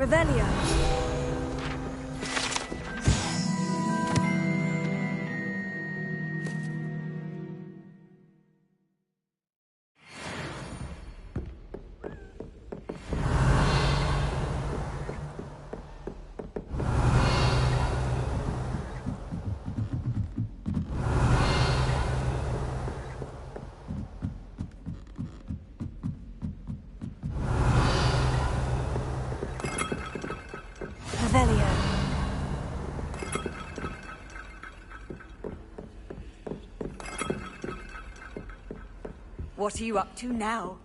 Revelio. Revelio. What are you up to now?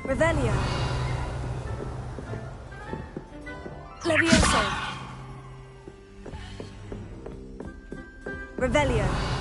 Revelio. Levioso. Revelio.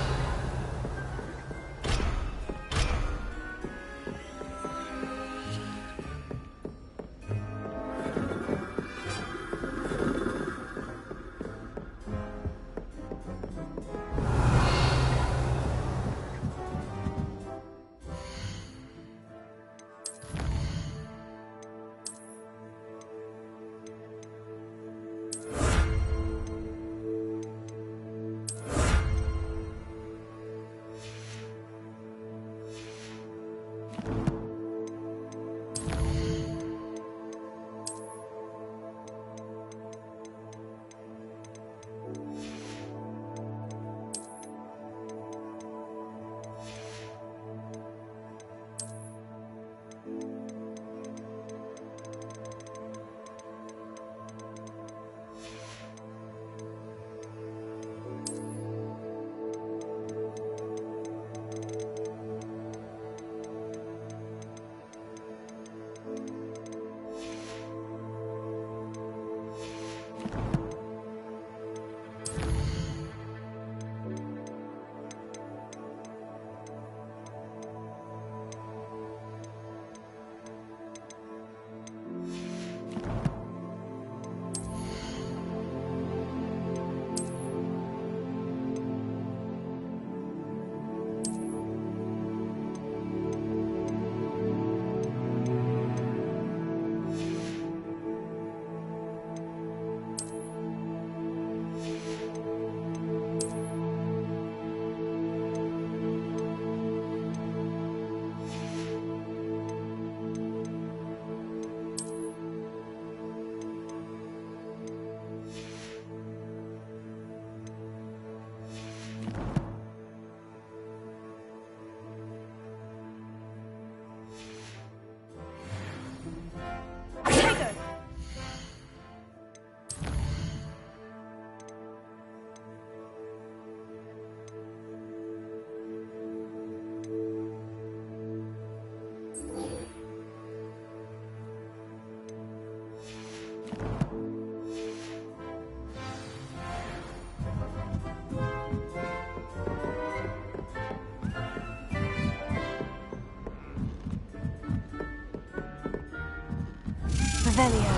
Revelio.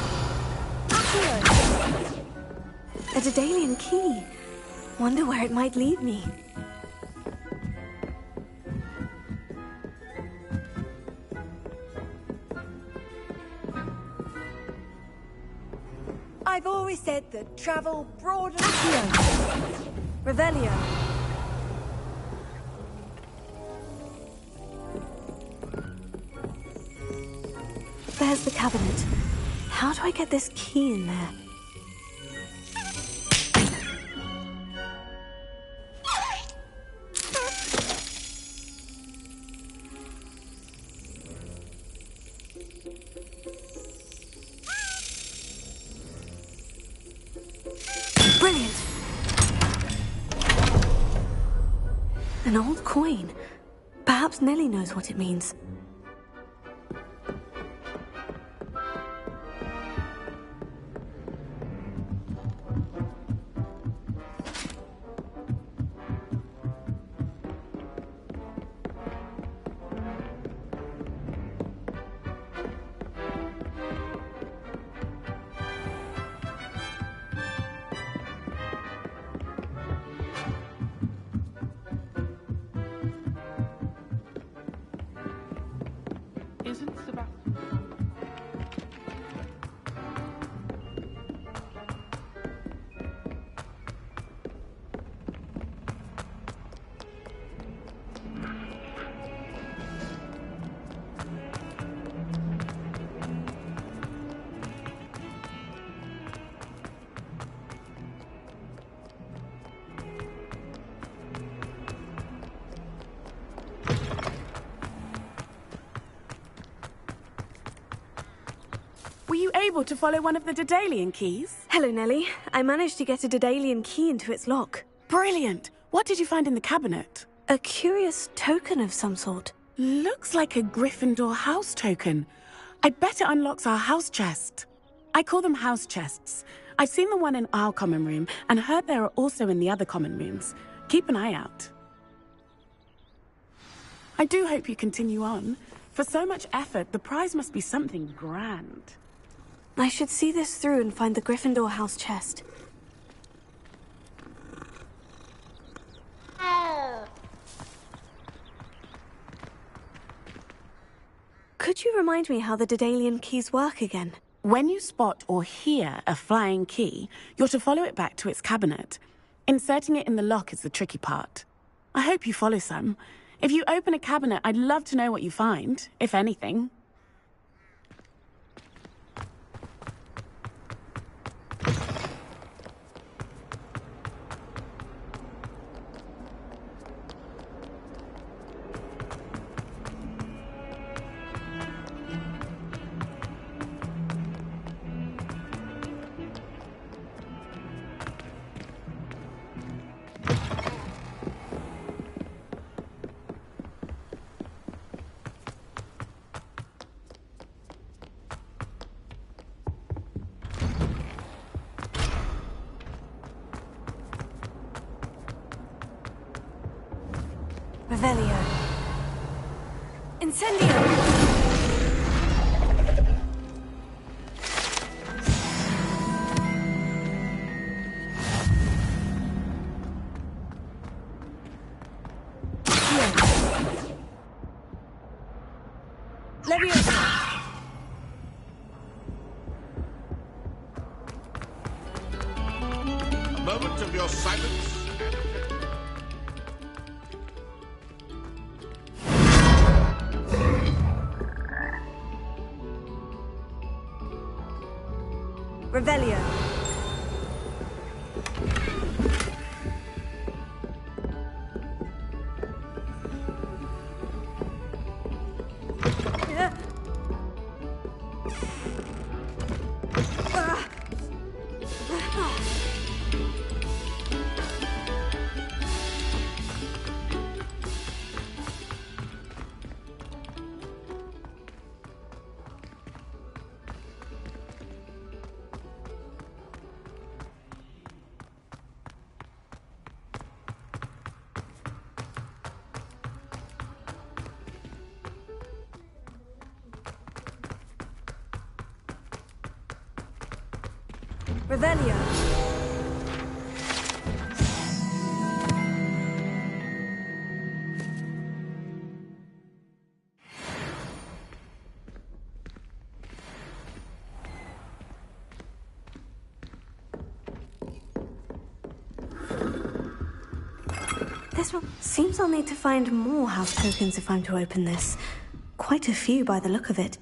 Accio. A Daedalian key. Wonder where it might lead me. I've always said that travel broadens... Accio. Revelio. There's the cabinet. How do I get this key in there? Brilliant! An old coin. Perhaps Nellie knows what it means. able to follow one of the Daedalian keys? Hello, Nellie. I managed to get a Daedalian key into its lock. Brilliant. What did you find in the cabinet? A curious token of some sort. Looks like a Gryffindor house token. I bet it unlocks our house chest. I call them house chests. I've seen the one in our common room and heard there are also in the other common rooms. Keep an eye out. I do hope you continue on. For so much effort, the prize must be something grand. I should see this through and find the Gryffindor house chest. Could you remind me how the Daedalian keys work again? When you spot or hear a flying key, you're to follow it back to its cabinet. Inserting it in the lock is the tricky part. I hope you follow some. If you open a cabinet, I'd love to know what you find, if anything. Revelio. Incendio! Leviosa! A moment of your silence. Revelio. Revelio. This one seems I'll need to find more house tokens if I'm to open this. Quite a few by the look of it.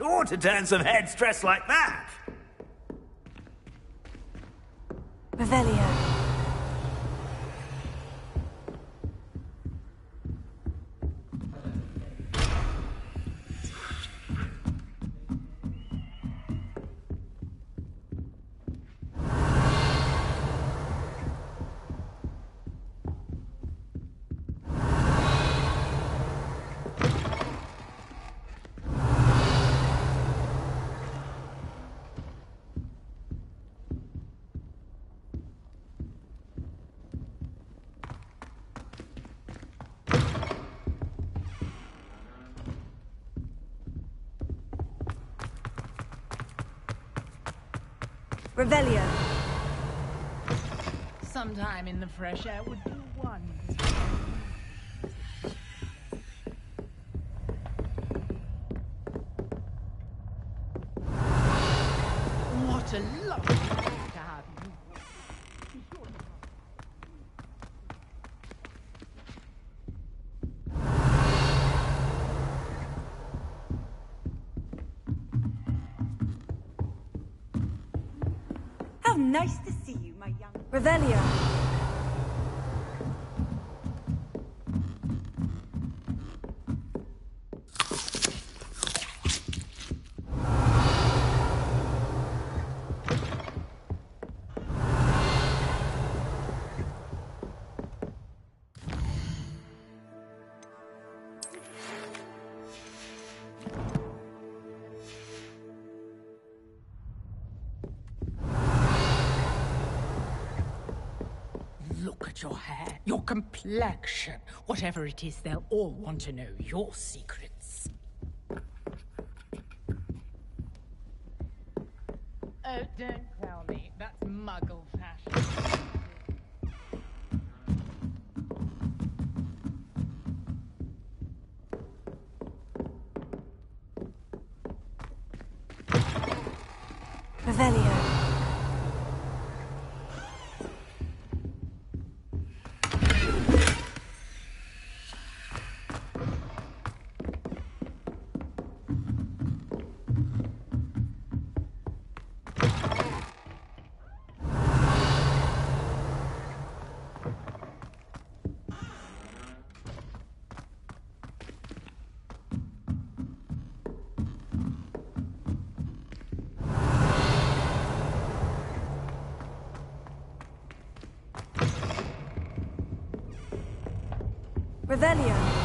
sure to turn some heads dressed like that. Revelio. Revelio. Sometime in the fresh air would do wonders. What a lovely day to have you. How nice to see you, my young... Revelio. Look at your hair, your complexion. Whatever it is, they'll all want to know your secrets. Oh, don't tell me. That's Muggle fashion. Revelio. Revelio.